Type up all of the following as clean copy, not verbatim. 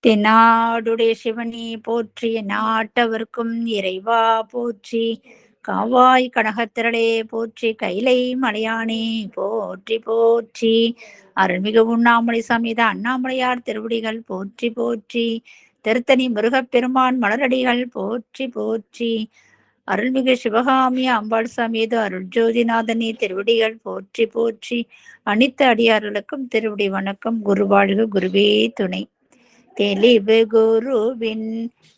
தென்னாடுடைய சிவனே போற்றி, நாட்டவர்க்கும் இறைவா போற்றி, காவாய் கனகத்திரளே போற்றி, கைலை மலையானே போற்றி போற்றி, அருள்மிகு உண்ணாமலை சமேத அண்ணாமலையார் திருவடிகள் போற்றி போற்றி, திருத்தணி முருகப்பெருமான் மலரடிகள் போற்றி போற்றி, அருள்மிகு சிவகாமி அம்பாள் சமேத அருள்ஜோதிநாதனே திருவடிகள் போற்றி போற்றி, அனைத்து அடியார்களுக்கும் திருவடி வணக்கம். குருவாழ்க, குருவே துணை. தெளிவு குருவின்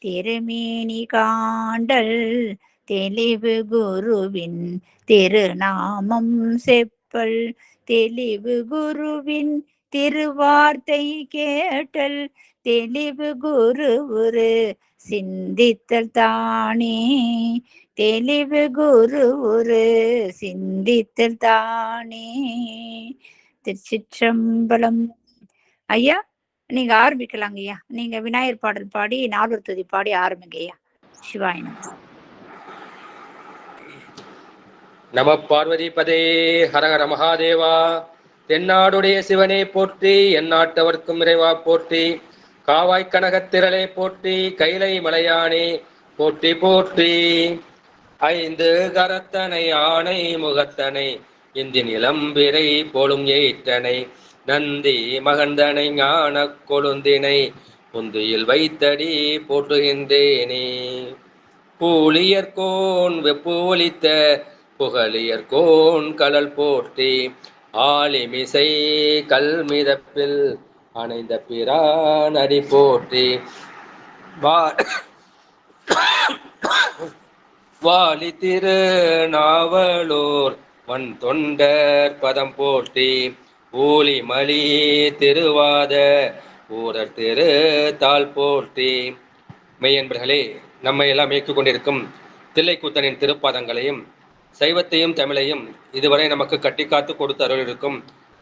திருமேனி காண்டல், தெளிவு குருவின் திருநாமம் செப்பல், தெளிவு குருவின் திருவார்த்தை கேட்டல், தெளிவு குரு ஒரு சிந்தித்தல் தானே, தெளிவு குரு ஒரு சிந்தித்தல் தானே. திருச்சிற்றம்பலம். ஐயா, நீங்க ஆரம்பிக்கலாங்க ஐயா. நீங்க விநாயகர் பாடல் பாடி நாலூர் துதி பாடி ஆரம்பிங்க ஐயா. சிவாயனம். நம பார்வதி பதே ஹரஹர மகாதேவா. தென்னாடுடைய சிவனே போற்றி, எந்நாட்டவர்க்கும் இறைவா போற்றி, காவாய் கனகத்திரளே போற்றி, கைலை மலையானே போற்றி போற்றி, ஐந்து கரத்தனை ஆணை முகத்தனை இந்தின் இளம்பிரை போலும் ஏற்றனை, நந்தி மகந்தனை ஞான கொழுந்தினை புந்தியில் வைத்தடி போற்றுகின்றேனே, பூலியர்கோன் வெப்பொலித்த புகழியர்கோன் கடல் போற்றி, ஆலிமிசை கல்மிதப்பில் அணைந்த பிரான் அடி போற்றி, வாலி திரு நாவலூர் வன் தொண்டர் பதம் போற்றி, ஊலி மலி திருவாத ஊரர் திரு தாள் போற்றி. மெய்யன்பர்களே, நம்மை எல்லாம் இயக்கிக் கொண்டிருக்கும் தில்லைக்கூத்தனின் திருப்பாதங்களையும் சைவத்தையும் தமிழையும் இதுவரை நமக்கு கட்டி காத்து கொடுத்து அருள் இருக்கும்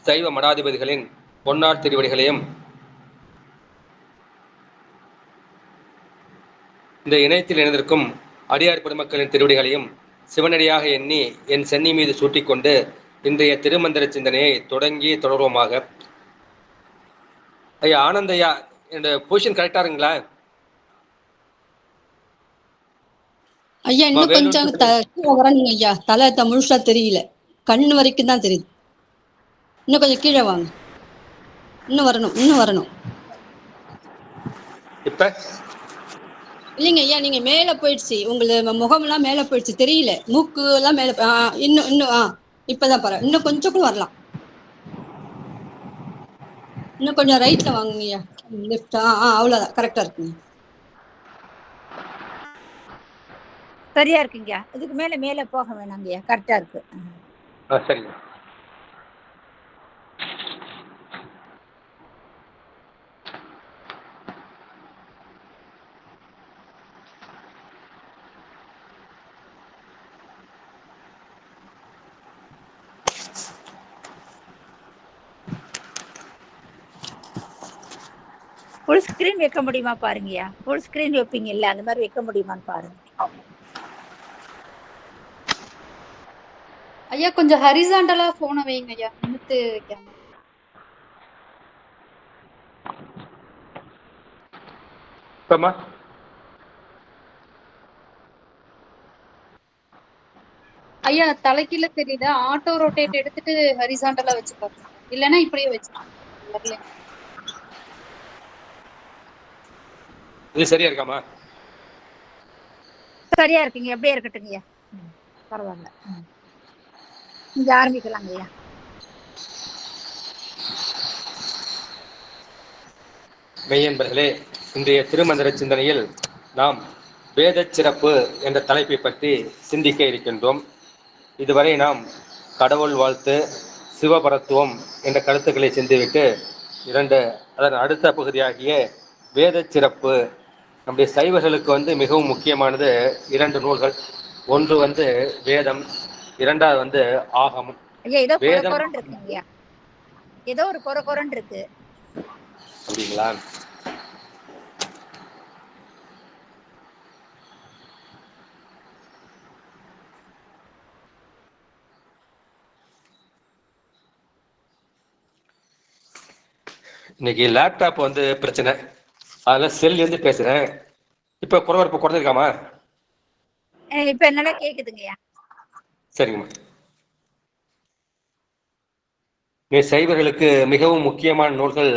சைவ மடாதிபதிகளின் பொன்னார் திருவடிகளையும், இந்த இணையத்தில் இணைந்திருக்கும் அடியார் பெருமக்களின் திருவடிகளையும் சிவனடியாக எண்ணி என் சென்னி மீது சூட்டிக்கொண்டு இன்றைய திருமந்திர சிந்தனையை தொடங்கி தொடர்வோமாக. ஐயா ஆனந்தையா, இந்த பொசிஷன் கரெக்டா இருக்குங்களா ஐயா? இன்னும் கொஞ்சம் வரணுங்க ஐயா. தலை முழுசா தெரியல, கண்ணு வரைக்கும் தான் தெரியுது. இன்னும் கொஞ்சம் கீழே வாங்க. இன்னும் வரணும். இப்ப இல்லைங்க ஐயா, நீங்க மேல போயிடுச்சு, உங்களுக்கு முகம் எல்லாம் மேல போயிடுச்சு, தெரியல. மூக்கு எல்லாம் மேல. இன்னும் இப்பதான் பாரு. இன்னும் கொஞ்சம் கூட வரலாம். இன்னும் கொஞ்சம் ரைட்ல வாங்குங்க ஐயா. லெஃப்ட். அவ்வளவுதான், கரெக்டா இருக்குங்க. சரியா இருக்குங்க. இதுக்கு மேல போக வேணாங்கய்யா, கரெக்டா இருக்கு. சரிங்க. ஃபுல் ஸ்கிரீன் வைக்க முடியுமா பாருங்கய்யா. ஃபுல் ஸ்கிரீன் வைப்பீங்க இல்ல, அந்த மாதிரி வைக்க முடியுமான்னு பாருங்க ஐயா. கொஞ்சம் ஹரிசாண்டலா போனை வைங்க ஐயா, நிமித்து வைக்காம. ஐயா தலைக்கீழ தெரியுதா? ஆட்டோ ரொட்டேட் எடுத்துட்டு ஹரிசாண்டலா வச்சு பாருங்க, இல்லைன்னா இப்படியே வச்சு. இது சரியா இருக்காமா? சரியா இருக்குங்க. எப்படியே இருக்கட்டுங்கய்யா, பரவாயில்ல. நீங்க ஆரம்பிக்கலாங்க ஐயா. மெய்யன்பர்களே, இன்றைய திருமந்திர சிந்தனையில் நாம் வேத சிறப்பு என்ற தலைப்பை பற்றி சிந்திக்க இருக்கின்றோம். இதுவரை நாம் கடவுள் வாழ்த்து, சிவபரத்துவம் என்ற கருத்துக்களை சிந்திவிட்டு அதன் அடுத்த பகுதியாகிய வேத சிறப்பு, நம்முடைய சைவர்களுக்கு மிகவும் முக்கியமானது 2 நூல்கள். ஒன்று வேதம், இரண்டாவது ஆகமம். வேதம் இருக்குங்கய்யா, ஏதோ ஒரு கொரகொரன் இருக்கு. அப்படிங்களா? இன்னைக்கு லேப்டாப் பிரச்சனை. அதுல செல் இருந்து பேசுறேன். இப்ப குறவரப்பு குறைஞ்சிருக்காமா? இப்ப நல்லா கேக்குதுங்கய்யா. சரிங்கம்மா. சைவர்களுக்கு மிகவும் முக்கியமான நூல்கள்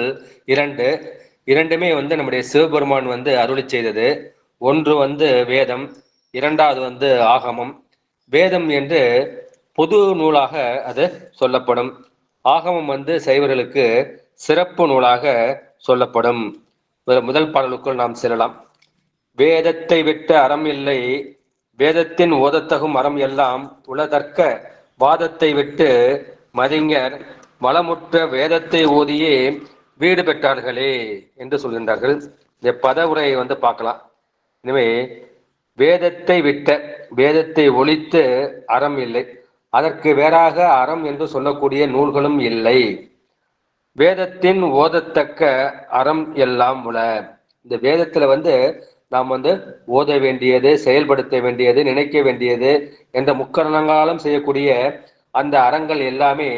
இரண்டுமே வந்து நம்முடைய சிவபெருமான் வந்து அருளி செய்தது. ஒன்று வந்து வேதம், இரண்டாவது வந்து ஆகமம். வேதம் என்று பொது நூலாக அது சொல்லப்படும். ஆகமம் வந்து சைவர்களுக்கு சிறப்பு நூலாக சொல்லப்படும். முதல் பாடலுக்குள் நாம் செல்லலாம். வேதத்தை விட்டு அறம் இல்லை, வேதத்தின் ஓதத்தகும் அறம் எல்லாம் உளதற்க வாதத்தை விட்டு மதிஞர் வளமுற்ற வேதத்தை ஓதியே வீடு பெற்றார்களே என்று சொல்கின்றார்கள். இந்த பத உரையை வந்து பார்க்கலாம். எனவே வேதத்தை விட்ட, வேதத்தை ஒழித்து அறம் இல்லை, அதற்கு வேறாக அறம் என்று சொல்லக்கூடிய நூல்களும் இல்லை. வேதத்தின் ஓதத்தக்க அறம் எல்லாம் உள. இந்த வேதத்துல வந்து நாம் வந்து ஓத வேண்டியது, செயல்படுத்த வேண்டியது, நினைக்க வேண்டியது என்ற முக்கரணங்களாலும் செய்யக்கூடிய அந்த அறங்கள் எல்லாமே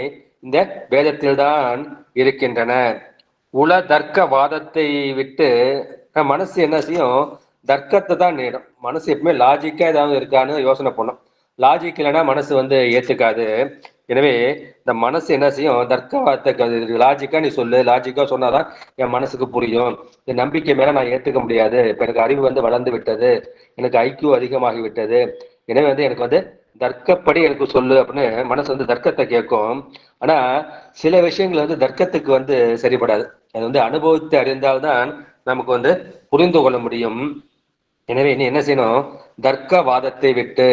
இந்த வேதத்தில்தான் இருக்கின்றன. உல தர்க்க வாதத்தை விட்டு மனசு என்ன செய்யும்? தர்க்கத்தை தான் நேடும். மனசு எப்பவுமே லாஜிக்கா ஏதாவது இருக்கான்னு யோசனை பண்ணும். லாஜிக் இல்லைன்னா மனசு வந்து ஏத்துக்காது. எனவே இந்த மனசு என்ன செய்யும்? தர்க்கவாதத்தை லாஜிக்கா நீ சொல்லு, லாஜிக்கா சொன்னாதான் என் மனசுக்கு புரியும். என் நம்பிக்கை மேல நான் ஏத்துக்க முடியாது. இப்ப எனக்கு அறிவு வந்து வளர்ந்து விட்டது, எனக்கு ஐக்கியூ அதிகமாகி விட்டது, எனவே வந்து எனக்கு வந்து தர்க்கப்படி எனக்கு சொல்லு அப்படின்னு மனசு வந்து தர்க்கத்தை கேட்கும். ஆனா சில விஷயங்கள் வந்து தர்க்கத்துக்கு வந்து சரிபடாது. அது வந்து அனுபவித்து அறிந்தால்தான் நமக்கு வந்து புரிந்து கொள்ள முடியும். எனவே நீ என்ன செய்யணும்? தர்க்கவாதத்தை விட்டு.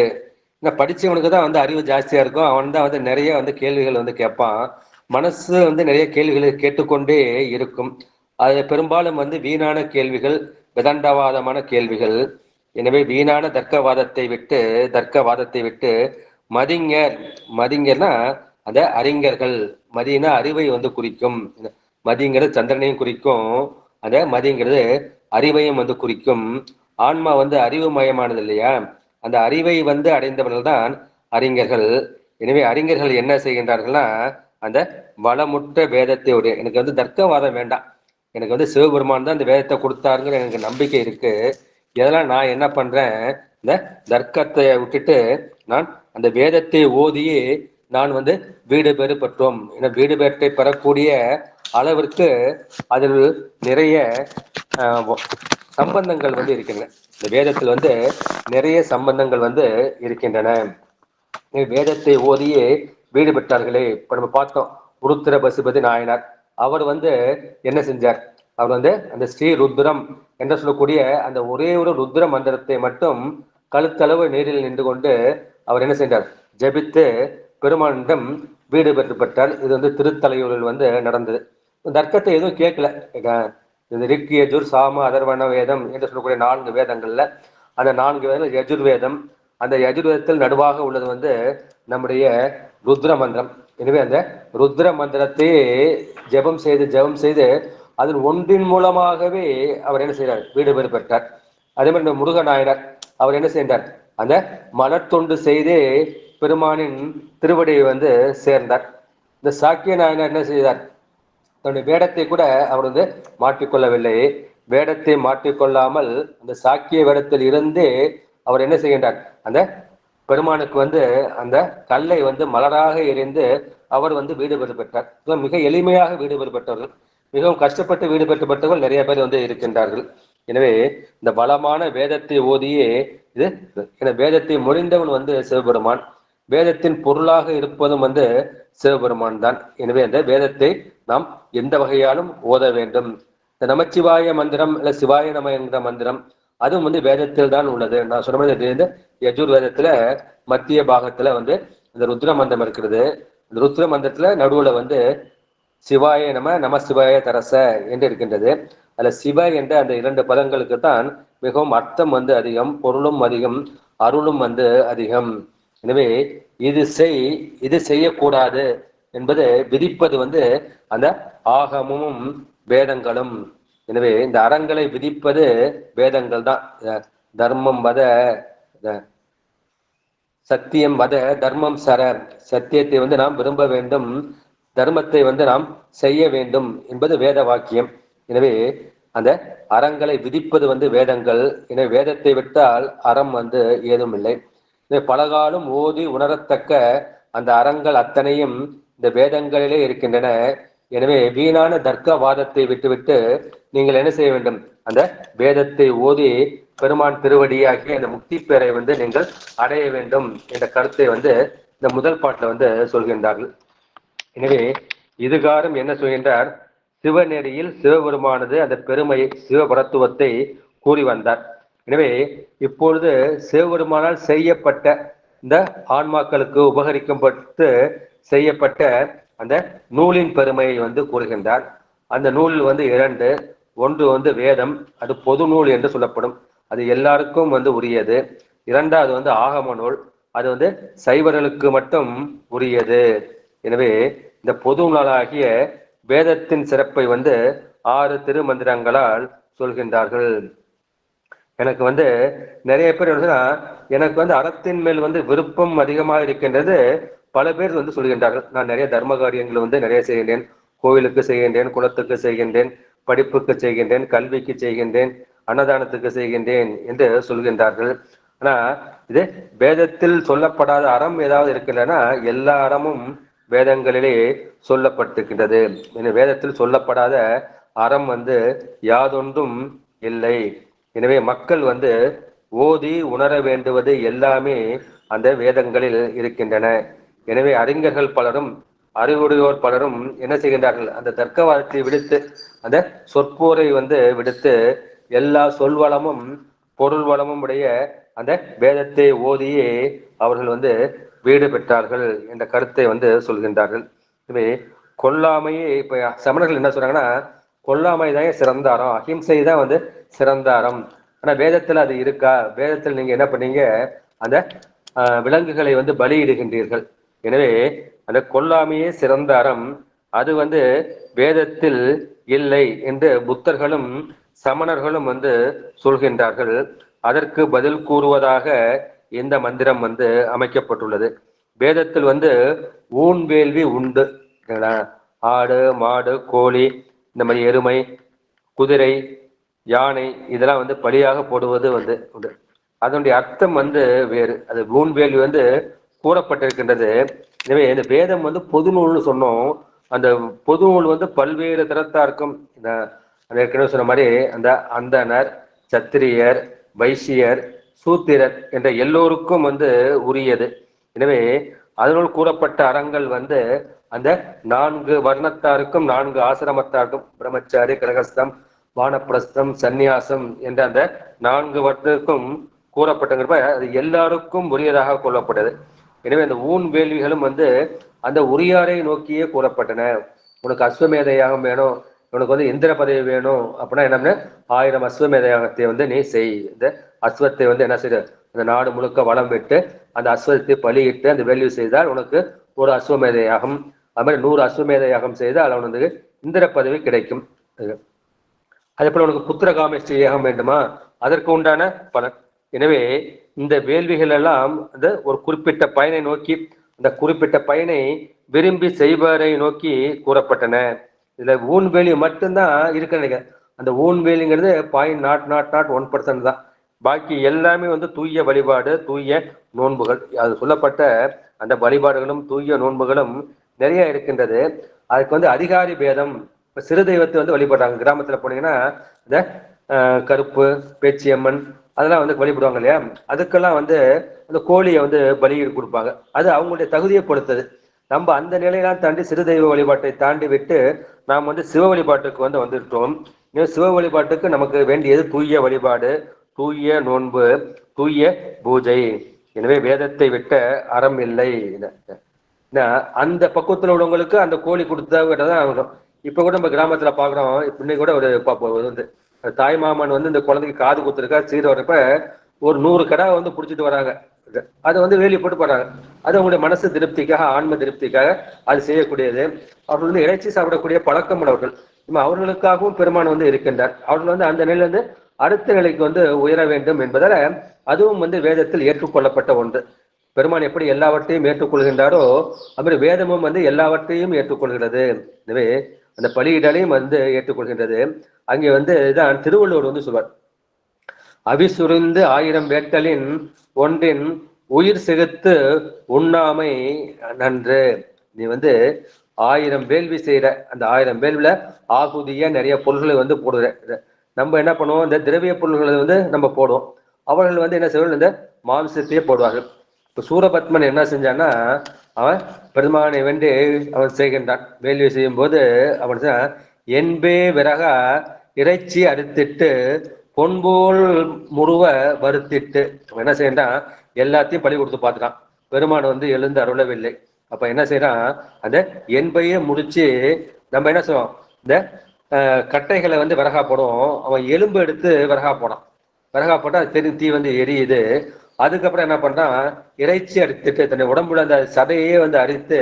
படிச்சவனுக்கு தான் வந்து அறிவு ஜாஸ்தியா இருக்கும். அவன் தான் வந்து நிறைய வந்து கேள்விகள் வந்து கேட்பான். மனசு வந்து நிறைய கேள்விகளை கேட்டுக்கொண்டே இருக்கும். அது பெரும்பாலும் வந்து வீணான கேள்விகள், விதண்டவாதமான கேள்விகள். எனவே வீணான தர்க்கவாதத்தை விட்டு மதிஞர். மதிஞர்னா அந்த அறிஞர்கள். மதினா அறிவை வந்து குறிக்கும். மதிங்கிறது சந்திரனையும் குறிக்கும். அந்த மதிங்கிறது அறிவையும் வந்து குறிக்கும். ஆன்மா வந்து அறிவு மயமானது இல்லையா? அந்த அறிவை வந்து அடைந்தவர்கள் தான் அறிஞர்கள். எனவே அறிஞர்கள் என்ன செய்கின்றார்கள்னா, அந்த வளமுற்ற வேதத்தை உடைய, எனக்கு வந்து தர்க்கவாதம் வேண்டாம், எனக்கு வந்து சிவபெருமான் தான் இந்த வேதத்தை கொடுத்தாருங்கிற எனக்கு நம்பிக்கை இருக்கு. இதெல்லாம் நான் என்ன பண்றேன்? இந்த தர்க்கத்தை விட்டுட்டு நான் அந்த வேதத்தை ஓதியே நான் வந்து வீடு பேறு பெற்றோம். ஏன்னா வீடு பேற்றை பெறக்கூடிய அளவிற்கு அதில் நிறைய சம்பந்தங்கள் வந்து இருக்கின்றன. இந்த வேதத்தில் வந்து நிறைய சம்பந்தங்கள் வந்து இருக்கின்றன. வேதத்தை ஓதியே வீடு பெற்றார்களே. இப்ப நம்ம பார்த்தோம், உருத்திர பசுபதி நாயனார். அவர் வந்து என்ன செஞ்சார்? அவர் வந்து அந்த ஸ்ரீ ருத்ரம் என்று சொல்லக்கூடிய அந்த ஒரே ஒரு ருத்ர மந்திரத்தை மட்டும் கழுத்தளவு நீரில் நின்று கொண்டு அவர் என்ன செஞ்சார்? ஜபித்து பெருமானிடம் வீடு பெற்று பெற்றார். இது வந்து திருத்தலையூரில் வந்து நடந்தது. தர்க்கத்தை எதுவும் கேட்கல. இந்த ரிக், யஜுர், சாம, அதர்வண வேதம் என்று சொல்லக்கூடிய 4 வேதங்கள்ல அந்த 4 வேதங்கள் யஜுர்வேதம். அந்த யஜுர்வேதத்தில் நடுவாக உள்ளது வந்து நம்முடைய ருத்ர மந்திரம். எனவே அந்த ருத்ர மந்திரத்தை ஜெபம் செய்து அதில் ஒன்றின் மூலமாகவே அவர் என்ன செய்கிறார்? வீடு பேறு பெற்றார். அதே மாதிரி இந்த முருகநாயனர் அவர் என்ன செய்தார்? அந்த மலர்த்தொண்டு செய்து பெருமானின் திருவடியை வந்து சேர்ந்தார். இந்த சாக்கிய நாயனர் என்ன செய்தார்? தன்னுடைய வேடத்தை கூட அவர் வந்து மாற்றிக்கொள்ளவில்லை. வேடத்தை மாற்றிக்கொள்ளாமல் அந்த சாக்கிய வேடத்தில் இருந்து அவர் என்ன செய்கின்றார்? அந்த பெருமானுக்கு வந்து அந்த கல்லை வந்து மலராக எரிந்து அவர் வந்து வீடு பெறு பெற்றார். மிக எளிமையாக வீடு பெறு பெற்றவர்கள், மிகவும் கஷ்டப்பட்டு வீடு பெற்றவர்கள் நிறைய பேர் வந்து இருக்கின்றார்கள். எனவே இந்த பலமான வேதத்தை ஓதியே இது வேதத்தை மொழிந்தவன் வந்து சிவபெருமான். வேதத்தின் பொருளாக இருப்பதும் வந்து சிவபெருமான் தான். எனவே அந்த வேதத்தை நாம் எந்த வகையாலும் ஓத வேண்டும். இந்த நமச்சிவாய மந்திரம் இல்ல சிவாய நம என்கிற மந்திரம் அதுவும் வந்து வேதத்தில் தான் உள்ளது. நான் சொன்ன மாதிரி இந்த யஜுர் வேதத்துல மத்திய பாகத்துல வந்து இந்த ருத்ர மந்திரம் இருக்கிறது. இந்த ருத்ர மந்திரத்துல நடுவுல வந்து சிவாய நம சிவாய தரச என்று இருக்கின்றது. அதுல சிவ என்ற அந்த 2 பதங்களுக்கு தான் மிகவும் அர்த்தம் வந்து அதிகம், பொருளும் அதிகம், அருளும் வந்து அதிகம். எனவே இது செய்யக்கூடாது என்பது விதிப்பது வந்து அந்த ஆகமும் வேதங்களும். எனவே இந்த அறங்களை விதிப்பது வேதங்கள் தான். தர்மம் வத சத்தியம் வத தர்மம் சர. சத்தியத்தை வந்து நாம் விரும்ப வேண்டும், தர்மத்தை வந்து நாம் செய்ய வேண்டும் என்பது வேத வாக்கியம். எனவே அந்த அறங்களை விதிப்பது வந்து வேதங்கள். எனவே வேதத்தை விட்டால் அறம் வந்து ஏதும் இல்லை. பலகாலம் ஓதி உணரத்தக்க அந்த அறங்கள் அத்தனையும் இந்த வேதங்களிலே இருக்கின்றன. எனவே வீணான தர்க்கவாதத்தை விட்டுவிட்டு நீங்கள் என்ன செய்ய வேண்டும்? அந்த வேதத்தை ஓதி பெருமான் திருவடியாகிய அந்த முக்தி பேரை வந்து நீங்கள் அடைய வேண்டும் என்ற கருத்தை வந்து இந்த முதல் பாட்டில் வந்து சொல்கின்றார்கள். எனவே இதுகாரம் என்ன சொல்கின்றார்? சிவநெறியில் சிவபெருமானது அந்த பெருமையை சிவபரத்துவத்தை கூறி வந்தார். எனவே இப்பொழுது சிவபெருமானால் செய்யப்பட்ட இந்த ஆன்மாக்களுக்கு உபகரிக்கப்பட்டு செய்யப்பட்ட அந்த நூலின் பெருமையை வந்து கூறுகின்றார். அந்த நூலில் வந்து 2. ஒன்று வந்து வேதம், அது பொது நூல் என்று சொல்லப்படும், அது எல்லாருக்கும் வந்து உரியது. 2வது வந்து ஆகம நூல், அது வந்து சைவர்களுக்கு மட்டும் உரியது. எனவே இந்த பொது நூலாகிய வேதத்தின் சிறப்பை வந்து 6 திருமந்திரங்களால் சொல்கின்றார்கள். எனக்கு வந்து நிறைய பேர் என்னன்னா, எனக்கு வந்து அறத்தின் மேல் வந்து விருப்பம் அதிகமாக இருக்கின்றது பல பேர் வந்து சொல்கின்றார்கள். நான் நிறைய தர்ம காரியங்களை வந்து நிறைய செய்கின்றேன், கோவிலுக்கு செய்கின்றேன், குலத்துக்கு செய்கின்றேன், படிப்புக்கு செய்கின்றேன், கல்விக்கு செய்கின்றேன், அன்னதானத்துக்கு செய்கின்றேன் என்று சொல்கின்றார்கள். ஆனா இது வேதத்தில் சொல்லப்படாத அறம் ஏதாவது இருக்கின்றனா? எல்லா அறமும் வேதங்களிலே சொல்லப்பட்டிருக்கின்றது. வேதத்தில் சொல்லப்படாத அறம் வந்து யாதொன்றும் இல்லை. எனவே மக்கள் வந்து ஓதி உணர வேண்டுவது எல்லாமே அந்த வேதங்களில் இருக்கின்றன. எனவே அறிஞர்கள் பலரும் அறிவுடையோர் பலரும் என்ன செய்கின்றார்கள்? அந்த தர்க்கவாதத்தை விடுத்து அந்த சொற்போரை வந்து விடுத்து எல்லா சொல்வளமும் பொருள் வளமும் உடைய அந்த வேதத்தை ஓதியே அவர்கள் வந்து வீடு பெற்றார்கள் என்ற கருத்தை வந்து சொல்கின்றார்கள். எனவே கொல்லாமையே இப்ப சமணர்கள் என்ன சொல்றாங்கன்னா, கொல்லாமை தான் சிறந்த அறம், அஹிம்சை தான் வந்து சிறந்த அறம். ஆனா வேதத்துல அது இருக்கா? வேதத்தில் நீங்க என்ன பண்ணீங்க? அந்த விலங்குகளை வந்து பலியிடுகின்றீர்கள். எனவே அந்த கொல்லாமையே சிறந்த அறம், அது வந்து வேதத்தில் இல்லை என்று புத்தர்களும் சமணர்களும் வந்து சொல்கின்றார்கள். அதற்கு பதில் கூறுவதாக இந்த மந்திரம் வந்து அமைக்கப்பட்டுள்ளது. வேதத்தில் வந்து ஊன் வேள்வி உண்டு. ஆடு, மாடு, கோழி, இந்த மாதிரி எருமை, குதிரை, யானை இதெல்லாம் வந்து பலியாக போடுவது வந்து உண்டு. அதனுடைய அர்த்தம் வந்து வேறு. அது ஊன் வேள்வி வந்து கூறப்பட்டிருக்கின்றது. எனவே இந்த வேதம் வந்து பொது நூல்னு சொன்னோம். அந்த பொது நூல் வந்து பல்வேறு தரத்தாருக்கும், ஏற்கனவே சொன்ன மாதிரி அந்த அந்தனர், சத்திரியர், வைசியர், சூத்திரர் என்ற எல்லோருக்கும் வந்து உரியது. எனவே அதனுள் கூறப்பட்ட அறங்கள் வந்து அந்த 4 வர்ணத்தாருக்கும் 4 ஆசிரமத்தாருக்கும், பிரம்மச்சாரி, கிரகஸ்தம், வானப்பிரஸ்தம், சந்நியாசம் என்ற அந்த 4 வர்ணத்துக்கும் கூறப்பட்டங்கிறப்ப அது எல்லாருக்கும் உரியதாக கொள்ளப்பட்டது. எனவே அந்த ஊன் வேள்விகளும் வந்து அந்த உரியாரை நோக்கியே கூறப்பட்டன. உனக்கு அஸ்வமேத யாகம் வேணும், உனக்கு வந்து இந்திர பதவி வேணும் அப்படின்னா என்ன? 1000 அஸ்வமேத யாகத்தை வந்து நீ செய். இந்த அஸ்வத்தை வந்து என்ன செய்ய? அந்த நாடு முழுக்க வளம் விட்டு அந்த அஸ்வத்தை பலியிட்டு அந்த வேள்வி செய்தால் உனக்கு ஒரு அஸ்வமேத யாகம். அது மாதிரி 100 அஸ்வமேத யாகம் செய்தால் அவனுக்கு இந்திர பதவி கிடைக்கும். அதே போல உனக்கு புத்திர காமேஷ்டி யாகம் வேண்டுமா? அதற்கு உண்டான பலன். எனவே இந்த வேள்விகள் எல்லாம் அந்த ஒரு குறிப்பிட்ட பயனை நோக்கி, அந்த குறிப்பிட்ட பயனை விரும்பி செய்வரை நோக்கி கூறப்பட்டன. இதுல ஊன் வேலி மட்டும்தான் இருக்கு. அந்த ஊன் வேலிங்கிறது 0.001% தான். பாக்கி எல்லாமே வந்து தூய வழிபாடு, தூய நோன்புகள். அது சொல்லப்பட்ட அந்த வழிபாடுகளும் தூய நோன்புகளும் நிறைய இருக்கின்றது. அதுக்கு வந்து அதிகாரி பேதம். இப்ப சிறு தெய்வத்தை வந்து வழிபடுறாங்க. கிராமத்துல போனீங்கன்னா இந்த கருப்பு, பேச்சியம்மன் அதெல்லாம் வந்து வழிபடுவாங்க இல்லையா? அதுக்கெல்லாம் வந்து அந்த கோழியை வந்து பலியிட கொடுப்பாங்க. அது அவங்களுடைய தகுதியை பொறுத்தது. நம்ம அந்த நிலையெல்லாம் தாண்டி சிறு தெய்வ வழிபாட்டை தாண்டி விட்டு நாம் வந்து சிவ வழிபாட்டுக்கு வந்து வந்துட்டோம். சிவ வழிபாட்டுக்கு நமக்கு வேண்டியது தூய வழிபாடு, தூய நோன்பு, தூய பூஜை. எனவே வேதத்தை விட்ட அறம் இல்லை. அந்த பக்குவத்தில் உள்ளவங்களுக்கு அந்த கோழி கொடுத்ததான் ஆகணும். இப்ப கூட நம்ம கிராமத்துல பாக்குறோம். இன்னைக்கு கூட ஒரு வந்து தாய் மாமன் வந்து இந்த குழந்தைக்கு காது குத்துருக்கா சீர் வரப்ப ஒரு 100 கடை வந்து புடிச்சிட்டு வராங்க. அதை வந்து வேலி போட்டு போறாங்க. அது அவங்களுடைய மனசு திருப்திக்காக, ஆன்ம திருப்திக்காக அது செய்யக்கூடியது. அவர்கள் வந்து இறைச்சி சாப்பிடக்கூடிய பழக்கம் உள்ளவர்கள். அவர்களுக்காகவும் பெருமான் வந்து இருக்கின்றார். அவர்கள் வந்து அந்த நிலையில இருந்து அடுத்த நிலைக்கு வந்து உயர வேண்டும் என்பதால அதுவும் வந்து வேதத்தில் ஏற்றுக்கொள்ளப்பட்ட ஒன்று. பெருமான் எப்படி எல்லாவற்றையும் ஏற்றுக்கொள்கின்றாரோ அது மாதிரி வேதமும் வந்து எல்லாவற்றையும் ஏற்றுக்கொள்கிறது. எனவே அந்த பலியிடலையும் வந்து ஏற்றுக்கொள்கின்றது. அங்கே வந்து இதான் திருவள்ளுவர் வந்து சொல்வார், அவிசுருந்து 1000 வேட்டலின் ஒன்றின் உயிர் சிகத்து உண்ணாமை நன்று. நீ வந்து 1000 வேள்வி செய்யற, அந்த 1000 வேள்வில ஆகுதியா நிறைய பொருள்களை வந்து போடுற. நம்ம என்ன பண்ணுவோம், இந்த திரவிய பொருள்களை வந்து நம்ம போடுவோம். அவர்கள் வந்து என்ன செய்வார்கள், இந்த மாம்சத்தையே போடுவார்கள். இப்ப சூரபத்மன் என்ன செஞ்சான்னா, அவன் பெருமானை வென்று அவன் செய்கின்றான். வேள்வி செய்யும் போது அவன் என்பே விறக இறைச்சி அறுத்திட்டு பொன்போல் முருவ வருத்திட்டு என்ன செய்யறான், எல்லாத்தையும் பலி கொடுத்து பார்த்துட்டான். பெருமான் வந்து எழுந்து அருளவில்லை. அப்ப என்ன செய்யறான், அந்த என்பையே முடிச்சு நம்ம என்ன செய்வோம், இந்த கட்டைகளை வந்து விறகா போடுவோம். அவன் எலும்பு எடுத்து விறகா போனான். விறகா போட்டா அது தெரியும், தீ வந்து எரியுது. அதுக்கப்புறம் என்ன பண்றான், இறைச்சி அரித்துட்டு தன்னை உடம்புல அந்த சதையே வந்து அரித்து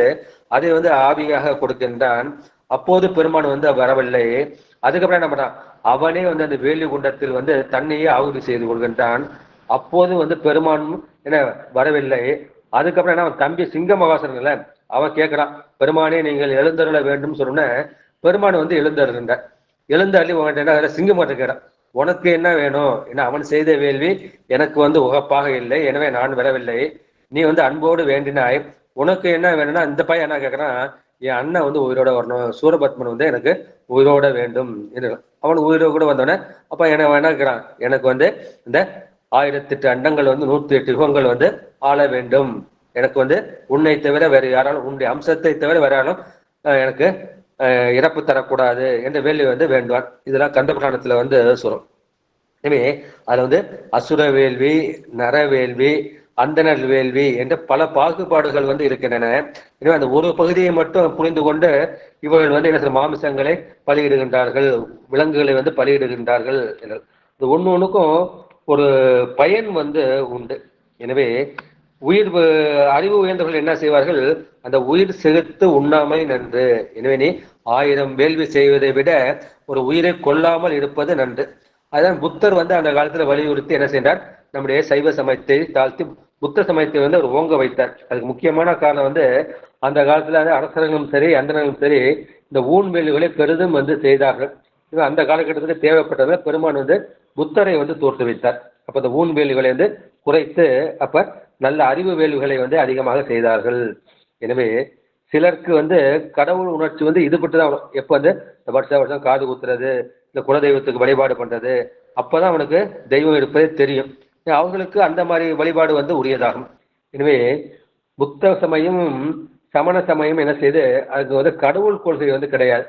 அதை வந்து ஆவியாக கொடுக்கின்றான். அப்போது பெருமான் வந்து வரவில்லை. அதுக்கப்புறம் என்ன பண்றான், அவனே வந்து அந்த வேலி குண்டத்தில் வந்து தன்னையே ஆகுதி செய்து கொள்கின்றான். அப்போது வந்து பெருமான் என்ன வரவில்லை. அதுக்கப்புறம் என்ன, அவன் தம்பி சிங்க மகாசன்ல அவன் கேட்கிறான், பெருமானே நீங்கள் எழுந்தருள வேண்டும் சொன்ன பெருமான் வந்து எழுந்தருகின்ற. எழுந்தருளி உங்கள்கிட்ட என்ன சிங்கமாட்ட கேட்டான், உனக்கு என்ன வேணும், ஏன்னா அவன் செய்த வேள்வி எனக்கு வந்து உகப்பாக இல்லை, எனவே நான் வரவில்லை. நீ வந்து அன்போடு வேண்டினாய், உனக்கு என்ன வேணும்னா, இந்த பையன் என்ன கேட்கறான், என் அண்ணன் வந்து உயிரோட வரணும், சூரபத்மன் வந்து எனக்கு உயிரோட வேண்டும். அவன் உயிரோட கூட வந்தோடனே அப்ப என்ன இருக்கிறான், எனக்கு வந்து இந்த 1008 அண்டங்கள் வந்து 108 யுகங்கள் வந்து ஆள வேண்டும். எனக்கு வந்து உன்னை தவிர வேற யாராலும், உன்னுடைய அம்சத்தை தவிர வேற யாரும் எனக்கு இறப்பு தரக்கூடாது என்ற வேள்வி வந்து வேண்டுவான். இதெல்லாம் கந்தபுராணத்துல வந்து சொல்லும். எனவே அதுல வந்து அசுர வேள்வி, நர வேள்வி, அந்தனர் வேள்வி என்ற பல பாகுபாடுகள் வந்து இருக்கின்றன. எனவே அந்த ஒரு பகுதியை மட்டும் புரிந்து கொண்டு இவர்கள் வந்து என்ன மாமிசங்களை பலியிடுகின்றார்கள், விலங்குகளை வந்து பலியிடுகின்றார்கள். இது ஒண்ணுக்கும் ஒரு பயன் வந்து உண்டு. எனவே உயிர் அறிவு உயர்ந்தவர்கள் என்ன செய்வார்கள், அந்த உயிர் செலுத்து உண்ணாமை நன்று. எனவே நீ 1000 வேள்வி செய்வதை விட ஒரு உயிரை கொல்லாமல் இருப்பது நன்று. அதுதான் புத்தர் வந்து அந்த காலத்துல வலியுறுத்தி என்ன செய்தார், நம்முடைய சைவ சமயத்தை தாழ்த்தி புத்த சமயத்தை வந்து அவர் ஓங்க வைத்தார். அதுக்கு முக்கியமான காரணம் வந்து அந்த காலத்துல அரசர்களும் சரி அந்தனர்களும் சரி இந்த ஊன் வேள்விகளை பெரிதும் வந்து செய்தார்கள். அந்த காலகட்டத்துக்கு தேவைப்பட்டதை பெருமான் வந்து புத்தரை வந்து தோற்று வைத்தார். அப்ப அந்த ஊன் வேள்விகளை வந்து குறைத்து அப்ப நல்ல அறிவு வேள்விகளை வந்து அதிகமாக செய்தார்கள். எனவே சிலருக்கு வந்து கடவுள் உணர்ச்சி வந்து இதுபட்டுதான் வரும். எப்ப வந்து இந்த வருஷம் காது குத்துறது, இந்த குலதெய்வத்துக்கு வழிபாடு பண்றது, அப்பதான் அவனுக்கு தெய்வம் இருப்பதே தெரியும். அவர்களுக்கு அந்த மாதிரி வழிபாடு வந்து உரியதாகும். எனவே புத்த சமயமும் சமண சமயம் என்ன செய்து, அதுக்கு வந்து கடவுள் கொள்கை வந்து கிடையாது,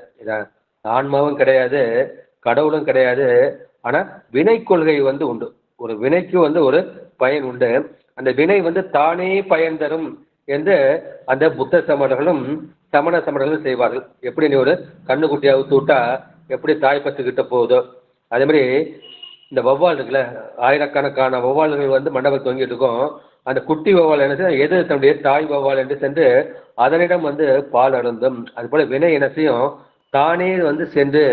ஆன்மாவும் கிடையாது, கடவுளும் கிடையாது. ஆனா வினை கொள்கை வந்து உண்டு. ஒரு வினைக்கு வந்து ஒரு பயன் உண்டு. அந்த வினை வந்து தானே பயன் தரும் என்று அந்த புத்த சமணர்களும் சமண சமணர்களும் செய்வார்கள். எப்படி நீ ஒரு கண்ணுக்குட்டியை அவுத்து விட்டா எப்படி தாய்ப்பத்துக்கிட்ட போகுதோ, அதே மாதிரி இந்த வௌவால் இருக்குல்ல, ஆயிரக்கணக்கான வௌவால்கள் வந்து மண்டபம் தொங்கிட்டு இருக்கும். அந்த குட்டி வௌவால் என்ன செய்யும், எது தன்னுடைய தாய் வௌவால் என்று சென்று அதனிடம் வந்து பால் அருந்தும். அது போல வினை என்ன செய்யும், தானே வந்து சென்று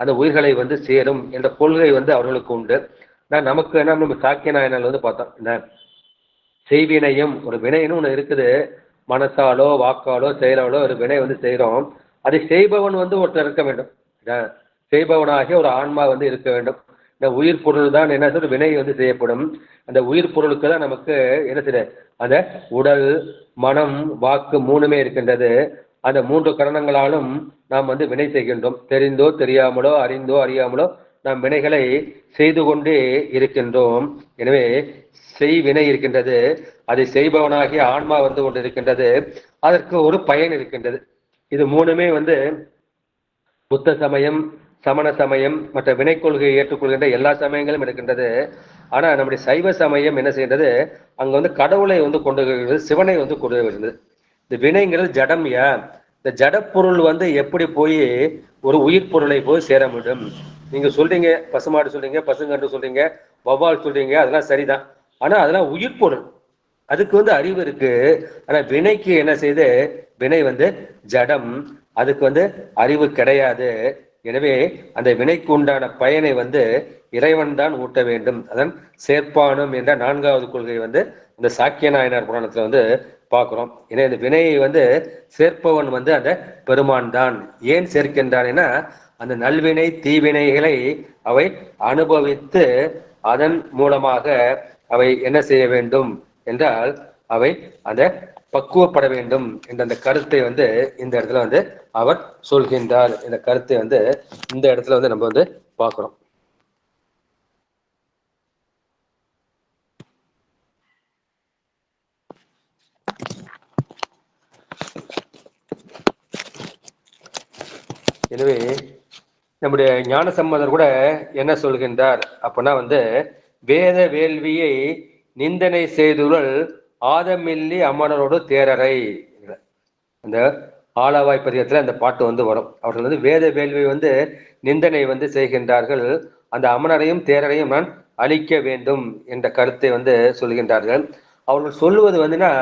அந்த உயிர்களை வந்து சேரும் என்ற கொள்கை வந்து அவர்களுக்கு உண்டு. நமக்கு என்ன, நம்ம சாக்கிய நாயனால் வந்து பார்த்தோம், என்ன செய்வினையும் ஒரு வினைன்னு ஒன்று இருக்குது. மனசாலோ வாக்காலோ செயலாலோ ஒரு வினை வந்து செய்கிறோம். அதை செய்பவன் வந்து ஒருத்தர் இருக்க வேண்டும், செய்பவனாகிய ஒரு ஆன்மா வந்து இருக்க வேண்டும். இந்த உயிர் பொருள் தான் என்ன சொல்ற வினை வந்து செய்யப்படும். அந்த உயிர் பொருளுக்கு தான் நமக்கு என்ன செய்ய, அந்த உடல் மனம் வாக்கு மூணுமே இருக்கின்றது. அந்த 3 கரணங்களாலும் நாம் வந்து வினை செய்கின்றோம். தெரிந்தோ தெரியாமலோ அறிந்தோ அறியாமலோ நாம் வினைகளை செய்து கொண்டே இருக்கின்றோம். எனவே செய்வினை இருக்கின்றது, அதை செய்பவனாகிய ஆன்மா வந்து கொண்டு இருக்கின்றது. அதற்கு ஒரு பயன் இருக்கின்றது. இது மூணுமே வந்து புத்த சமயம் சமண சமயம் மற்ற வினை கொள்கையை ஏற்றுக்கொள்கின்ற எல்லா சமயங்களும் இருக்கின்றது. ஆனா நம்முடைய சைவ சமயம் என்ன செய்கின்றது, அங்க வந்து கடவுளை வந்து கொண்டு வருகிறது, சிவனை வந்து கொண்டு வருகிறது. இந்த வினைங்கிறது ஜடம்யா. இந்த ஜடப்பொருள் வந்து எப்படி போய் ஒரு உயிர் பொருளை போய் சேர முடியும்? நீங்க சொல்றீங்க பசுமாடு சொல்றீங்க, பசுங்கன்று சொல்றீங்க, வௌவால் சொல்றீங்க, அதெல்லாம் சரிதான். ஆனா அதெல்லாம் உயிர் பொருள், அதுக்கு வந்து அறிவு இருக்கு. ஆனா வினைக்கு என்ன செய்து, வினை வந்து ஜடம், அதுக்கு வந்து அறிவு கிடையாது. எனவே அந்த வினைக்கு உண்டான பயனை வந்து இறைவன் தான் ஊட்ட வேண்டும். அதன் சேர்ப்பானும் என்ற 4வது கொள்கை வந்து இந்த சாக்கிய நாயனார் புராணத்துல வந்து பார்க்கிறோம். ஏன்னா இந்த வினையை வந்து சேர்ப்பவன் வந்து அந்த பெருமான் தான். ஏன் சேர்க்கின்றான்? அந்த நல்வினை தீவினைகளை அவை அனுபவித்து அதன் மூலமாக அவை என்ன செய்ய வேண்டும் என்றால் அவை அந்த பக்குவப்பட வேண்டும் என்ற அந்த கருத்தை வந்து இந்த இடத்துல வந்து அவர் சொல்கின்றார். இந்த கருத்தை வந்து இந்த இடத்துல வந்து நம்ம வந்து பார்க்கிறோம். எனவே நம்முடைய ஞானசம்பந்தர் கூட என்ன சொல்கின்றார் அப்படின்னா வந்து வேத வேள்வியை நிந்தனை செய்துள்ளல் ஆதமில்லி அமனரோடு தேரரை. அந்த ஆலவாய் பதிகத்துல அந்த பாட்டு வந்து வரும். அவர்கள் வந்து வேத வேள்வி வந்து நிந்தனை வந்து செய்கின்றார்கள். அந்த அமனரையும் தேரரையும் நான் அழிக்க வேண்டும் என்ற கருத்தை வந்து சொல்கின்றார்கள். அவர்கள் சொல்லுவது வந்துன்னா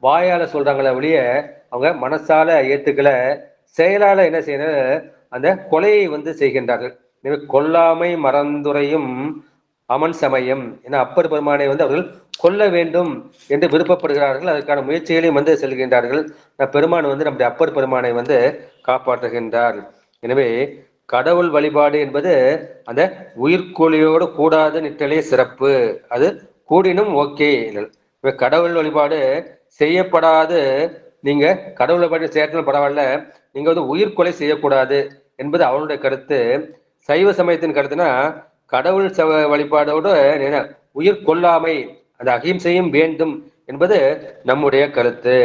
வாயால சொல்றாங்களே ஒழிய அவங்க மனசால ஏத்துக்கல, செயலால என்ன செய்யணும் அந்த கொலையை வந்து செய்கின்றார்கள். எனவே கொல்லாமை மறந்துரையும் அமன் சமயம் என அப்பர் பெருமானை வந்து அவர்கள் கொல்ல வேண்டும் என்று விருப்பப்படுகிறார்கள். அதற்கான முயற்சிகளையும் வந்து செல்கின்றார்கள். பெருமான் வந்து நம்முடைய அப்பர் பெருமானை வந்து காப்பாற்றுகின்றார். எனவே கடவுள் வழிபாடு என்பது அந்த உயிர்கொலியோடு கூடாது நிற்றலே சிறப்பு. அது கூடினும் ஓகே. கடவுள் வழிபாடு செய்யப்படாது, நீங்க கடவுள் வழிபாடு செய்யறதும் பரவாயில்ல, நீங்க வந்து உயிர்கொலை செய்யக்கூடாது என்பது அவருடைய கருத்து. சைவ சமயத்தின் கருத்துனா கடவுள் வழிபாடோடு உயிர் கொல்லாமை அந்த அகிம்சையும் வேண்டும் என்பது நம்முடைய கருத்து.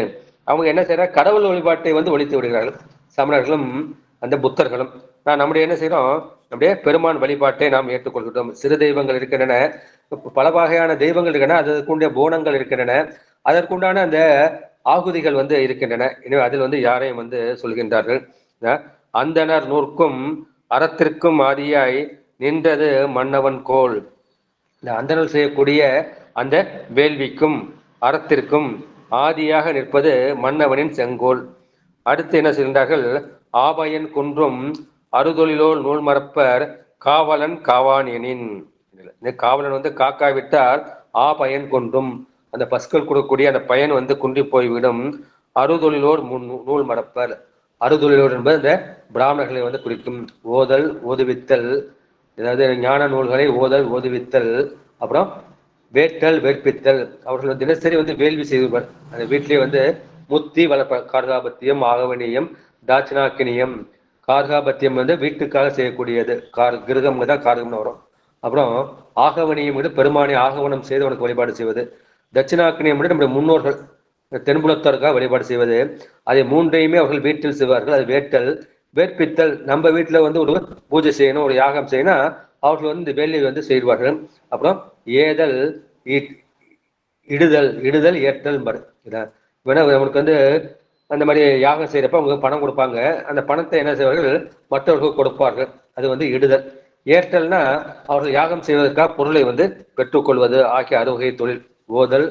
அவங்க என்ன செய்யறாங்க, கடவுள் வழிபாட்டை வந்து ஒழித்து விடுகிறார்கள். சமணர்களும் அந்த புத்தர்களும் நம்முடைய என்ன செய்யறோம், நம்முடைய பெருமான் வழிபாட்டை நாம் ஏற்றுக்கொள்கிறோம். சிறு தெய்வங்கள் இருக்கின்றன, பல வகையான தெய்வங்கள் இருக்கின்றன, அதற்குடைய போனங்கள் இருக்கின்றன, அதற்குண்டான அந்த ஆகுதிகள் வந்து இருக்கின்றன. எனவே அதில் வந்து யாரையும் வந்து சொல்கின்றார்கள், அந்தனர் நூற்கும் அறத்திற்கும் ஆதியாய் நின்றது மன்னவன் கோல். இந்த அந்தனர் செய்யக்கூடிய அந்த வேள்விக்கும் அறத்திற்கும் ஆதியாக நிற்பது மன்னவனின் செங்கோல். அடுத்து என்ன செய்கின்றார்கள், ஆபயன் குன்றும் அறுதொழிலோல் நூல் மறப்பர் காவலன் காவான் எனின். காவலன் வந்து காக்காவிட்டால் ஆபயன் கொன்றும் அந்த பசுக்கள் கொடுக்கக்கூடிய அந்த பயன் வந்து குன்றி போய்விடும். அறுதொழிலோர் நூல் மறப்பர். அறுதொழிலோர் என்பது இந்த பிராமணர்களை வந்து குறிக்கும். ஓதல் ஓதுவித்தல், ஏதாவது ஞான நூல்களை ஓதல் ஓதுவித்தல், அப்புறம் வேட்டல் வேட்பித்தல். அவர்கள் தினசரி வந்து வேள்வி செய்வார். அந்த வீட்டிலேயே வந்து முத்தி வளர்ப்பார். கார்காபத்தியம் ஆகவனியம் தாட்சிணாக்கினியம். கார்காபத்தியம் வந்து வீட்டுக்காக செய்யக்கூடியது. கிருகம் தான் கார்கம்னு வரும். அப்புறம் ஆகவனியம் வந்து பெருமானை ஆகவனம் செய்து அவனுக்கு வழிபாடு செய்வது. தட்சிணாக்கினியம் வந்து நம்முடைய முன்னோர்கள் தென்புலத்தாருக்காக வழிபாடு செய்வது. அதை மூன்றையுமே அவர்கள் வீட்டில் செய்வார்கள். அது வேட்டல் வேட்பித்தல். நம்ம வீட்டில் வந்து ஒரு பூஜை செய்யணும், ஒரு யாகம் செய்யணும், அவர்கள் வந்து இந்த வேள்வி வந்து செய்வார்கள். அப்புறம் ஏதல் இடுதல் இடுதல் ஏற்றல் வேணா நம்மளுக்கு வந்து அந்த மாதிரி யாகம் செய்யறப்ப அவங்க பணம் கொடுப்பாங்க. அந்த பணத்தை என்ன செய்வார்கள், மற்றவர்கள் கொடுப்பார்கள். அது வந்து இடுதல். ஏற்றல்னா அவர்கள் யாகம் செய்வதற்காக பொருளை வந்து பெற்றுக்கொள்வது ஆகிய அறுவகை தொழில். ஓதல்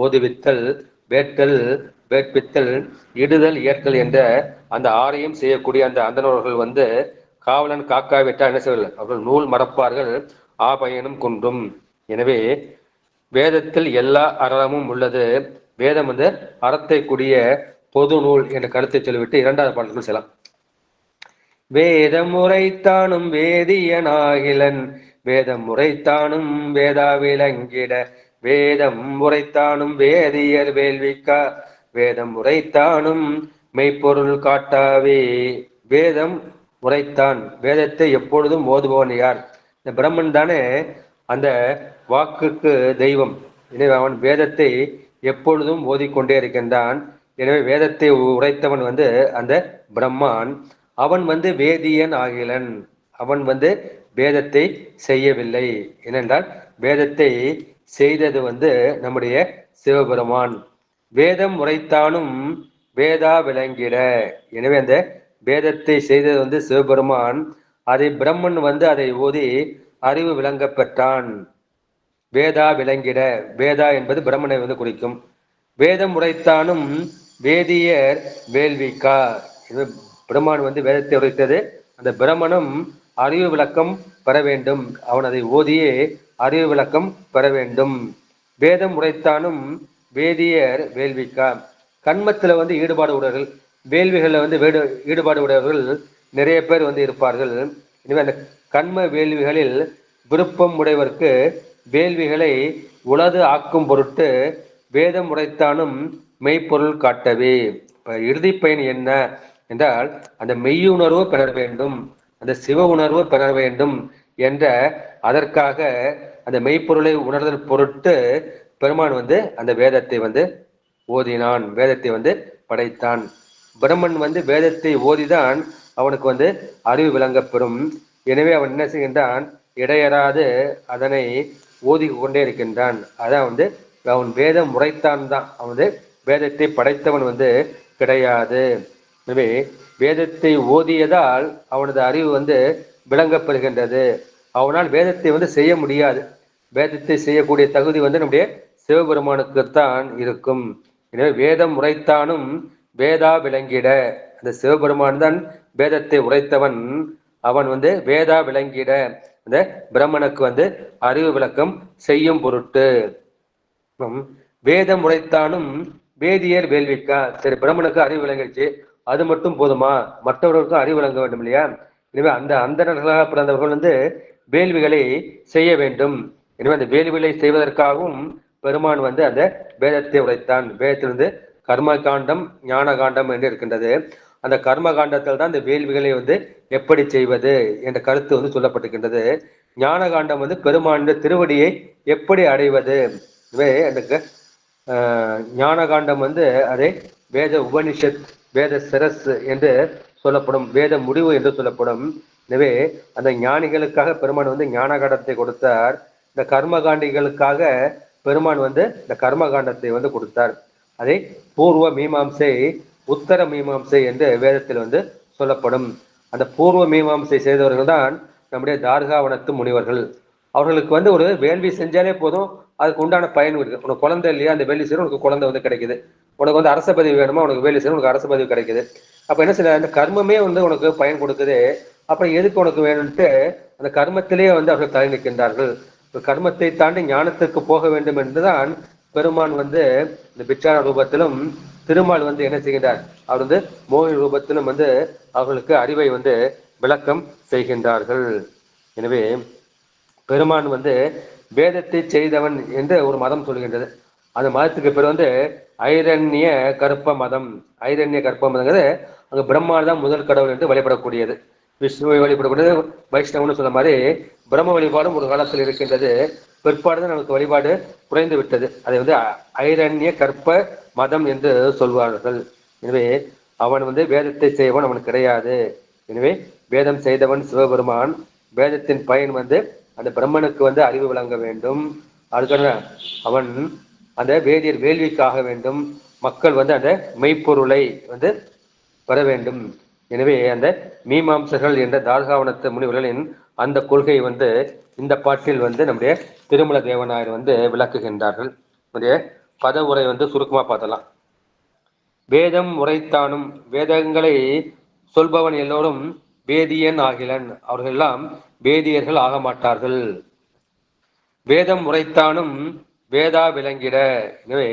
ஓதுவித்தல் வேட்டல் வேட்பித்தல் இடுதல் ஏற்றல் என்ற அந்த ஆரையும் செய்யக்கூடிய அந்த அந்தணர்கள் வந்து காவலன் காக்காவிட்டால் என்ன செய்வார்கள், அவர்கள் நூல் மறப்பார்கள் ஆபயனும் குன்றும். எனவே வேதத்தில் எல்லா அறமும் உள்ளது. வேதம் வந்து அறத்தை கூடிய பொது நூல் என்ற கருத்தை சொல்லிவிட்டு இரண்டாவது பாடலுக்கு செல்லாம். வேதம் முறைத்தானும் வேதியனாகிலன் வேதம் முறைத்தானும் வேதா விளங்கிட வேதம் முறைத்தானும் வேதியர் வேள்விக்கா வேதம் முறைத்தானும் மெய்ப்பொருள் காட்டாவே. வேதம் உரைத்தான், வேதத்தை எப்பொழுதும் ஓதுபவன் யார்? இந்த பிரம்மன் தானே அந்த வாக்குக்கு தெய்வம். எனவே அவன் வேதத்தை எப்பொழுதும் ஓதிக்கொண்டே இருக்கின்றான். எனவே வேதத்தை உரைத்தவன் வந்து அந்த பிரம்மான். அவன் வந்து வேதியன் ஆகிலன், அவன் வந்து வேதத்தை செய்யவில்லை. ஏனென்றால் வேதத்தை செய்தது வந்து நம்முடைய சிவபெருமான். வேதம் உரைத்தானும் வேதா விளங்கிட. எனவே அந்த வேதத்தை செய்தது வந்து சிவபெருமான். அதை பிரம்மன் வந்து அதை ஓதி அறிவு விளங்க பெற்றான். வேதா விளங்கிட, வேதா என்பது பிரம்மனை வந்து குறிக்கும். வேதம் உரைத்தானும் வேதியர் வேள்விக்கா. பிரம்மான் வந்து வேதத்தை உரைத்தது, அந்த பிரம்மனும் அறிவு விளக்கம் பெற வேண்டும். அவன் அதை ஓதியே அறிவு விளக்கம் பெற வேண்டும். வேதம் உரைத்தானும் வேதியர் வேள்விக்கா. கண்மத்துல வந்து ஈடுபாடு உடையவர்கள், வேள்விகளில் வந்து ஈடுபாடு உடையவர்கள் நிறைய பேர் வந்து இருப்பார்கள். எனவே அந்த கண்ம வேள்விகளில் விருப்பம் உடையவர்க்கு வேள்விகளை உளது ஆக்கும் பொருட்டு வேதம் உரைத்தானும் மெய்ப்பொருள் காட்டவே. இறுதி பயன் என்ன என்றால் அந்த மெய்யுணர்வு பெற வேண்டும், அந்த சிவ உணர்வு பெற வேண்டும் என்ற அதற்காக அந்த மெய்ப்பொருளை உணர்தல் பொருட்டு பெருமான் வந்து அந்த வேதத்தை வந்து ஓதினான், வேதத்தை வந்து படைத்தான். பிரம்மன் வந்து வேதத்தை ஓதிதான் அவனுக்கு வந்து அறிவு விளங்கப்பெறும். எனவே அவன் என்ன செய்கின்றான், இடையறாது அதனை ஓதி கொண்டே இருக்கின்றான். அதான் வந்து அவன் வேதம் உரைத்தான் தான், அவன் வந்து வேதத்தை படைத்தவன் வந்து கிடையாது. எனவே வேதத்தை ஓதியதால் அவனது அறிவு வந்து விளங்கப்பெறுகின்றது. அவனால் வேதத்தை வந்து செய்ய முடியாது. வேதத்தை செய்யக்கூடிய தகுதி வந்து நம்முடைய சிவபெருமானுக்குத்தான் இருக்கும். எனவே வேதம் உரைத்தானும் வேதா விளங்கிட, அந்த சிவபெருமான் தான் வேதத்தை உரைத்தவன். அவன் வந்து வேதா விளங்கிட அந்த பிரம்மனுக்கு வந்து அறிவு விளக்கம் செய்யும் பொருட்டு. வேதம் உரைத்தானும் வேதியர் வேள்விக்கா. சரி, பிரம்மனுக்கு அறிவு விளங்கிடுச்சு, அது மட்டும் போதுமா? மற்றவர்களுக்கும் அறிவு விளங்க வேண்டும் இல்லையா? எனவே அந்த அந்தணர்களாக பிறந்தவர்கள் வந்து வேள்விகளை செய்ய வேண்டும். எனவே அந்த வேள்விகளை செய்வதற்காகவும் பெருமான் வந்து அந்த வேதத்தை உரைத்தான். வேதத்திலிருந்து கர்ம காண்டம் ஞான காண்டம் என்று இருக்கின்றது. அந்த கர்ம காண்டத்தில் தான் இந்த வேள்விகளை வந்து எப்படி செய்வது என்ற கருத்து வந்து சொல்லப்பட்டிருக்கின்றது. ஞான காண்டம் வந்து பெருமான் திருவடியை எப்படி அடைவது. அந்த ஞான காண்டம் வந்து அதை வேத உபனிஷத், வேத சிரஸ் என்று சொல்லப்படும், வேத முடிவு என்று சொல்லப்படும். எனவே அந்த ஞானிகளுக்காக பெருமான் வந்து ஞான காண்டத்தை கொடுத்தார். இந்த கர்மகாண்டிகளுக்காக பெருமான் வந்து இந்த கர்ம காண்டத்தை வந்து கொடுத்தார். அதை பூர்வ மீமாம்சை உத்தர மீமாம்சை என்று வேதத்தில் வந்து சொல்லப்படும். அந்த பூர்வ மீமாம்சை செய்தவர்கள் தான் நம்முடைய தார்காவனத்து முனிவர்கள். அவர்களுக்கு வந்து ஒரு வேள்வி செஞ்சாலே போதும், அதுக்கு உண்டான பயன் இருக்கு. உனக்கு குழந்தை இல்லையா, அந்த வேள்வி செய்யணும், உனக்கு குழந்தை வந்து கிடைக்குது. உனக்கு வந்து அரச பதவி வேணுமா, உனக்கு வேள்வி செய்யணும், உனக்கு அரச பதவி கிடைக்குது. அப்ப என்ன செய்ய, அந்த கர்மமே வந்து உனக்கு பயன் கொடுக்குது. அப்புறம் எதுக்கு உனக்கு வேணும்ட்டு அந்த கர்மத்திலேயே வந்து அவர்கள் தலை நிற்கின்றார்கள். கர்மத்தை தாண்டி ஞானத்துக்கு போக வேண்டும் என்றுதான் பெருமான் வந்து இந்த பிச்சார ரூபத்திலும் திருமால் வந்து என்ன செய்கின்றார், அவர் வந்து மோகினி ரூபத்திலும் வந்து அவர்களுக்கு அறிவை வந்து விளக்கம் செய்கின்றார்கள். எனவே பெருமான் வந்து வேதத்தை செய்தவன் என்று ஒரு மதம் சொல்கின்றது. அந்த மதத்துக்கு பேர் வந்து ஐரண்ய கற்ப மதம். ஐரண்ய கற்ப மதங்கிறது அங்க பிரம்மா தான் முதல் கடவுள் என்று வழிபடக்கூடியது. விஷ்ணுவை வழிபடக்கூடியது வைஷ்ணவன்னு சொன்ன மாதிரி பிரம்ம வழிபாடும் ஒரு காலத்தில் இருக்கின்றது. பிற்பாடுதான் நமக்கு வழிபாடு குறைந்து விட்டது. அதை வந்து ஐரண்ய கற்ப மதம் என்று சொல்வார்கள். எனவே அவன் வந்து வேதத்தை செய்வன் அவன் கிடையாது. எனவே வேதம் செய்தவன் சிவபெருமான். வேதத்தின் பயன் வந்து அந்த பிரம்மனுக்கு வந்து அறிவு விளங்க வேண்டும். அதுக்கான அவன் அந்த வேதியர் வேள்விக்காக வேண்டும். மக்கள் வந்து அந்த மெய்ப்பொருளை வந்து பெற வேண்டும். எனவே அந்த மீமாம்சர்கள் என்ற தார்காவனத்து முனிவர்களின் அந்த கொள்கை வந்து இந்த பாட்டில் வந்து நம்முடைய திருமல தேவநாயர் வந்து விளக்குகின்றார்கள். பத உரை வந்து சுருக்கமா பார்த்தலாம். வேதம் உரைத்தானும், வேதங்களை சொல்பவன் எல்லோரும் வேதியன் ஆகிலன், அவர்கள் எல்லாம் வேதியர்கள் ஆக மாட்டார்கள். வேதம் உரைத்தானும் வேதா விளங்கிட. எனவே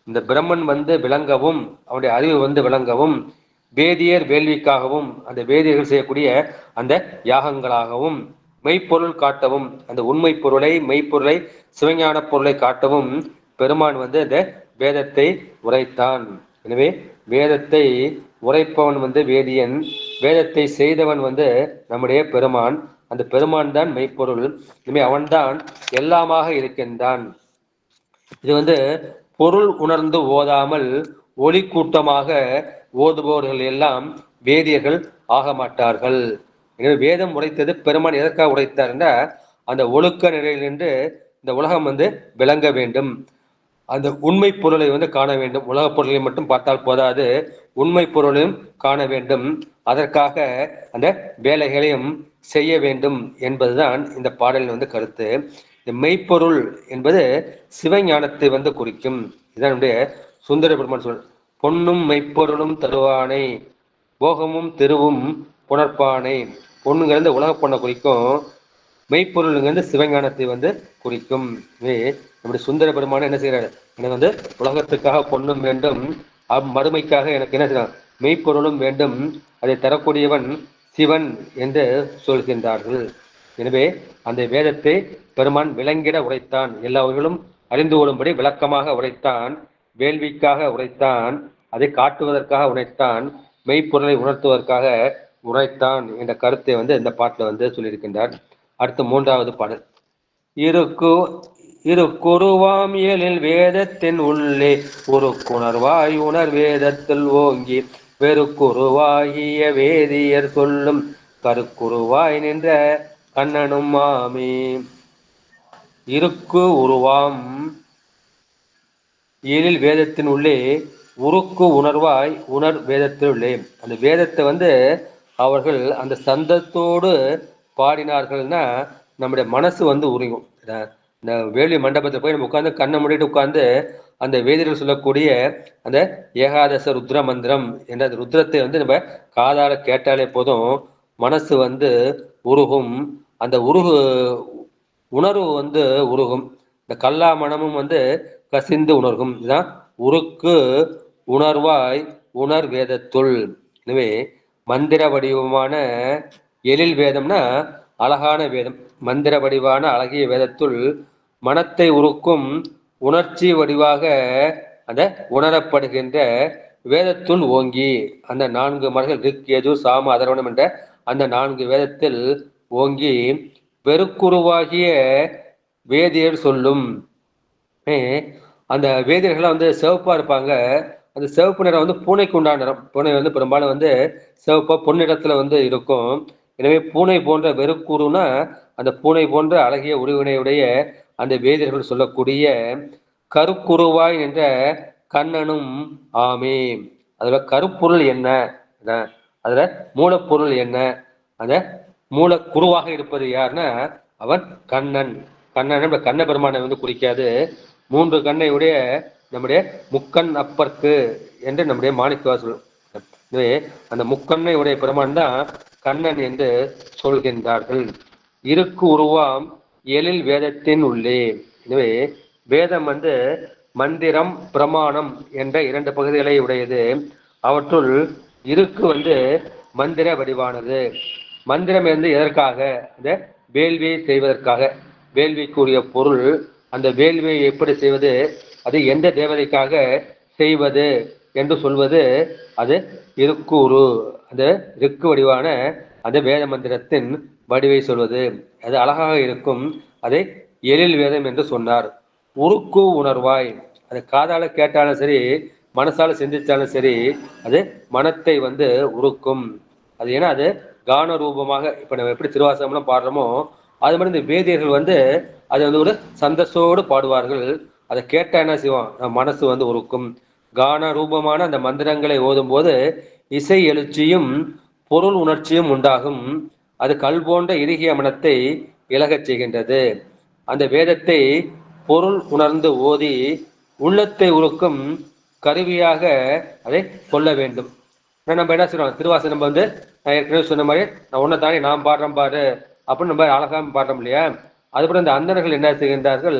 இந்த பிரம்மன் வந்து விளங்கவும், அவனுடைய அறிவு வந்து விளங்கவும், வேதியர் வேள்விக்காகவும், அந்த வேதியர்கள் செய்யக்கூடிய அந்த யாகங்களாகவும், மெய்ப்பொருள் காட்டவும், அந்த உண்மை பொருளை மெய்ப்பொருளை சிவஞான பொருளை காட்டவும் பெருமான் வந்து அந்த வேதத்தை உரைத்தான். எனவே வேதத்தை உரைப்பவன் வந்து வேதியன், வேதத்தை செய்தவன் வந்து நம்முடைய பெருமான். அந்த பெருமான் தான் மெய்ப்பொருள். இனிமே அவன்தான் எல்லாமாக இருக்கின்றான். இது வந்து பொருள் உணர்ந்து ஓதாமல் ஒளி கூட்டமாக ஓதுபவர்கள் எல்லாம் வேதியர்கள் ஆக மாட்டார்கள். எனவே வேதம் உரைத்தது பெருமான் எதற்காக உரைத்தார் என்றால் அந்த ஒழுக்க நிலையிலிருந்து இந்த உலகம் வந்து விளங்க வேண்டும், அந்த உண்மை பொருளை வந்து காண வேண்டும். உலக பொருளை மட்டும் பார்த்தால் போதாது, உண்மை பொருளையும் காண வேண்டும். அதற்காக அந்த வேலைகளையும் செய்ய வேண்டும் என்பதுதான் இந்த பாடலின் வந்து கருத்து. இந்த மெய்ப்பொருள் என்பது சிவஞானத்தை வந்து குறிக்கும். இதனுடைய சுந்தர பெருமான் சொல், பொன்னும் மெய்ப்பொருளும் தருவானை, போகமும் திருவும் புணர்ப்பானை. பொண்ணுங்கிறது உலக பொண்ணை குறிக்கும், மெய்ப்பொருளுங்கிறது சிவஞானத்தை வந்து குறிக்கும். நம்முடைய சுந்தர பெருமான என்ன செய்யறாரு, எனக்கு வந்து உலகத்துக்காக பொண்ணும் வேண்டும், அம்மறுமைக்காக எனக்கு என்ன செய்யலாம், மெய்ப்பொருளும் வேண்டும், அதை தரக்கூடியவன் சிவன் என்று சொல்கின்றார்கள். எனவே அந்த வேதத்தை பெருமான் விளங்கிட உரைத்தான், எல்லா உயிர்களும் அறிந்து கொள்ளும்படி விளக்கமாக உரைத்தான், வேள்விக்காக உரைத்தான், அதை காட்டுவதற்காக உரைத்தான், மெய்ப்பொருளை உணர்த்துவதற்காக உரைத்தான் என்ற கருத்தை இந்த பாட்டில் சொல்லியிருக்கின்றார். அடுத்து 3வது பாடல். இருக்குருவாம் இயலில் வேதத்தின் உள்ளே உருக்குணர்வாய் உணர் வேதத்தில் ஓங்கி வெறுக்குருவாகிய வேதியர் சொல்லும் கருக்குருவாய் நின்ற கண்ணனும் மாமே. இருக்கு உருவாம் இயலில் வேதத்தின் உள்ளே உருக்கு உணர்வாய் உணர் வேதத்தில் உள்ளே. அந்த வேதத்தை அவர்கள் அந்த சந்தத்தோடு பாடினார்கள்னா நம்முடைய மனசு உருகும். இந்த வேள்வி மண்டபத்தில் போய் நம்ம உட்காந்து கண்ணை மூடிட்டு உட்காந்து அந்த வேதியர்கள் சொல்லக்கூடிய அந்த ஏகாதச ருத்ர மந்திரம் என்ற அந்த ருத்ரத்தை நம்ம காதால கேட்டாலே போதும், மனசு உருகும். அந்த உணர்வு உருகும். இந்த கல்லா மனமும் கசிந்து உணர்கும். இதுதான் உருக்கு உணர்வாய் உணர் வேதத்துள். எனவே மந்திர வடிவமான எழில் வேதம்னா அழகான வேதம். மந்திர வடிவான அழகிய வேதத்துள் மனத்தை உருக்கும் உணர்ச்சி வடிவாக அந்த உணரப்படுகின்ற வேதத்துள் ஓங்கி, அந்த 4 மரங்கள் ரிக், யஜு, சாம, அதர்வணம் என்ற அந்த 4 வேதத்தில் ஓங்கி வெறுக்குருவாகிய வேதியர் சொல்லும். அந்த வேதியர்கள்லாம் சிவப்பா இருப்பாங்க. அந்த சிவப்பு நிறம் பூனைக்கு உண்டான நிறம். பூனை பெரும்பாலும் சிவப்பா பொன்னிறத்துல இருக்கும். எனவே பூனை போன்ற வெறுக்குருனா அந்த பூனை போன்ற அழகிய உருவினையுடைய அந்த வேதியர்கள் சொல்லக்கூடிய கருக்குருவாய் என்ற கண்ணனும் ஆமே. அதுல கருப்பொருள் என்ன, அதுல மூலப்பொருள் என்ன, அந்த மூலக்குருவாக இருப்பது யாருன்னா அவன் கண்ணன். கண்ணன் கண்ண பெருமானை குறிக்காது. 3 கண்ணை உடைய நம்முடைய முக்கண் அப்பர்க்கு என்று நம்முடைய மாணிக்கவாசல். எனவே அந்த முக்கண்ணை உடைய பெருமான் தான் கண்ணன் என்று சொல்கின்றார்கள். இருக்கு உருவாம் எழில் வேதத்தின் உள்ளே. எனவே வேதம் மந்திரம் பிரமாணம் என்ற 2 பகுதிகளை உடையது. அவற்றுள் இருக்கு மந்திர வடிவானது. மந்திரம் எதற்காக? அந்த வேள்வியை செய்வதற்காக. வேள்விக்குரிய பொருள், அந்த வேள்வியை எப்படி செய்வது, அது எந்த தேவதைக்காக செய்வது என்று சொல்வது, அது இருக்குரு. அந்த இருக்கு வடிவான அந்த வேத மந்திரத்தின் வடிவை சொல்வது. அது அழகாக இருக்கும். அதை எழில் வேதம் என்று சொன்னார். உருக்கு உணர்வாய், அது காதால கேட்டாலும் சரி, மனசால சிந்திச்சாலும் சரி, அது மனத்தை உருக்கும். அது ஏன்னா அது கான ரூபமாக, இப்ப நம்ம எப்படி திருவாசகம்லாம் பாடுறோமோ அது மாதிரி இந்த வேதியர்கள் அதை ஒரு சந்தோஷோடு பாடுவார்கள். அதை கேட்டா என்ன செய்வோம், மனசு உருக்கும். கான ரூபமான அந்த மந்திரங்களை ஓதும் போது இசை எழுச்சியும் பொருள் உணர்ச்சியும் உண்டாகும். அது கல் போன்ற இறுகிய மனத்தை இலகச் செய்கின்றது. அந்த வேதத்தை பொருள் உணர்ந்து ஓதி உள்ளத்தை உருக்கும் கருவியாக அதை கொள்ள வேண்டும். நம்ம என்ன செய்யறோம், திருவாசகம் நம்ம நான் ஏற்கனவே சொன்ன மாதிரி நான் உன்னை தானே நான் பாடுறேன் பாரு அப்படின்னு நம்ம அழகாம பாடுறோம் இல்லையா. அதுபோல இந்த அந்தணர்கள் என்ன செய்கின்றார்கள்,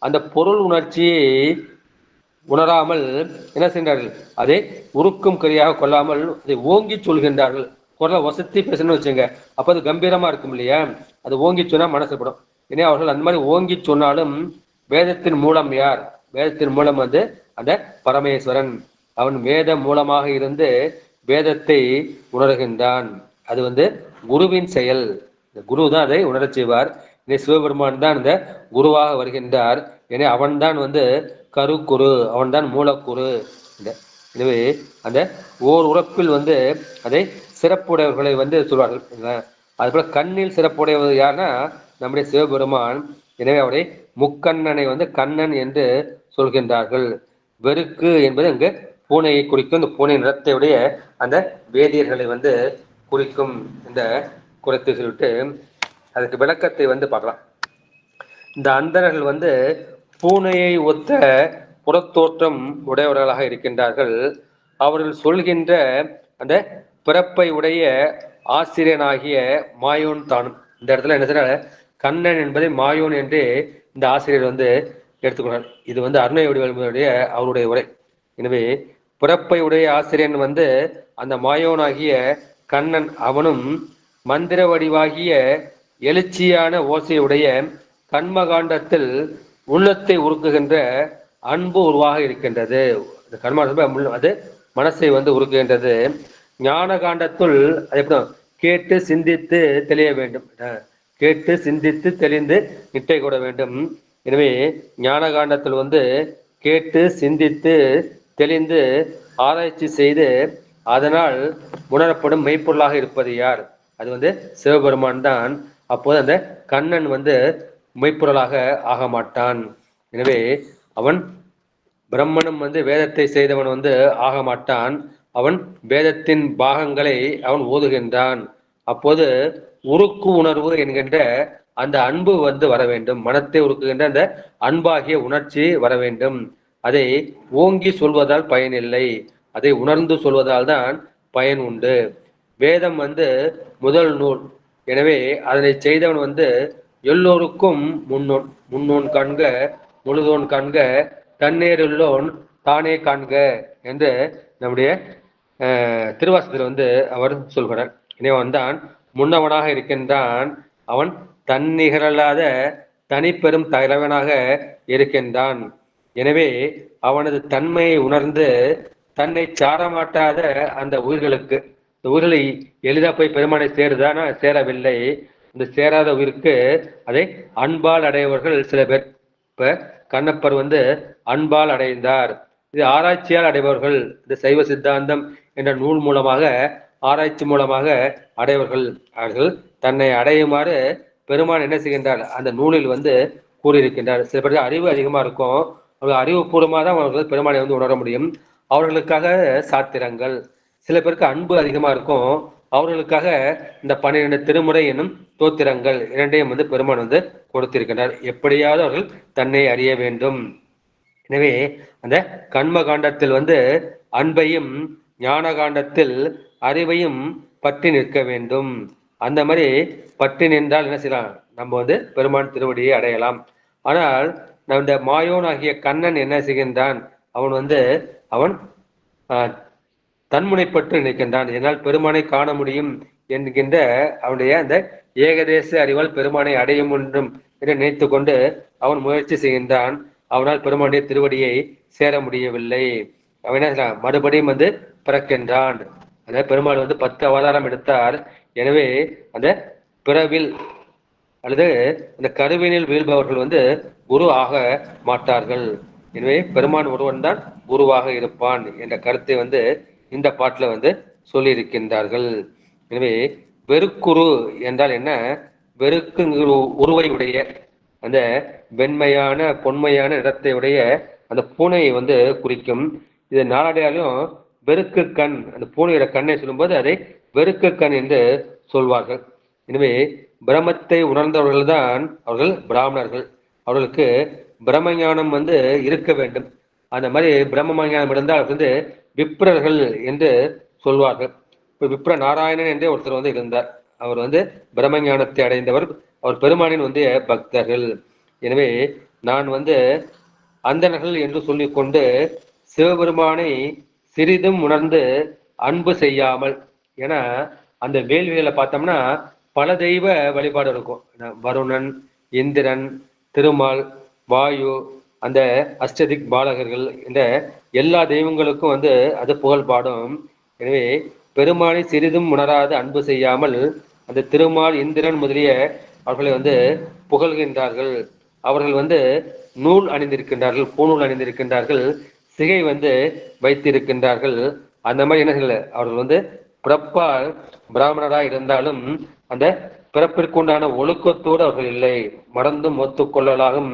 அந்த பொருள் உணர்ச்சியை உணராமல் என்ன செய்கின்றார்கள், அதை உருக்கும் கருவியாக கொள்ளாமல் அதை ஓங்கி சொல்கின்றார்கள். குரலை வசதி பேசணும்னு வச்சுங்க, அப்போ அது கம்பீரமா இருக்கும் இல்லையா. அது ஓங்கி சொன்னா மனசுப்படும். ஏன்னா அவர்கள் அந்த மாதிரி ஓங்கி சொன்னாலும் வேதத்தின் மூலம் யார், வேதத்தின் மூலம் அந்த பரமேஸ்வரன். அவன் வேத மூலமாக இருந்து வேதத்தை உணர்கின்றான். அது குருவின் செயல். இந்த குரு தான் அதை உணரச் செய்வார். இனி சிவபெருமான் தான் இந்த குருவாக வருகின்றார். ஏன்னா அவன் தான் கருக்குரு, அவன் தான் மூலக்குரு. எனவே அந்த ஓர் உறப்பில் அதை சிறப்புடையவர்களை சொல்வார்கள். அதுபோல கண்ணில் சிறப்புடையவர் யாருன்னா நம்முடைய சிவபெருமான். எனவே அவரை முக்கண்ணனை கண்ணன் என்று சொல்கின்றார்கள். வெறுக்கு என்பது அங்கு பூனையை குறிக்கும். இந்த பூனை நிறத்தையுடைய அந்த வேதியர்களை குறிக்கும். இந்த குறைத்து சொல்லிட்டு அதுக்கு விளக்கத்தை பார்க்கலாம். இந்த அந்தணர்கள் பூனையை ஒத்த புறத்தோற்றம் உடையவர்களாக இருக்கின்றார்கள். அவர்கள் சொல்கின்ற அந்த பிறப்பை உடைய ஆசிரியனாகிய மாயோன் தானும். இந்த இடத்துல என்ன செய்யற, கண்ணன் என்பதை மாயோன் என்று இந்த ஆசிரியர் எடுத்துக்கொண்டார். இது அருணை வடிவடைய அவருடைய உரை. எனவே பிறப்பை உடைய ஆசிரியன் வந்து அந்த மாயோனாகிய கண்ணன், அவனும் மந்திர வடிவாகிய எழுச்சியான ஓசையுடைய கண்மகாண்டத்தில் உள்ளத்தை உருக்குகின்ற அன்பு உருவாக இருக்கின்றது. அது மனசை வந்து உருக்குகின்றது. ஞான காண்டத்துள் அது எப்படி கேட்டு சிந்தித்து தெளிய வேண்டும், கேட்டு சிந்தித்து தெளிந்து நிட்டை கூட வேண்டும். எனவே ஞான காண்டத்தில் வந்து கேட்டு சிந்தித்து தெளிந்து ஆராய்ச்சி செய்து அதனால் உணரப்படும் மெய்ப்பொருளாக இருப்பது யார்? அது வந்து சிவபெருமான் தான். அப்போது அந்த கண்ணன் வந்து மெய்ப்பொருளாக ஆக மாட்டான். எனவே அவன் பிரம்மனும் வந்து வேதத்தை செய்தவன் வந்து ஆக மாட்டான். அவன் வேதத்தின் பாகங்களை அவன் ஓதுகின்றான். அப்போது உருக்கு உணர்வு என்கின்ற அந்த அன்பு வந்து வர வேண்டும். மனத்தை உருக்குகின்ற அந்த அன்பாகிய உணர்ச்சி வர வேண்டும். அதை ஓங்கி சொல்வதால் பயனில்லை, அதை உணர்ந்து சொல்வதால் தான் பயன் உண்டு. வேதம் வந்து முதல் நூல். எனவே அதனை செய்தவன் வந்து எல்லோருக்கும் முன்னோன். முன்னோன் காண்க முழுதோன் காண்க தன்னேருள்ளோன் தானே காண்க என்று நம்முடைய திருவாசகத்தில் வந்து அவர் சொல்கிறார். இவன் தான் முன்னவனாக இருக்கின்றான். அவன் தன்னிகரல்லாத தனிப்பெரும் தலைவனாக இருக்கின்றான். எனவே அவனது தன்மையை உணர்ந்து தன்னை சாரமாட்டாத அந்த உயிர்களுக்கு, இந்த உயிர்களை எளிதா போய் பெருமானை சேருதானா? சேரவில்லை. இந்த சேராத உயிருக்கு அதை அன்பால் அடையவர்கள் சில பேர். இப்ப கண்ணப்பர் வந்து அன்பால் அடைந்தார். இது ஆராய்ச்சியால் அடைபவர்கள். இந்த சைவ சித்தாந்தம் என்ற நூல் மூலமாக, ஆராய்ச்சி மூலமாக அடையவர்கள். அவர்கள் தன்னை அடையுமாறு பெருமான் என்ன செய்கின்றார்? அந்த நூலில் வந்து கூறியிருக்கின்றார். சில பேருக்கு அறிவு அதிகமா இருக்கும், அவர்கள் அறிவுபூர்வமாக தான் அவர்கள் பெருமானை வந்து உணர முடியும். அவர்களுக்காக சாத்திரங்கள். சில பேருக்கு அன்பு அதிகமா இருக்கும், அவர்களுக்காக இந்த 12 திருமுறை என்னும் தோத்திரங்கள் இரண்டையும் வந்து பெருமான் வந்து கொடுத்திருக்கின்றார். எப்படியாவது அவர்கள் தன்னை அறிய வேண்டும். எனவே அந்த கண்ம காண்டத்தில் வந்து அன்பையும் ஞான காண்டத்தில் அறிவையும் பற்றி நிற்க வேண்டும். அந்த மாதிரி பற்றி நின்றால் என்ன செய்யலாம்? நம்ம வந்து பெருமான் திருவடியை அடையலாம். ஆனால் இந்த மாயோன் ஆகிய கண்ணன் என்ன செய்கின்றான்? அவன் தன்முனைப்பட்டு நிற்கின்றான். என்னால் பெருமானை காண முடியும் என்கின்ற அவனுடைய அந்த ஏகதேச அறிவால் பெருமானை அடையும் என்றும் என்று நினைத்து கொண்டு அவன் முயற்சி செய்கின்றான். அவனால் பெருமானுடைய திருவடியை சேர முடியவில்லை. அவன் என்ன செய்யலாம்? மறுபடியும் வந்து பிறக்கின்றான். அதாவது பெருமாள் வந்து 10 அவதாரம் எடுத்தார். எனவே அந்த பிறவில் அல்லது அந்த கருவினில் வீழ்பவர்கள் வந்து குரு ஆக மாட்டார்கள். எனவே பெருமான் ஒருவன் தான் குருவாக இருப்பான் என்ற கருத்தை வந்து இந்த பாட்டுல வந்து சொல்லி இருக்கின்றார்கள். எனவே வெறுக்குரு என்றால் என்ன? வெறுக்கு உருவை உடைய அந்த வெண்மையான பொன்மையான நிறத்தை உடைய அந்த பூனையை வந்து குறிக்கும். இது நாளடையாலும் வெறுக்கு கண், அந்த பூனையோட கண்ணை சொல்லும்போது அதை வெறுக்கு கண் என்று சொல்வார்கள். எனவே பிரம்மத்தை உணர்ந்தவர்கள் தான் அவர்கள் பிராமணர்கள். அவர்களுக்கு பிரம்மஞானம் வந்து இருக்க வேண்டும். அந்த மாதிரி பிரம்மஞானம் இருந்தால் அவர்கள் வந்து விப்ரர்கள் என்று சொல்வார்கள். இப்போ விப்ர நாராயணன் என்றே ஒருத்தர் வந்து இருந்தார். அவர் வந்து பிரம்மஞானத்தை அடைந்தவர். அவர் பெருமானின் வந்து பக்தர்கள். எனவே நான் வந்து அந்தணர்கள் என்று சொல்லிக்கொண்டு சிவபெருமானை சிறிதும் உணர்ந்து அன்பு செய்யாமல், ஏன்னா அந்த வேள்விகளை பார்த்தோம்னா பல தெய்வ வழிபாடு இருக்கும். வருணன், இந்திரன், திருமால், வாயு, அந்த அஷ்டதிக் பாலகர்கள் என்ற எல்லா தெய்வங்களுக்கும் வந்து அது புகழ் பாடும். எனவே பெருமானை சிறிதும் உணராது அன்பு செய்யாமல் அந்த திருமால், இந்திரன் முதலிய அவர்களை வந்து புகழ்கின்றார்கள். அவர்கள் வந்து நூல் அணிந்திருக்கின்றார்கள், பூநூல் அணிந்திருக்கின்றார்கள், சிகை வந்து வைத்திருக்கின்றார்கள். அந்த மாதிரி என்ன செய்யல, அவர்கள் வந்து பிறப்பால் பிராமணராக இருந்தாலும் அந்த பிறப்பிற்குண்டான ஒழுக்கத்தோடு அவர்கள் இல்லை. மறந்தும் ஒத்துக்கொள்ளலாகும்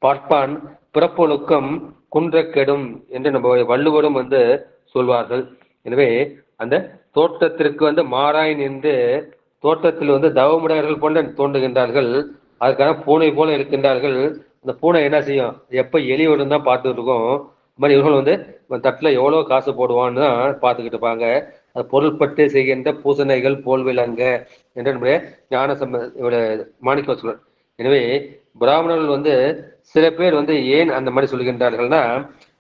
பார்ப்பான் பிறப்பொழுக்கம் குன்ற கெடும் என்று நம்ம வள்ளுவரும் வந்து சொல்வார்கள். எனவே அந்த தோட்டத்திற்கு வந்து மாறாய் நின்று தோட்டத்தில் வந்து தவமுடையவர்கள் போல தோன்றுகின்றார்கள். அதுக்காக பூனை போல இருக்கின்றார்கள். அந்த பூனை என்ன செய்யும்? எப்ப எலி வரும் தான் பார்த்துட்டு இருக்கோம். இந்த மாதிரி இவர்கள் வந்து தட்டுல எவ்வளவு காசு போடுவான்னு தான் பார்த்துக்கிட்டு இருப்பாங்க. அது பொருள்பட்டு செய்கின்ற பூசணைகள் போல் விளங்க என்று நம்முடைய ஞான மாணிக்க சொல்றார். எனவே பிராமணர்கள் வந்து சில பேர் வந்து ஏன் அந்த மாதிரி சொல்கின்றார்கள்னா,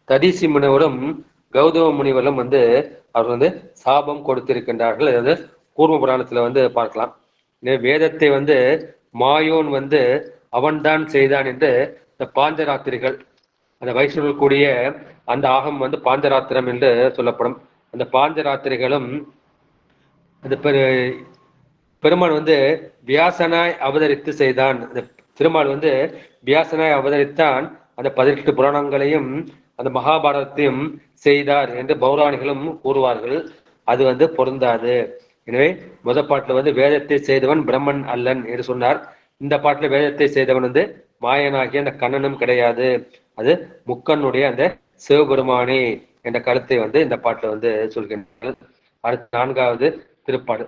தடிசி முனிவரும் கௌதம முனிவர்களும் வந்து அவர் வந்து சாபம் கொடுத்திருக்கின்றார்கள். அதாவது கூர்ம புராணத்துல வந்து பார்க்கலாம். வேதத்தை வந்து மாயோன் வந்து அவன்தான் செய்தான் என்று இந்த பாஞ்சராத்திரிகள், அந்த வைஷ்ணவர்கள் கூடிய அந்த ஆகம் வந்து பாஞ்சராத்திரம் என்று சொல்லப்படும். அந்த பாஞ்சராத்திரிகளும் அந்த பெருமான் வந்து வியாசனாய் அவதரித்து செய்தான். அந்த திருமால் வந்து வியாசனாய் அவதரித்தான் அந்த 18 புராணங்களையும் அந்த மகாபாரதத்தையும் செய்தார் என்று பௌராணிகளும் கூறுவார்கள். அது வந்து பொருந்தாது. எனவே முதல் பாட்டுல வந்து வேதத்தை செய்தவன் பிரம்மன் அல்லன் என்று சொன்னார். இந்த பாட்டுல வேதத்தை செய்தவன் வந்து மாயனாகிய அந்த கண்ணனும் கிடையாது, அது முக்கனுடைய அந்த சிவபெருமானே என்ற கருத்தை வந்து இந்த பாட்டுல வந்து சொல்கின்றார். அடுத்த 4வது திருப்பாடு.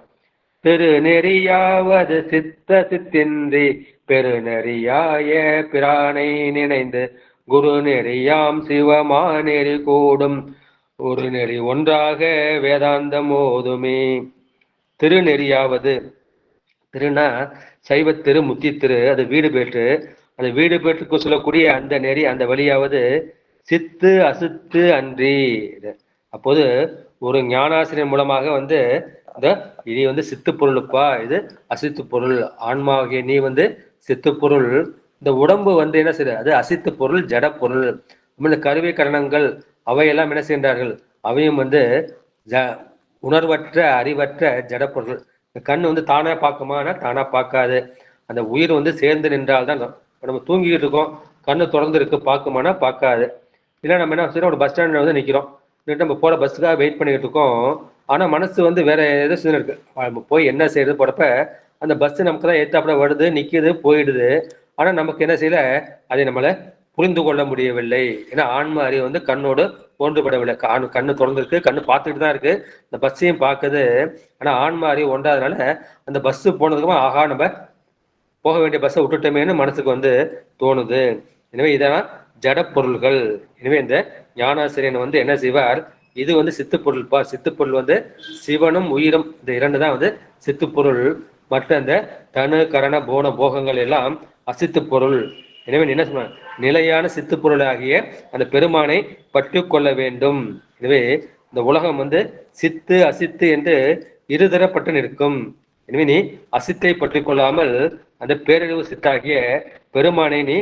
பெருநெறியாவது சித்த சித்தின்றி பெருநெறியாய பிரானை நினைந்து குரு நெறியாம் சிவமா நெறி கூடும் ஒரு நெறி ஒன்றாக வேதாந்தம் ஓதுமே. திருநெறியாவது, திருனா சைவ திரு, முத்தி திரு, அது வீடு பேற்று. அந்த வீடு பேற்றுக்கு சொல்லக்கூடிய அந்த நெறி, அந்த வழியாவது சித்து அசித்து அன்றி. அப்போது ஒரு ஞானாசிரியர் மூலமாக வந்து இது வந்து சித்து பொருளுப்பா, இது அசித்து பொருள், ஆன்மாகிய நீ வந்து சித்து பொருள், இந்த உடம்பு வந்து என்ன செய்யுது, அது அசித்து பொருள், ஜட பொருள். இந்த கருவி கரணங்கள் அவையெல்லாம் என்ன செய்கின்றார்கள், அவையும் வந்து உணர்வற்ற அறிவற்ற ஜட பொருள். இந்த கண் வந்து தானா பார்க்குமானா தானா பார்க்காது. அந்த உயிர் வந்து சேர்ந்து நின்றால்தான். நம்ம தூங்கிட்டு இருக்கோம், கண்ணு திறந்து இருக்கு, பார்க்குமானா பார்க்காது. இல்லை நம்ம என்ன செய்யறோம், ஒரு பஸ் ஸ்டாண்ட்ல வந்து நிற்கிறோம், நம்ம போற பஸ்ஸுக்காக வெயிட் பண்ணிட்டு இருக்கோம். ஆனா மனசு வந்து வேற ஏதோ சின்ன இருக்கு, நம்ம போய் என்ன செய்யறது போறப்ப அந்த பஸ் நமக்கு தான் ஏத்தாப்புல வருது, நிக்குது, போயிடுது. ஆனா நமக்கு என்ன செய்யல, அதை நம்மளை புரிந்து கொள்ள முடியவில்லை. ஏன்னா ஆன்ம அறிவு வந்து கண்ணோடு ஒன்றுபடவில்லை. கண்ணு திறந்துருக்கு, கண்ணு பார்த்துட்டு தான் இருக்கு, இந்த பஸ்ஸையும் பார்க்குது. ஆனா ஆன்ம அறிவு ஒன்றாதனால அந்த பஸ் போனதுக்கு ஆகா நம்ம போக வேண்டிய பஸ்ஸை விட்டுட்டோமேனு மனசுக்கு வந்து தோணுது. எனவே இதெல்லாம் ஜட பொருள்கள். எனவே இந்த ஞானாசிரியன் வந்து என்ன செய்வார், இது வந்து சித்து பொருள்பா, சித்து பொருள் வந்து சிவனும் உயிரும், இந்த 2 தான் வந்து சித்து பொருள். மற்ற அந்த தனு கரண போன போகங்கள் எல்லாம் அசித்து பொருள். எனவே என்ன சொன்ன, நிலையான சித்து பொருள் ஆகிய அந்த பெருமானை பற்றி கொள்ள வேண்டும். எனவே இந்த உலகம் வந்து சித்து அசித்து என்று இருதரப்பட்டு நிற்கும். எனவே நீ அசித்தை பற்றி கொள்ளாமல் அந்த பேரறிவு சித்தாகிய பெருமானை நீ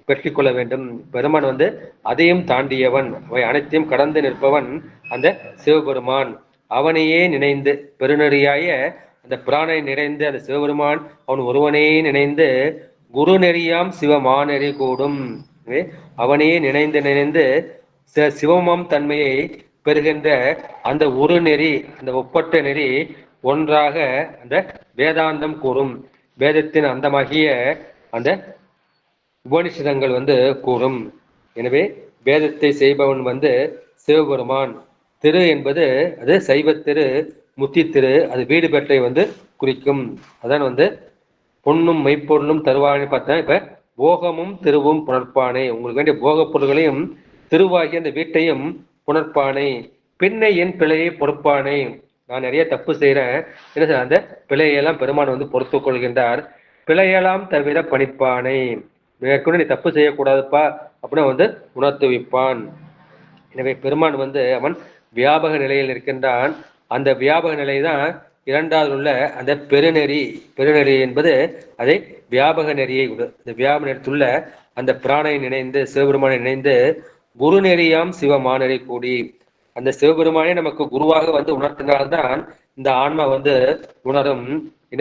பெற்றி கொள்ள வேண்டும். பெருமான் வந்து அதையும் தாண்டியவன், அவை அனைத்தையும் கடந்து நிற்பவன் அந்த சிவபெருமான். அவனையே நினைந்து பெருநெறியாய அந்த பிராணை நிறைந்து அந்த சிவபெருமான் அவன் ஒருவனையே நினைந்து குரு நெறியாம் சிவமானெறி கூடும். அவனையே நினைந்து நினைந்து சிவமாம் தன்மையை பெறுகின்ற அந்த ஒரு நெறி, அந்த ஒப்பற்ற நெறி ஒன்றாக அந்த வேதாந்தம் கூறும். வேதத்தின் அந்தமாகிய அந்த உபனிஷதங்கள் வந்து கூறும். எனவே வேதத்தை செய்பவன் வந்து சிவபெருமான். திரு என்பது அது சைவ திரு, முத்தி திரு, அது வீடு பெற்றை வந்து குறிக்கும். அதான் வந்து பொன்னும் மெய்ப்பொருளும் தருவானை பார்த்தா, இப்ப போகமும் திருவும் புணர்ப்பானை, உங்களுக்கு வேண்டிய போகப் பொருள்களையும் திருவாகிய அந்த வீட்டையும் புணர்ப்பானை. பின்னை என் பிழையை பொறுப்பானை, நான் நிறைய தப்பு செய்யறேன், என்ன அந்த பிழையெல்லாம் பெருமான் வந்து பொறுத்து கொள்கின்றார். பிழையெல்லாம் தவிர பணிப்பானை, மேற்கொண்டு நீ தப்பு செய்யக்கூடாதுப்பா அப்படின்னு வந்து உணர்த்துவிப்பான். எனவே பெருமான் வந்து அவன் வியாபக நிலையில் இருக்கின்றான். அந்த வியாபக நிலை தான் 2வது உள்ள அந்த பெருநெறி. பெருநெறி என்பது அதை வியாபக நெறியை, இந்த வியாபக நெறித்துள்ள அந்த பிராணை நினைந்து சிவபெருமானை நினைந்து குரு நெறியாம் சிவமானெறி கூடி, அந்த சிவபெருமானே நமக்கு குருவாக வந்து உணர்த்தினால்தான் இந்த ஆன்மா வந்து உணரும்.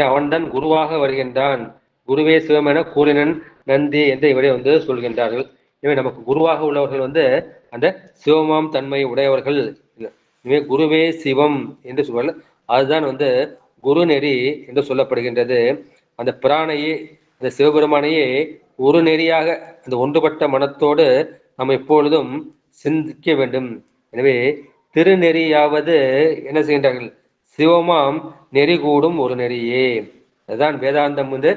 அவன்தான் குருவாக வருகின்றான். குருவே சிவம் என கூறினன் நந்தி என்று இவரை வந்து சொல்கின்றார்கள். எனவே நமக்கு குருவாக உள்ளவர்கள் வந்து அந்த சிவமாம் தன்மை உடையவர்கள். எனவே குருவே சிவம் என்று சொல்வார்கள். அதுதான் வந்து குரு நெறி என்று சொல்லப்படுகின்றது. அந்த பிராணையே, அந்த சிவபெருமானையே ஒரு நெறியாக அந்த ஒன்றுபட்ட மனத்தோடு நாம் எப்பொழுதும் சிந்திக்க வேண்டும். எனவே திருநெறியாவது என்ன செய்கின்றார்கள், சிவமாம் நெறி கூடும் ஒரு நெறியே. அதுதான் வேதாந்தம் வந்து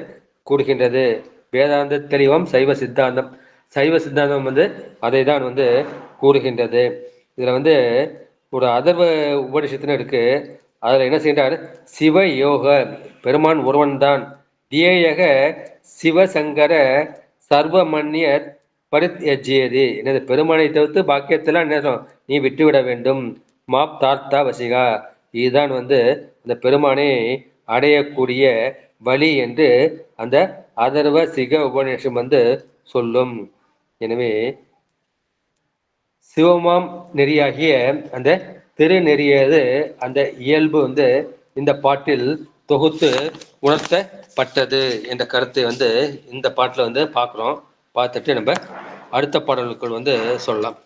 கூறுகின்றது. வேதாந்த தெளிவம் சைவ சித்தாந்தம். சைவ சித்தாந்தம் வந்து அதை தான் வந்து கூறுகின்றது. இதுல வந்து ஒரு அதர்வ உபனிஷத்துன்னு இருக்கு. அதுல என்ன செய்கின்றார், சிவ யோக, பெருமான் ஒருவன் தான். தியேயக சிவசங்கர சர்வமன்ய பரித்யஜ்யேதி, என்னது பெருமானை தவிர்த்து பாக்கியத்தெல்லாம் என்ன நீ விட்டுவிட வேண்டும். மாப் தார்த்தா வசிகா, இதுதான் வந்து அந்த பெருமானை அடையக்கூடிய வழி என்று அந்த அதர்வ சிக உபநிஷம் வந்து சொல்லும். எனவே சிவமாம் நெறியாகிய அந்த திருநெறியது அந்த இயல்பு வந்து இந்த பாட்டில் தொகுத்து உணர்த்தப்பட்டது என்ற கருத்தை வந்து இந்த பாட்டில் வந்து பார்க்குறோம். பார்த்துட்டு நம்ம அடுத்த பாடல்கள் வந்து சொல்லலாம்.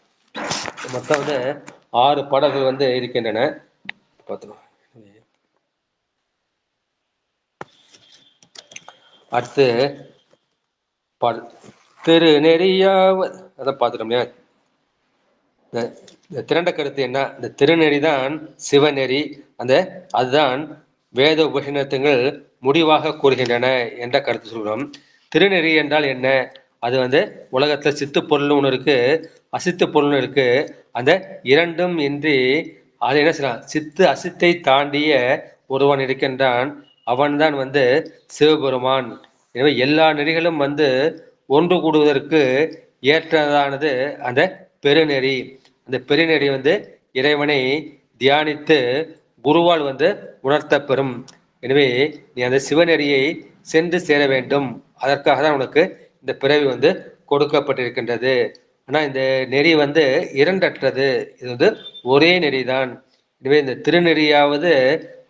மொத்தம் வந்து 6 பாடல்கள் வந்து இருக்கின்றன. பார்த்துக்கலாம். அடுத்து பாடல் திருநெறியாவ அதான் பார்த்துட்டோம். இந்த திரண்ட கருத்து என்ன? இந்த திருநெறிதான் சிவநெறி, அதுதான் வேத உபநிஷத்துகள் முடிவாக கூறுகின்றன என்ற கருத்து சொல்கிறோம். திருநெறி என்றால் என்ன? அது வந்து உலகத்துல சித்து பொருள்னு ஒன்று இருக்கு, அசித்து பொருள்னு இருக்கு. அந்த இரண்டும் இன்றி அது என்ன செய்யலாம், சித்து அசித்தை தாண்டிய ஒருவன் இருக்கின்றான், அவன்தான் வந்து சிவபெருமான். எனவே எல்லா நெறிகளும் வந்து ஒன்று கூடுவதற்கு ஏற்றதானது அந்த பெருநெறி. அந்த பெருநெறி வந்து இறைவனை தியானித்து குருவால் வந்து உணர்த்தப்பெறும். எனவே நீ அந்த சிவநெறியை சென்று சேர வேண்டும். அதற்காக தான் உனக்கு இந்த பிறவி வந்து கொடுக்கப்பட்டிருக்கின்றது. ஆனா இந்த நெறி வந்து இரண்டற்றது, இது வந்து ஒரே நெறிதான். எனவே இந்த திருநெறியாவது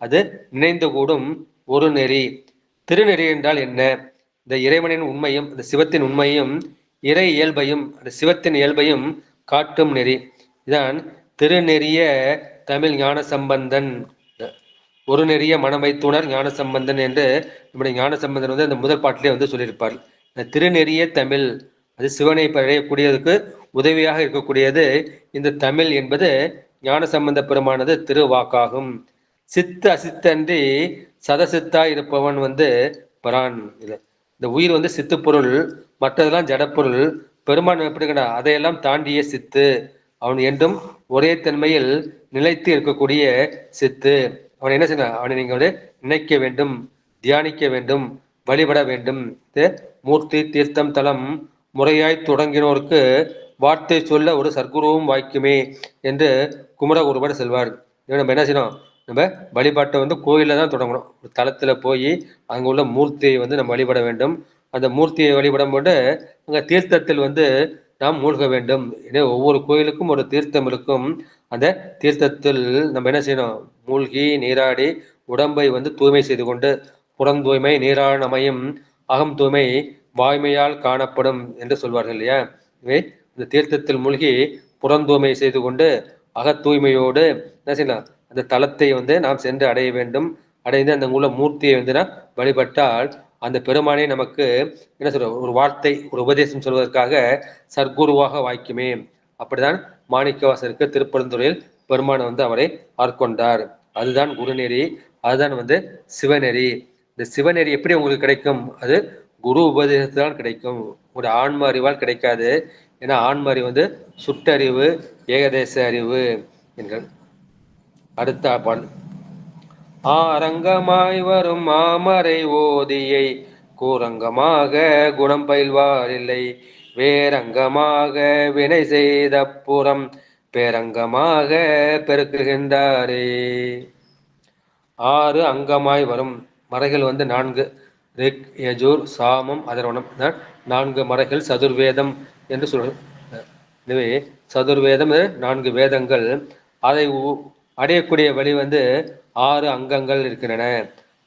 அது நினைந்து கூடும் ஒரு நெறி. திருநெறி என்றால் என்ன? இந்த இறைவனின் உண்மையும் இந்த சிவத்தின் உண்மையும் இறை இயல்பையும் அந்த சிவத்தின் இயல்பையும் காட்டும் நெறி. இதான் திருநெறிய தமிழ் ஞான சம்பந்தன், ஒரு நெறிய மனம் வைத்துணர் ஞான சம்பந்தன் என்று நம்முடைய ஞான சம்பந்தன் வந்து அந்த முதல் பாட்டிலே வந்து சொல்லியிருப்பார். இந்த திருநெறிய தமிழ், அது சிவனை அடையக்கூடியதுக்கு உதவியாக இருக்கக்கூடியது இந்த தமிழ் என்பது ஞான சம்பந்த பெருமானது திருவாக்காகும். சித்து அசித்தன்றி சதசித்தா இருப்பவன் வந்து பரான். இந்த உயிர் வந்து சித்து பொருள், மற்றதெல்லாம் ஜடப்பொருள். பெருமான் எப்படிங்கடா அதையெல்லாம் தாண்டிய சித்து, அவன் என்றும் ஒரே தன்மையில் நிலைத்து இருக்கக்கூடிய சித்து. அவன் என்ன செய்ய, அவனை நீங்க வந்து நினைக்க வேண்டும், தியானிக்க வேண்டும், வழிபட வேண்டும். மூர்த்தி தீர்த்தம் தலம் முறையாய் தொடங்கினோருக்கு வார்த்தை சொல்ல ஒரு சர்க்குருவும் வாய்க்குமே என்று குமர ஒருவர் செல்வார். நம்ம என்ன செய்யணும், நம்ம வழிபாட்டை வந்து கோயிலில் தான் தொடங்கணும். ஒரு தலத்தில் போய் அங்கே உள்ள மூர்த்தியை வந்து நம்ம வழிபட வேண்டும். அந்த மூர்த்தியை வழிபடும் போது அங்கே தீர்த்தத்தில் வந்து நாம் மூழ்க வேண்டும். எனவே ஒவ்வொரு கோயிலுக்கும் ஒரு தீர்த்தம் இருக்கும். அந்த தீர்த்தத்தில் நம்ம என்ன செய்யணும், மூழ்கி நீராடி உடம்பை வந்து தூய்மை செய்து கொண்டு, புறம் தூய்மை நீரான் அமையும், அகம் தூய்மை வாய்மையால் காணப்படும் என்று சொல்வார்கள் இல்லையா. எனவே இந்த தீர்த்தத்தில் மூழ்கி புறந்தூய்மை செய்து கொண்டு அக தூய்மையோடு என்ன செய்யலாம், அந்த தலத்தை வந்து நாம் சென்று அடைய வேண்டும். அடைந்து அந்த உள்ள மூர்த்தியை வந்து நாம் வழிபட்டால் அந்த பெருமானே நமக்கு என்ன சொல்ற, ஒரு வார்த்தை ஒரு உபதேசம் சொல்வதற்காக சர்க்குருவாக வாய்க்குமே. அப்படிதான் மாணிக்கவாசருக்கு திருப்பெருந்துறையில் பெருமானை வந்து அவரை ஆட்கொண்டார். அதுதான் குருநெறி, அதுதான் வந்து சிவநெறி. இந்த சிவநெறி எப்படி உங்களுக்கு கிடைக்கும்? அது குரு உபதேசத்தால் கிடைக்கும், ஒரு ஆன்ம அறிவால் கிடைக்காது. ஏன்னா ஆன்ம அறிவு வந்து சுட்டறிவு, ஏகதேச அறிவு என்கிறார். அடுத்த பாடல் ஆரங்கமாய் வரும் மாமரை ஓதியை கூரங்கமாக குணம் பயில்வார் இல்லை, வேரங்கமாக வினை செய்த புறம் பேரங்கமாக பெருக்குகின்றாரே. 6 அங்கமாய் வரும் மறைகள் வந்து 4, ரிக் யஜூர் சாமம் அதர்வணம், 4 மறைகள் சதுர்வேதம் என்று சொல்றது. எனவே சதுர்வேதம் 4 வேதங்கள். அதை அடையக்கூடிய வழி வந்து 6 அங்கங்கள் இருக்கின்றன.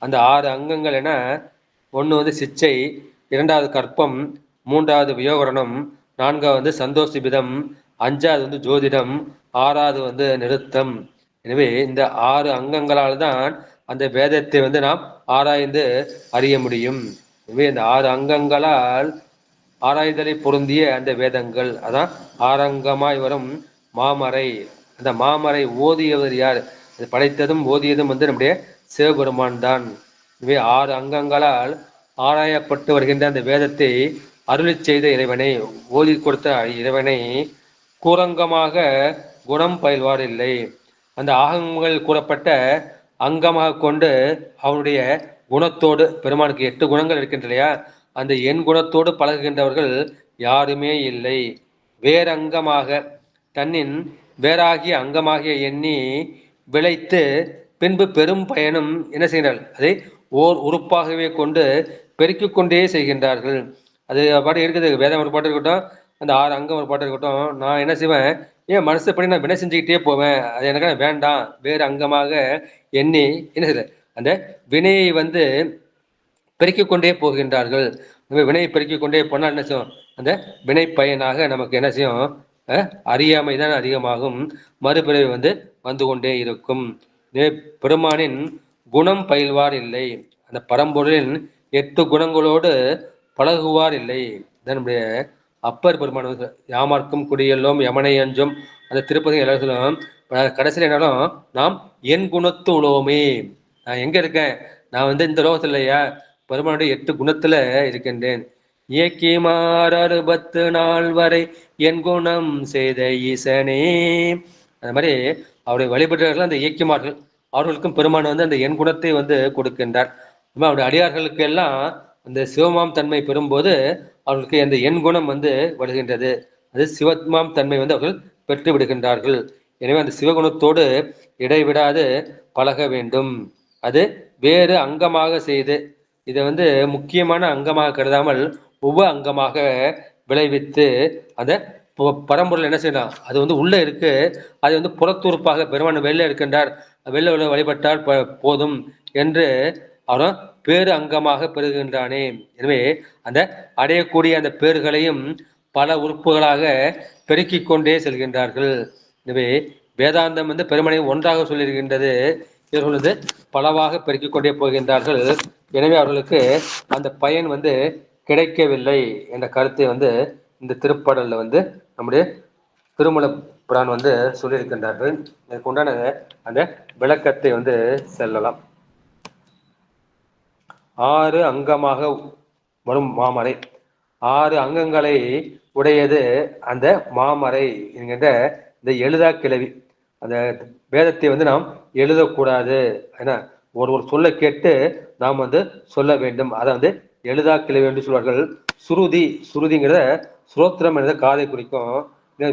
அந்த 6 அங்கங்கள் என, ஒன்று வந்து சிச்சை, 2வது கற்பம், 3வது வியோகரணம், 4வது வந்து சந்தோஷிபிதம், 5வது வந்து ஜோதிடம், 6வது வந்து நிறுத்தம். எனவே இந்த 6 அங்கங்களால் தான் அந்த வேதத்தை வந்து நாம் ஆராய்ந்து அறிய முடியும். எனவே இந்த 6 அங்கங்களால் ஆராய்தலை பொருந்திய அந்த வேதங்கள், அதான் ஆரங்கமாய் வரும் மாமறை. அந்த மாமறை ஓதியவர் யார்? அது படைத்ததும் ஓதியதும் வந்து நம்முடைய சிவபெருமான் தான். எனவே 6 அங்கங்களால் ஆராயப்பட்டு வருகின்ற அந்த வேதத்தை அருளி செய்த இறைவனை, ஓதி கொடுத்த இறைவனை கூரங்கமாக குணம் பயில்வார் இல்லை. அந்த ஆகங்கள் கூறப்பட்ட அங்கமாக கொண்டு அவனுடைய குணத்தோடு, பெருமானுக்கு 8 குணங்கள் இருக்கின்றன இல்லையா, அந்த எண் குணத்தோடு பழகுகின்றவர்கள் யாருமே இல்லை. வேறங்கமாக தன்னின் வேறாகிய அங்கமாகிய எண்ணி விளைத்து பின்பு பெரும் பயனும் என்ன செய்கிறார்கள், அதை ஓர் உறுப்பாகவே கொண்டு பெருக்கிக் கொண்டே செய்கின்றார்கள். அது பாட்டு இருக்குது, வேதம் ஒரு பாட்டு இருக்கட்டும், அந்த 6 அங்கம் ஒரு பாட்டு இருக்கட்டும். நான் என்ன செய்வேன், ஏன் மனசுப்படி நான் வினை செஞ்சுக்கிட்டே போவேன், அது எனக்கு வேண்டாம். வேறு அங்கமாக எண்ணி என்ன செய்யல, அந்த வினையை வந்து பெருக்கிக் கொண்டே போகின்றார்கள். வினையை பெருக்கிக் கொண்டே போனால் என்ன செய்யும், அந்த வினை பயனாக நமக்கு என்ன செய்யும், அறியாமை தான் அதிகமாகும். மறுபிறவி வந்து கொண்டே இருக்கும். பெருமானின் குணம் பயில்வார் இல்லை. அந்த பரம்பொருளின் 8 குணங்களோடு பழகுவார் இல்லை. நம்முடைய அப்பர் பெருமான் யாமார்க்கும் குடியெல்லோம் யமனை அஞ்சும் அந்த திருப்பதி எல்லாரும் கடைசியில் என்னாலும் நாம் என் குணத்து உலோமே, நான் எங்க இருக்கேன், நான் இந்த லோகத்துல இல்லையா, பெருமானுடைய 8 குணத்துல இருக்கின்றேன். இயக்கிமார் 60 நாள் வரை என் குணம் செய்த ஈசனே. அந்த மாதிரி அவருடைய வழிபட்டவர்கள் அந்த இயக்கிமார்கள், அவர்களுக்கும் பெருமான் அந்த என் குணத்தை கொடுக்கின்றார். அவருடைய அடியார்களுக்கு எல்லாம் அந்த சிவமாம் தன்மை பெறும்போது அவர்களுக்கு அந்த என் குணம் வருகின்றது. அது சிவமாம் தன்மை அவர்கள் பெற்று விடுகின்றார்கள். எனவே அந்த சிவகுணத்தோடு இடைவிடாது பழக வேண்டும். அது வேறு அங்கமாக செய்து இதை முக்கியமான அங்கமாக கருதாமல் உப அங்கமாக விளைவித்து அந்த பரம்பொருள் என்ன செய்யலாம், அது உள்ள இருக்கு, அது புறத்துறுப்பாக பெருமான் வெளில இருக்கின்றார், வெளில வழிபட்டால் போதும் என்று அவன் பேரு அங்கமாக பெறுகின்றானே. எனவே அந்த அடையக்கூடிய அந்த பேர்களையும் பல உறுப்புகளாக பெருக்கிக் கொண்டே செல்கின்றார்கள். எனவே வேதாந்தம் பெருமனை ஒன்றாக சொல்லியிருக்கின்றது. இவர்கள் பலவாக பெருக்கிக் கொண்டே போகின்றார்கள். எனவே அவர்களுக்கு அந்த பயன் கிடைக்கவில்லை என்ற கருத்தை இந்த திருப்பாடல்ல நம்முடைய திருமூல புரான் சொல்லியிருக்கின்றார்கள். இதற்கு உண்டான அந்த விளக்கத்தை செல்லலாம். 6 அங்கமாக வரும் மாமரை, 6 அங்கங்களை உடையது அந்த மாமரை என்கின்ற இந்த எழுதா கிளவி. அந்த வேதத்தை நாம் எழுதக்கூடாது, ஏன்னா ஒரு சொல்ல கேட்டு நாம் சொல்ல வேண்டும். அதை எழுதா கிளவி என்று சொல்வார்கள். சுருதிங்கிறத சுரோத்திரம் என்ற காதை குறிக்கும்.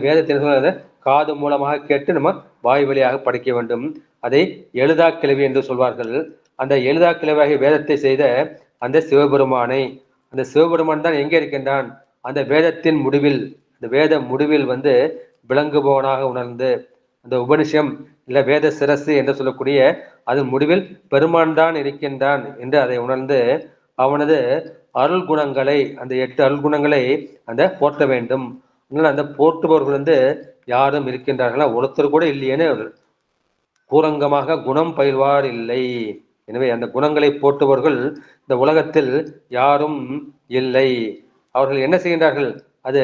வேதத்தை காது மூலமாக கேட்டு நம்ம வாய் வழியாக படிக்க வேண்டும். அதை எழுதா கிளவி என்று சொல்வார்கள். அந்த எழுதா கிளவியாகிய வேதத்தை செய்த அந்த சிவபெருமானை, அந்த சிவபெருமான் தான் எங்கே இருக்கின்றான், அந்த வேதத்தின் முடிவில், அந்த வேத முடிவில் விளங்குபவனாக உணர்ந்து, அந்த உபனிஷம் இல்ல வேத சிரசு என்று சொல்லக்கூடிய அதன் முடிவில் பெருமான் தான் இருக்கின்றான் என்று அதை உணர்ந்து அவனது அருள் குணங்களை, அந்த 8 அருள் குணங்களை போற்ற வேண்டும். அந்த போற்றுபவர்கள் யாரும் இருக்கின்றார்களா, ஒருத்தர் கூட இல்லையேன்னு கூரங்கமாக குணம் பயில்வார் இல்லை. எனவே அந்த குணங்களை போற்றுபவர்கள் இந்த உலகத்தில் யாரும் இல்லை. அவர்கள் என்ன செய்கின்றார்கள், அது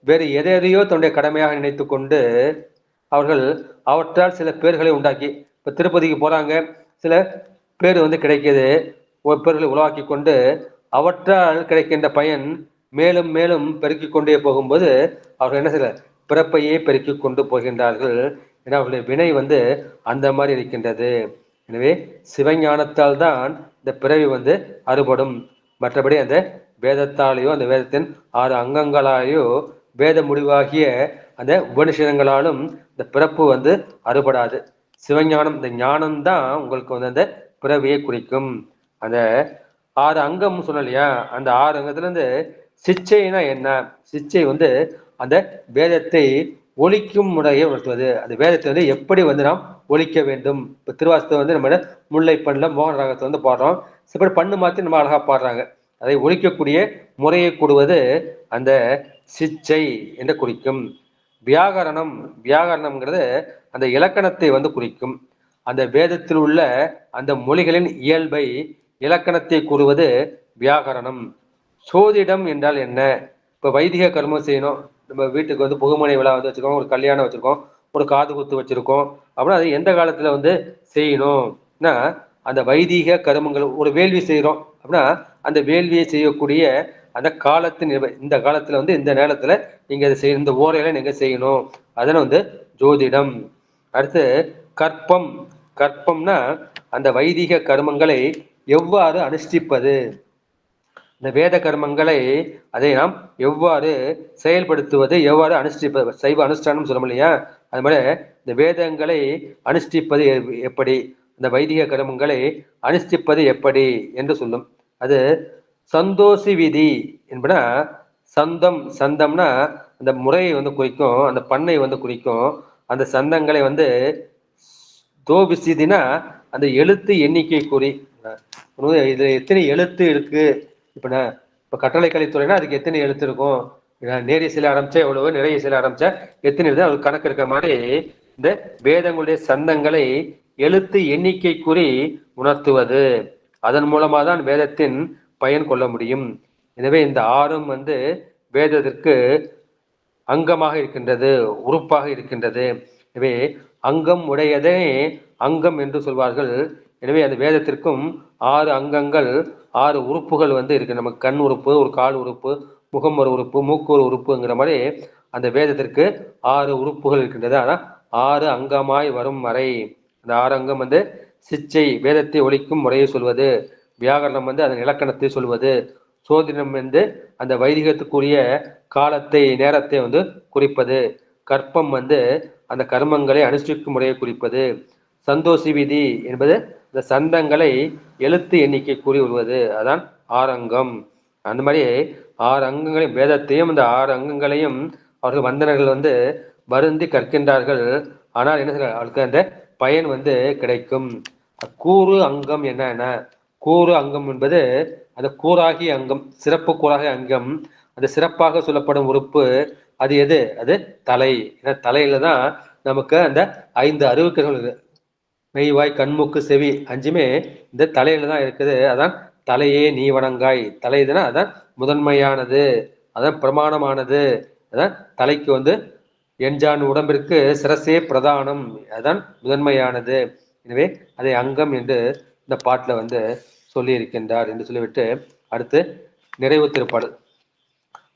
வேறு எதையோ தன்னுடைய கடமையாக நினைத்து கொண்டு அவர்கள் அவற்றால் சில பேர்களை உண்டாக்கி, இப்ப திருப்பதிக்கு போறாங்க, சில பேர் கிடைக்கிது, ஒரு பேர்களை உருவாக்கி கொண்டு அவற்றால் கிடைக்கின்ற பயன் மேலும் மேலும் பெருக்கிக் கொண்டே போகும்போது அவர்கள் என்ன செய்யல, பிறப்பையே பெருக்கிக் கொண்டு போகின்றார்கள். ஏன்னா அவர்களுடைய வினை அந்த மாதிரி இருக்கின்றது. எனவே சிவஞானத்தால் தான் இந்த பிறவி அறுபடும். மற்றபடி அந்த வேதத்தாலேயோ அந்த வேதத்தின் 6 அங்கங்களாலேயோ வேத முடிவாகிய அந்த உபனிஷதங்களாலும் இந்த பிறப்பு அறுபடாது. சிவஞானம், இந்த ஞானம்தான் உங்களுக்கு அந்த பிறவியை குறிக்கும். அந்த 6 அங்கம் சொல்லலையா, அந்த 6 அங்கத்துல சிச்சைனா என்ன, சிச்சை அந்த வேதத்தை ஒழிக்கும் முறையை உணர்த்துவது. அந்த வேதத்தை எப்படி நாம் ஒழிக்க வேண்டும். இப்போ திருவாசத்தை நம்ம முல்லை பண்ணல மோகன ராகத்தை பாடுறோம், சில பண்ணு மாற்றி நம்ம அழகா பாடுறாங்க. அதை ஒழிக்கக்கூடிய முறையை கூடுவது அந்த சிச்சை என்று குறிக்கும். வியாகரணம்ங்கிறது அந்த இலக்கணத்தை குறிக்கும். அந்த வேதத்தில் உள்ள அந்த மொழிகளின் இயல்பை இலக்கணத்தை கூறுவது வியாகரணம். சோதிடம் என்றால் என்ன, இப்போ வைதிக கர்மம் செய்யணும், நம்ம வீட்டுக்கு புகுமனை விழா வச்சிருக்கோம், ஒரு கல்யாணம் வச்சிருக்கோம், ஒரு காது குத்து வச்சிருக்கோம் அப்படின்னா அது எந்த காலத்துல செய்யணும்னா அந்த வைதிக கர்மங்கள். ஒரு வேள்வி செய்யறோம் அப்படின்னா அந்த வேள்வியை செய்யக்கூடிய அந்த காலத்தின் இந்த காலத்துல இந்த நேரத்துல நீங்க அதை செய்ய, இந்த ஓரையில நீங்க செய்யணும், அதனை ஜோதிடம். அடுத்து கற்பம்னா அந்த வைதிக கர்மங்களை எவ்வாறு அனுஷ்டிப்பது, இந்த வேத கர்மங்களை அதை நாம் எவ்வாறு செயல்படுத்துவது, எவ்வாறு அனுஷ்டிப்பது, சைவ அனுஷ்டானம் சொல்ல இல்லையா, அது மாதிரி இந்த வேதங்களை அனுஷ்டிப்பது எப்படி, இந்த வைதிக கர்மங்களை அனுஷ்டிப்பது எப்படி என்று சொல்லும். அது சந்தோஷி விதி என்பன சந்தம், சந்தம்னா அந்த முறையை வந்து குறிக்கும், அந்த பண்ணை வந்து குறிக்கும். அந்த சந்தங்களை வந்து தோபிசிதினா அந்த எழுத்து எண்ணிக்கை குறி. இதுல எத்தனை எழுத்து இருக்கு, இப்ப கட்டளை கலைத்துறைனா அதுக்கு எத்தனை எழுத்து இருக்கும், நேரிய சில ஆரம்பிச்சா எவ்வளவு, நிறைய சில ஆரம்பிச்சா எத்தனை எழுது, அது கணக்கு இருக்கிற மாதிரி இந்த வேதங்களுடைய சந்தங்களை எழுத்து எண்ணிக்கை குறி உணர்த்துவது. அதன் மூலமா தான் வேதத்தின் பயன் கொள்ள முடியும். எனவே இந்த ஆறும் வந்து வேதத்திற்கு அங்கமாக இருக்கின்றது, உறுப்பாக இருக்கின்றது. எனவே அங்கம் உடையதே அங்கம் என்று சொல்வார்கள். எனவே அந்த வேதத்திற்கும் 6 அங்கங்கள், 6 உறுப்புகள் வந்து இருக்கு. நமக்கு கண் உறுப்பு, ஒரு கால் உறுப்பு, முகம் ஒரு உறுப்பு, மூக்கு ஒரு உறுப்புங்கிற மாதிரி அந்த வேதத்திற்கு 6 உறுப்புகள் இருக்கின்றது. ஆனால் 6 அங்கமாய் வரும் வரை அந்த 6 அங்கம் வந்து சிச்சை வேதத்தை ஒழிக்கும் முறையை சொல்வது, வியாகரணம் வந்து அதன் இலக்கணத்தை சொல்வது, சோதிடம் வந்து அந்த வைதிகத்துக்குரிய காலத்தை நேரத்தை வந்து குறிப்பது, கற்பம் வந்து அந்த கர்மங்களை அனுஷ்டிக்கும் முறையை குறிப்பது, சந்தோஷி விதி என்பது இந்த சந்தங்களை எழுத்து எண்ணிக்கை கூறி வருவது, அதான் 6 அங்கம். அந்த மாதிரி 6 அங்கங்களையும் வேதத்தையும் இந்த 6 அங்கங்களையும் அவர்கள் வந்தனர்கள் வந்து வருந்தி கற்கின்றார்கள். ஆனால் என்ன சொல்ற, அவளுக்கு அந்த பயன் வந்து கிடைக்கும். கூறு அங்கம் என்ன, கூறு அங்கம் என்பது அந்த கூறாகிய அங்கம், சிறப்பு கூறாகிய அங்கம். அந்த சிறப்பாக சொல்லப்படும் உறுப்பு அது எது, அது தலை. ஏன்னா தலையில தான் நமக்கு அந்த 5 அறிவுக்கரணங்கள் இருக்கு. மெய், வாய், கண்மூக்கு, செவி 5மே இந்த தலையில தான் இருக்குது. அதான் தலையே நீ வணங்காய், தலை இதுனா அதான் முதன்மையானது, அதான் பிரமாணமானது. அதான் தலைக்கு வந்து எஞ்சான் உடம்பிற்கு சிரசே பிரதானம், அதான் முதன்மையானது. எனவே அதை அங்கம் என்று இந்த பாட்டில் வந்து சொல்லி இருக்கின்றார் என்று சொல்லிவிட்டு அடுத்து நிறைவு திருப்பாடல்.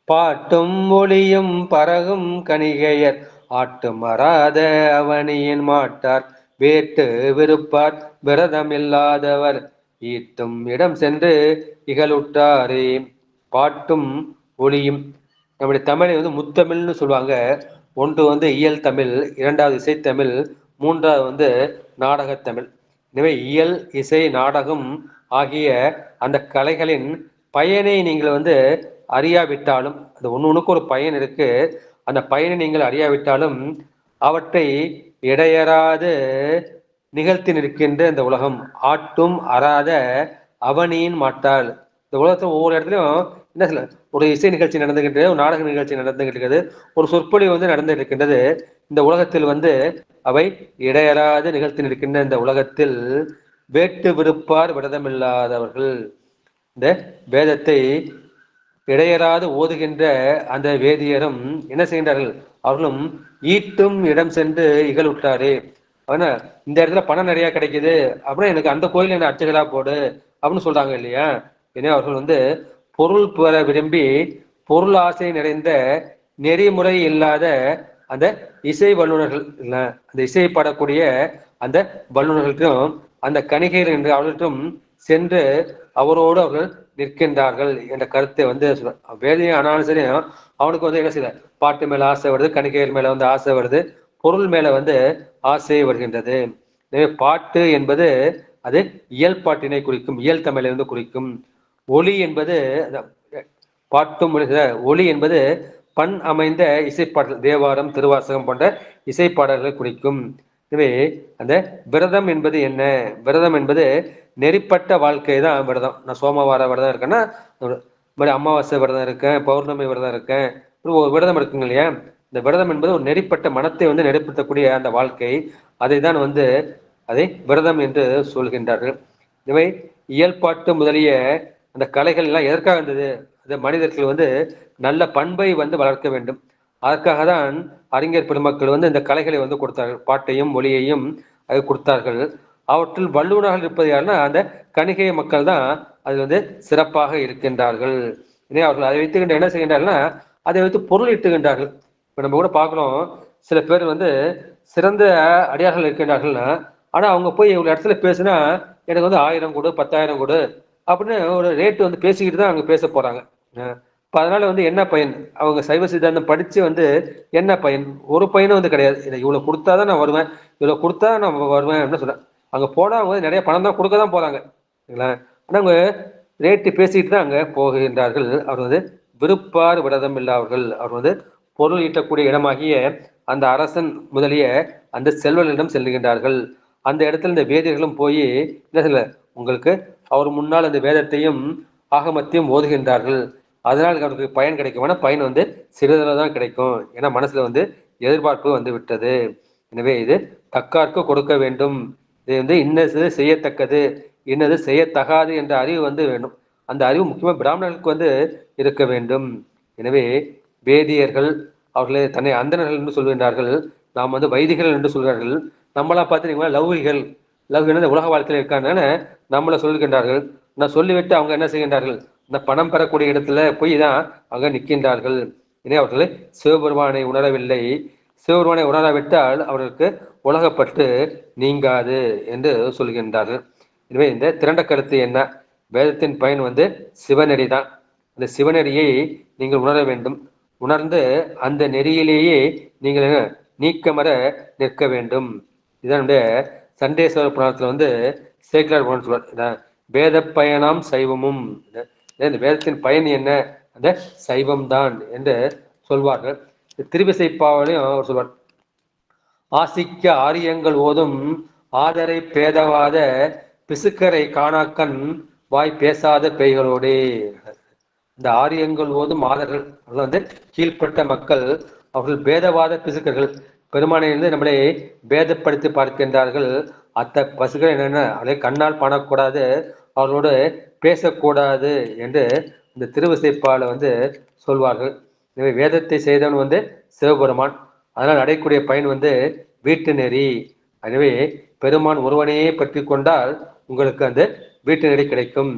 பாட்டும் ஒளியும் பறகும் கணிகையர் ஆட்டும் அறாத அவனியின் மாட்டார் வேட்டு விருப்பார் விரதம் இல்லாதவர் ஈட்டும் இடம் சென்று இகழுட்டாரே. பாட்டும் ஒளியும் நம்முடைய தமிழை வந்து முத்தமிழ்னு சொல்லுவாங்க. ஒன்று வந்து இயல் தமிழ், இரண்டாவது இசைத்தமிழ், மூன்றாவது வந்து நாடகத்தமிழ். எனவே இயல், இசை, நாடகம் ஆகிய அந்த கலைகளின் பயனை நீங்கள் வந்து அறியாவிட்டாலும், அது ஒண்ணுக்கு ஒரு பயன் இருக்கு, அந்த பயனை நீங்கள் அறியாவிட்டாலும் அவற்றை இடையறாது நிகழ்த்தி நிற்கின்ற இந்த உலகம் ஆட்டும் அறாத அவனியின் மாட்டாள். இந்த உலகத்துல ஒவ்வொரு இடத்துலயும் என்ன சொல்ல, ஒரு இசை நிகழ்ச்சி நடந்துகின்றது, ஒரு நாடக நிகழ்ச்சி நடந்துகிட்டு இருக்கிறது, ஒரு சொற்பொழிவு வந்து நடந்துட்டு இருக்கின்றது. இந்த உலகத்தில் வந்து அவை இடையறாது நிகழ்த்தி நிற்கின்ற இந்த உலகத்தில் வேட்டு விருப்பார் விரதமில்லாதவர்கள், இந்த வேதத்தை இடையறாது ஓதுகின்ற அந்த வேதியரும் என்ன செய்கின்றார்கள், அவர்களும் ஈட்டும் இடம் சென்று இகழுட்டாரே. ஆனா இந்த இடத்துல பணம் நிறைய கிடைக்குது அப்படின்னா எனக்கு அந்த கோயில் என்ன அர்ச்சகரா போடு அப்படின்னு சொல்றாங்க இல்லையா. ஏன்னா அவர்கள் வந்து பொருள் பெற விரும்பி பொருள் ஆசை நிறைந்த நெறிமுறை இல்லாத அந்த இசை வல்லுநர்கள் இல்ல, அந்த இசை பாடக்கூடிய அந்த வல்லுநர்களுக்கும் அந்த கணிகையர் என்று அவர்களுக்கும் சென்று அவரோடு அவர்கள் நிற்கின்றார்கள் என்ற கருத்தை வந்து வேதியை ஆனாலும் சரி அவனுக்கு வந்து என்ன செய்ய, பாட்டு மேல ஆசை வருது, கணிகையர் மேல வந்து ஆசை வருது, பொருள் மேல வந்து ஆசை வருகின்றது. எனவே பாட்டு என்பது அது இயல் பாட்டினை குறிக்கும், இயல் தமிழை வந்து குறிக்கும். ஒளி என்பது பாட்டும் ஒளி என்பது பண் அமைந்த இசைப்பாடல், தேவாரம், திருவாசகம் போன்ற இசைப்பாடல்களை குறிக்கும். எனவே அந்த விரதம் என்பது என்ன, விரதம் என்பது நெறிப்பட்ட வாழ்க்கை தான் விரதம். நான் சோமவார விரதம் இருக்கேன்னா, அமாவாசை விரதம் இருக்கேன், பௌர்ணமி விரதம் இருக்கேன், ஒரு விரதம் இருக்குங்க இல்லையா. இந்த விரதம் என்பது ஒரு நெறிப்பட்ட மனத்தை வந்து நெறிப்படுத்தக்கூடிய அந்த வாழ்க்கை, அதை தான் வந்து அதை விரதம் என்று சொல்கின்றார்கள். இவை இயல்பாட்டு முதலிய அந்த கலைகள் எல்லாம் எதற்காக இருந்தது, அந்த மனிதர்கள் வந்து நல்ல பண்பை வந்து வளர்க்க வேண்டும். அதற்காக தான் அறிஞர் பெருமக்கள் வந்து இந்த கலைகளை வந்து கொடுத்தார்கள், பாட்டையும் ஒளியையும் அது கொடுத்தார்கள். அவற்றில் வல்லுநர்கள் இருப்பது யாருன்னா அந்த கணிகை மக்கள் தான் அது வந்து சிறப்பாக இருக்கின்றார்கள். எனவே அவர்கள் அதை வைத்துக்கின்ற என்ன செய்கின்றார்கள்னா அதை வைத்து பொருள் ஈட்டுகின்றார்கள். இப்ப நம்ம கூட பார்க்கிறோம், சில பேர் வந்து சிறந்த அடியார்கள் இருக்கின்றார்கள்னா, ஆனா அவங்க போய் இவ்வளவு இடத்துல பேசுனா எனக்கு வந்து 1000 கொடு 10,000 கொடு அப்படின்னு ஒரு ரேட்டு வந்து பேசிக்கிட்டு தான் அவங்க பேச போறாங்க. இப்போ அதனால வந்து என்ன பயன்? அவங்க சைவ சித்தாந்தம் படிச்சு வந்து என்ன பயன்? ஒரு பயனும் வந்து கிடையாது. இவ்வளவு கொடுத்தாதான் நான் வருவேன், இவ்வளவு கொடுத்தா நான் வருவேன் அப்படின்னு சொல்றேன். அங்க போனா அவங்க வந்து நிறைய பணம் தான் கொடுக்க தான் போறாங்க. ஆனா அவங்க ரேட்டு பேசிட்டு தான் அங்க போகின்றார்கள். அவர் வந்து விருப்பார் விரதம் இல்லாதவர்கள். அவர் வந்து பொருள் ஈட்டக்கூடிய இடமாகிய அந்த அரசன் முதலிய அந்த செல்வர்களிடம் செல்லுகின்றார்கள். அந்த இடத்துல இந்த வேதியர்களும் போய் என்ன சொல்ல, உங்களுக்கு அவர் முன்னால் அந்த வேதத்தையும் ஆகமத்தையும் ஓதுகின்றார்கள். அதனால் அவருக்கு பயன் கிடைக்கும். ஆனால் பயன் வந்து சிறிதளவு தான் கிடைக்கும். ஏன்னா மனசுல வந்து எதிர்பார்ப்பு வந்து விட்டது. எனவே இது தக்கார்க்கு கொடுக்க வேண்டும். இது வந்து இன்னது செய்யத்தக்கது, இன்னது செய்யத்தகாது என்ற அறிவு வந்து வேண்டும். அந்த அறிவு முக்கியமா பிராமணர்களுக்கு வந்து இருக்க வேண்டும். எனவே வேதியர்கள் அவர்களை தன்னை அந்தணர்கள் என்று சொல்கின்றார்கள். நாம் வந்து வைதிகர்கள் என்று சொல்கிறார்கள். நம்மளா பார்த்து லௌகிகள், லௌகிகள் உலக வாழ்க்கையில் இருக்காங்க நம்மளை சொல்கின்றார்கள். நான் சொல்லிவிட்டு அவங்க என்ன செய்கின்றார்கள்? இந்த பணம் பெறக்கூடிய இடத்துல போய் தான் அவங்க நிற்கின்றார்கள். எனவே அவர்களை சிவபெருமானை உணரவில்லை. சிவபெருமானை உணராவிட்டால் அவர்களுக்கு உலகப்பட்டு நீங்காது என்று சொல்கின்றார்கள். எனவே இந்த திரண்ட கருத்து என்ன? வேதத்தின் பயன் வந்து சிவநெறி தான். அந்த சிவநெறியை நீங்கள் உணர வேண்டும். உணர்ந்து அந்த நெறியிலேயே நீங்கள் நீக்கமர நிற்க வேண்டும். இதனுடைய சண்டேஸ்வர புராணத்துல வந்து சேக்கிலார் புராணம் சொல்வார், வேத பயனாம் சைவமும். இந்த வேதத்தின் பயன் என்ன? அந்த சைவம் தான் என்று சொல்வார்கள். திருவிசைப்பாவிலையும் அவர் சொல்வார், ஆசிக்க ஆரியங்கள் ஓதும் ஆதரை பேதவாத பிசுக்கரை காணாக்கண் வாய் பேசாத பேய்களோடே. இந்த ஆரியங்கள் ஓதும் ஆதர்கள் வந்து கீழ்பட்ட மக்கள், அவர்கள் பேதவாத பிசுக்கர்கள், பெருமானையிலிருந்து நம்மளை பேதப்படுத்தி பார்க்கின்றார்கள். அத்த பசுகள் என்னென்ன, அவளை கண்ணால் காணக்கூடாது, அவர்களோடு பேசக்கூடாது என்று இந்த திருவிசைப்பால வந்து சொல்வார்கள். எனவே வேதத்தை செய்தவன் வந்து சிவபெருமான். அதனால் அடையக்கூடிய பயன் வந்து வீட்டு நெறி. எனவே பெருமான் ஒருவனையே பற்றி கொண்டால் உங்களுக்கு அந்த வீட்டு நெறி கிடைக்கும்.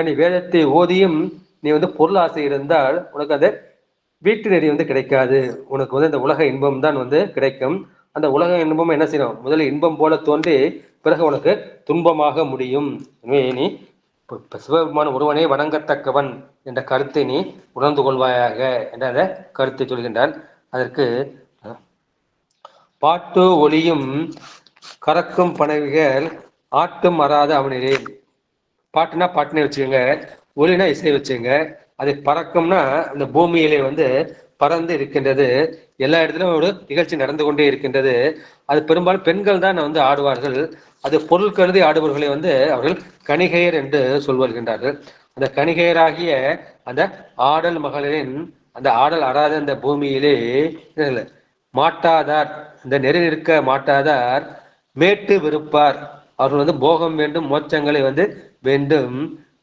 நீ வேதத்தை ஓதியும் நீ வந்து பொருள் ஆசை இருந்தால் உனக்கு அந்த வீட்டு நெறி வந்து கிடைக்காது. உனக்கு வந்து அந்த உலக இன்பம் தான் வந்து கிடைக்கும். அந்த உலக இன்பம் என்ன செய்யணும்? முதலில் இன்பம் போல தோன்றி பிறகு உனக்கு துன்பமாக முடியும். எனவே நீ சிவபெருமான் ஒருவனே வணங்கத்தக்கவன் என்ற கருத்தை நீ உணர்ந்து கொள்வாயாக என்ற அந்த கருத்தை சொல்கின்றான். அதற்கு பாட்டு ஒளியும் கறக்கும் பணவிகள் ஆட்டும் அறாத அவனிலே. பாட்டுனா பாட்டுனே வச்சுக்கோங்க, ஒளினா இசை வச்சுங்க. அது பறக்கும்னா அந்த பூமியிலே வந்து பறந்து இருக்கின்றது. எல்லா இடத்துலையும் ஒரு நிகழ்ச்சி நடந்து கொண்டே இருக்கின்றது. அது பெரும்பாலும் பெண்கள் தான் வந்து ஆடுவார்கள். அது பொருள் கருதி ஆடுபவர்களை வந்து அவர்கள் கணிகையர் என்று சொல்வார்கள். அந்த கணிகையராகிய அந்த ஆடல் மகளிரின் அந்த ஆடல் அறாத அந்த பூமியிலே மாட்டாதார், இந்த நெறி நிற்க மாட்டாதார் மேட்டு விருப்பார். அவர்கள் வந்து போகம் வேண்டும், மோட்சங்களை வந்து வேண்டும்.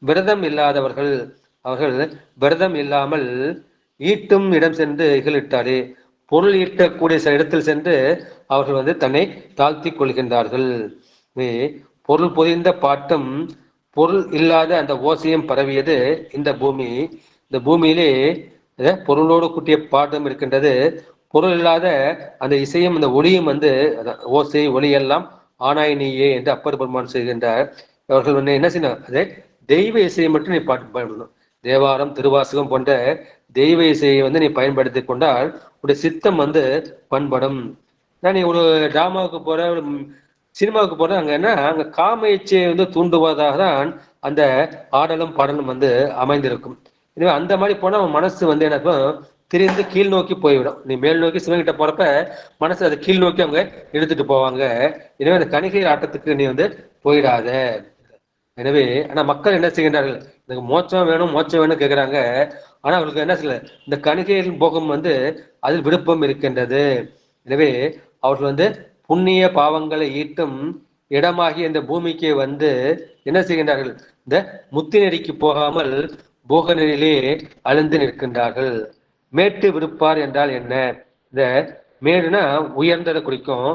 விரதம் இல்லாதவர்கள், அவர்கள் விரதம் இல்லாமல் ஈட்டும் இடம் சென்று இகழிட்டாரே, பொருள் ஈட்டக்கூடிய சில இடத்தில் சென்று அவர்கள் வந்து தன்னை தாழ்த்தி கொள்கின்றார்கள். பொருள் பொதிந்த பாட்டும் பொருள் இல்லாத அந்த ஓசையும் பரவியது இந்த பூமி. இந்த பூமியிலே பொருளோடு கூட்டிய பாட்டும் இருக்கின்றது. பொருள் இல்லாத அந்த இசையும் அந்த ஒளியும் வந்து ஓசை ஒளி எல்லாம் ஆனாய் நீயே என்று அப்பர் பெருமான் செய்கின்றார். அவர்கள் வந்து என்ன செய்யணும்? அதை தெய்வ இசையை மட்டும் நீ பயன்படுத்தணும். தேவாரம், திருவாசகம் போன்ற தெய்வ இசையை வந்து நீ பயன்படுத்தி கொண்டால் உடைய சித்தம் வந்து பண்படும். நீ ஒரு டிராமாவுக்கு போற, ஒரு சினிமாவுக்கு போற, அங்க என்ன அங்க காம இச்சையை வந்து தூண்டுவதாக தான் அந்த ஆடலும் பாடலும் வந்து அமைந்திருக்கும். எனவே அந்த மாதிரி போனா அவன் மனசு வந்து எனக்கும் திரிந்து கீழ் நோக்கி போய்விடும். நீ மேல் நோக்கி சிவங்கிட்ட போறப்ப மனசு அதை கீழ் நோக்கி அவங்க எடுத்துட்டு போவாங்க. எனவே அந்த கணிகை ஆட்டத்துக்கு நீ வந்து போயிடாத. எனவே ஆனா மக்கள் என்ன செய்கின்றார்கள்? எனக்கு மோட்சம் வேணும், மோட்சம் வேணும் கேட்கிறாங்க. ஆனா அவங்களுக்கு என்ன செய்யல, இந்த கணிகையின் போகம் வந்து அதில் விருப்பம் இருக்கின்றது. எனவே அவர்கள் வந்து புண்ணிய பாவங்களை ஈட்டும் இடமாகி இந்த பூமிக்கு வந்து என்ன செய்கின்றார்கள்? இந்த முத்தி நெறிக்கு போகாமல் போக நெறியிலே அழுந்து நிற்கின்றார்கள். மேட்டு விருப்பார் என்றால் என்ன? இந்த மேடுனா உயர்ந்ததை குறிக்கும்.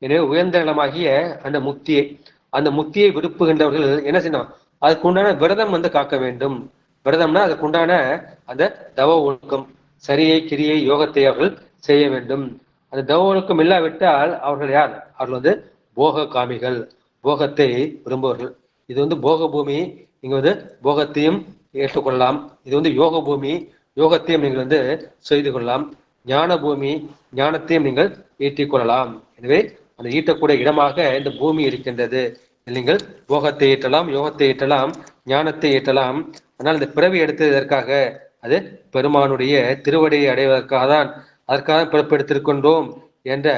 எனவே உயர்ந்த நிலமாகிய அந்த முக்தியை, அந்த முக்தியை விருப்புகின்றவர்கள் என்ன செய்யணும்? அதுக்கு உண்டான விரதம் வந்து காக்க வேண்டும். விரதம்னா அதுக்கு உண்டான அந்த தவ ஒழுக்கம், சரியை கிரியை யோகத்தை அவர்கள் செய்ய வேண்டும். அந்த தவ ஒழுக்கம் இல்லாவிட்டால் அவர்கள் யார்? அவர்கள் வந்து போக காமிகள், போகத்தை விரும்புவர்கள். இது வந்து போக பூமி, நீங்க வந்து போகத்தையும் ஏற்றுக்கொள்ளலாம். இது வந்து யோக பூமி, யோகத்தையும் நீங்கள் வந்து செய்து கொள்ளலாம். ஞான பூமி, ஞானத்தையும் நீங்கள் ஈட்டிக் கொள்ளலாம். எனவே அந்த ஈட்டக்கூடிய இடமாக இந்த பூமி இருக்கின்றது. நீங்கள் போகத்தை ஈட்டலாம், யோகத்தை ஈட்டலாம், ஞானத்தை ஈட்டலாம். ஆனால் இந்த பிறவி எடுத்ததற்காக அது பெருமானுடைய திருவடியை அடைவதற்காக தான், அதற்காக பிறப்பெடுத்திருக்கின்றோம் என்ற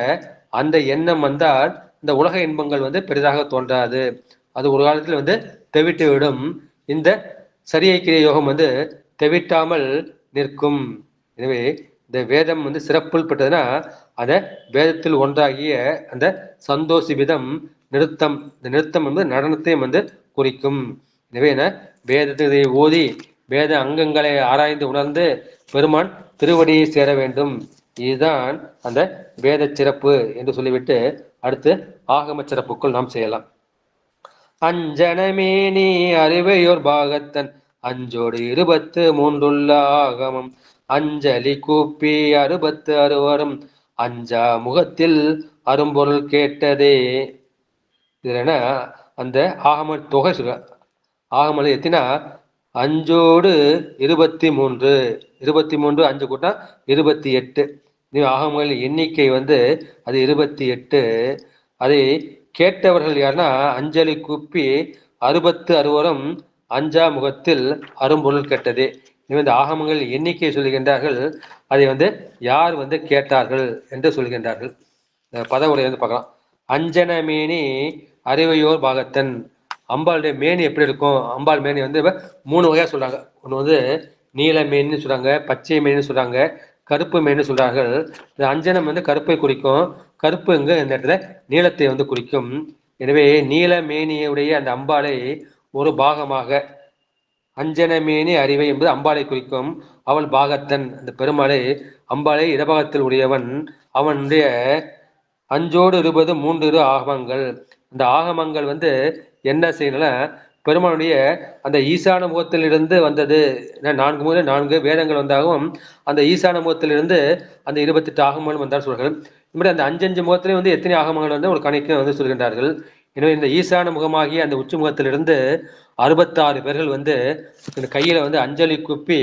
அந்த எண்ணம் வந்தால் இந்த உலக இன்பங்கள் வந்து பெரிதாக தோன்றாது. அது ஒரு காலத்தில் வந்து தெவிட்டு விடும். இந்த சரியைக்கிரிய யோகம் வந்து தெவிட்டாமல் நிற்கும். எனவே இந்த வேதம் வந்து சிறப்புள் பெற்றதுன்னா அந்த வேதத்தில் ஒன்றாகிய அந்த சந்தோஷிபிதம் நிறுத்தம். இந்த நிறுத்தம் வந்து நடனத்தையும் வந்து குறிக்கும். எனவே என வேதத்தை ஓதி வேத அங்கங்களை ஆராய்ந்து உணர்ந்து பெருமான் திருவடியை சேர வேண்டும். இதுதான் அந்த வேத சிறப்பு என்று சொல்லிவிட்டு அடுத்து ஆகம சிறப்புக்குள் நாம் செய்யலாம். அஞ்சனமேனி அறிவையோர் பாகத்தன் அஞ்சோடு 23 ஆகமம் அஞ்சலி கூப்பி 66 அஞ்சா முகத்தில் அரும்பொருள் கேட்டதே. இதுல அந்த ஆகம தொகை சொல்ற. ஆகம எத்தினா அஞ்சோடு 23, 23 5 கூட்டம் 28. ஆகமங்களின் எண்ணிக்கை வந்து அது 28. அதை கேட்டவர்கள் யாருன்னா அஞ்சலி கூப்பி 66 அஞ்சா முகத்தில் அரும்பொருள் கேட்டதே. இந்த ஆகமங்கள் எண்ணிக்கை சொல்லுகின்றார்கள். அதை வந்து யார் வந்து கேட்டார்கள் என்று சொல்கின்றார்கள். பத உரை வந்து பார்க்கலாம். அஞ்சன மேனி அறிவையோர் பாகத்தன். அம்பாளுடைய மேனி எப்படி இருக்கும்? அம்பாள் மேனி வந்து 3 வகையா சொல்றாங்க. ஒன்று வந்து நீல மேனின்னு சொல்றாங்க, பச்சை மேனின்னு சொல்றாங்க, கருப்பு மேனு சொல்றார்கள். இந்த அஞ்சனம் வந்து கருப்பை குறிக்கும். கருப்பு இங்கு இந்த இடத்துல நீளத்தை வந்து குறிக்கும். எனவே நீல மேனியுடைய அந்த அம்பாளை ஒரு பாகமாக அஞ்சனமேனி அறிவை என்பது அம்பாளை குறிக்கும். அவள் பாகத்தன், அந்த பெருமாளை அம்பாளை இடபாகத்தில் உடையவன். அவனுடைய அஞ்சோடு 23 ஆகமங்கள். அந்த ஆகமங்கள் வந்து என்ன செய்யணும்? பெருமானுடைய அந்த ஈசான முகத்திலிருந்து வந்தது. 4 முதல் 4 வேதங்கள் வந்தாகவும் அந்த ஈசான முகத்திலிருந்து அந்த 28 ஆகமங்கள் வந்தால் சொல்கிறார்கள். இப்படி அந்த 5 முகத்திலே வந்து எத்தனை ஆகமங்கள் வந்து ஒரு கணக்கு வந்து சொல்கின்றார்கள். எனவே இந்த ஈசான முகமாகிய அந்த உச்சி முகத்திலிருந்து 66 பேர்கள் வந்து இந்த கையில வந்து அஞ்சலி குப்பி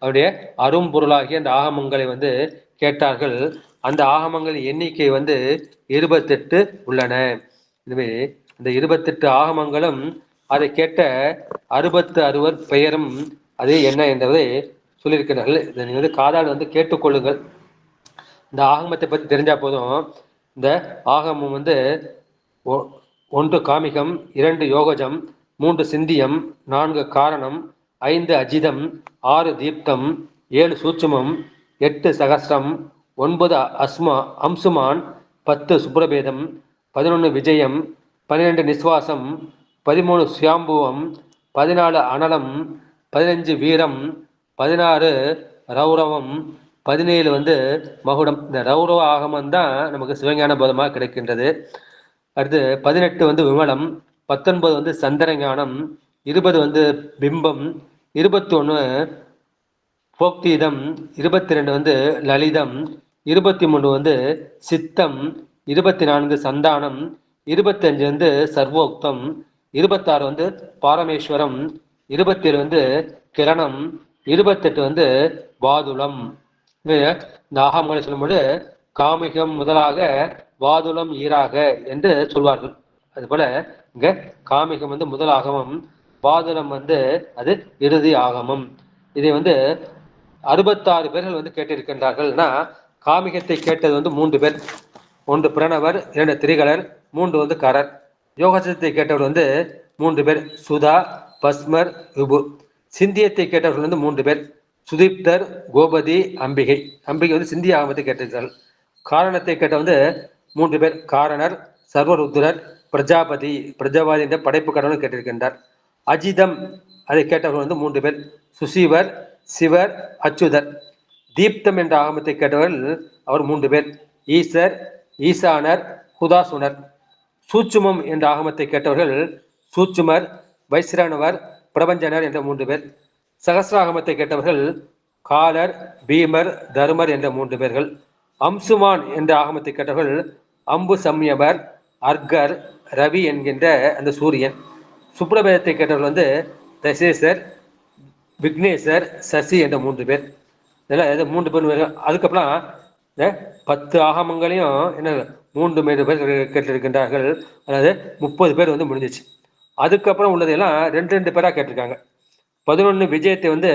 அவருடைய அரும்பொருளாகிய அந்த ஆகமங்களை வந்து கேட்டார்கள். அந்த ஆகமங்கள் எண்ணிக்கை வந்து 28 உள்ளன. எனவே இந்த 28 ஆகமங்களும் அதை கேட்ட 66 பெயரும் அது என்ன என்பதை சொல்லியிருக்கிறார்கள். இதை நீங்கள் வந்து காதால் வந்து கேட்டுக்கொள்ளுங்கள். இந்த ஆகமத்தை பற்றி தெரிஞ்சா போதும். இந்த ஆகமம் வந்து 1 காமிகம், 2 யோகஜம், 3 சிந்தியம், 4 காரணம், 5 அஜிதம், 6 தீப்தம், 7 சூட்சுமம், 8 சகஸ்ரம், 9 அம்சுமான், 10 சுப்ரபேதம், 11 விஜயம், 12 நிஸ்வாசம், 13 சுயாம்புவம், 14 அனலம், 15 வீரம், 16 ரௌரவம், 17 வந்து மகுடம். இந்த ரௌரவ ஆகமம் தான் நமக்கு சிவஞான போதமாக கிடைக்கின்றது. அடுத்து 18 வந்து விமலம், 19 வந்து சந்திரஞானம், 20 வந்து பிம்பம், 21 போக்தீதம், 22 வந்து லலிதம், 23 வந்து சித்தம், 24 சந்தானம், 25 வந்து சர்வோக்தம், 26 வந்து பாரமேஸ்வரம், 27 வந்து கிரணம், 28 வந்து வாதுளம். இந்த ஆகமங்களை சொல்லும்போது காமிகம் முதலாக வாதுளம் ஈராக என்று சொல்வார்கள். அதுபோல இங்க காமிகம் வந்து முதல் ஆகமம், வாதுளம் வந்து அது இறுதி ஆகமம். இதை வந்து 66 பேர்கள் வந்து கேட்டிருக்கின்றார்கள்னா காமிகத்தை கேட்டது வந்து 3 பேர். 1 பிரணவர், 2 திரிகலர், 3 வந்து கரர். யோகசத்தை கேட்டவர் வந்து 3 பேர், சுதா, பஸ்மர், விபு. சிந்தியத்தை கேட்டவர்கள் வந்து 3 பேர், சுதீப்தர், கோபதி, அம்பிகை. அம்பிகை வந்து சிந்திய ஆகமத்தை கேட்டிருக்கிறார்கள். காரணத்தை கேட்ட வந்து 3 பேர், காரணர், சர்வருத்ரர், பிரஜாபதி. பிரஜாபதி என்ற படைப்பு கடவுள் கேட்டிருக்கின்றார். அஜிதம் அதை கேட்டவர்கள் வந்து 3 பேர், சுசீவர், சிவர், அச்சுதர். தீப்தம் என்ற ஆகமத்தை கேட்டவர்கள் அவர் 3 பேர், ஈசர், ஈசானர், ஹுதாசுனர். சூட்சுமம் என்ற ஆகமத்தை கேட்டவர்கள் சூட்சுமர், வைஸ்ரவணவர், பிரபஞ்சனர் என்ற 3 பேர். சகசிராகமத்தை கேட்டவர்கள் காலர், பீமர், தருமர் என்ற 3 பேர்கள். அம்சுமான் என்ற ஆகமத்தை கேட்டவர்கள் அம்பு சம்யமர், அர்கர், ரவி என்கின்ற அந்த சூரியன். சுப்ரபேதத்தை கேட்டவர்கள் வந்து தசேசர், விக்னேசர், சசி என்ற 3 பேர். இதெல்லாம் 3 பேர். அதுக்கப்புறம் 10 ஆகமங்களையும் என்ன 3 பேர் கேட்டிருக்கின்றார்கள். அதாவது 30 பேர் வந்து முடிஞ்சிச்சு. அதுக்கப்புறம் உள்ளதெல்லாம் 2 பேரா கேட்டிருக்காங்க. 11 விஜயத்தை வந்து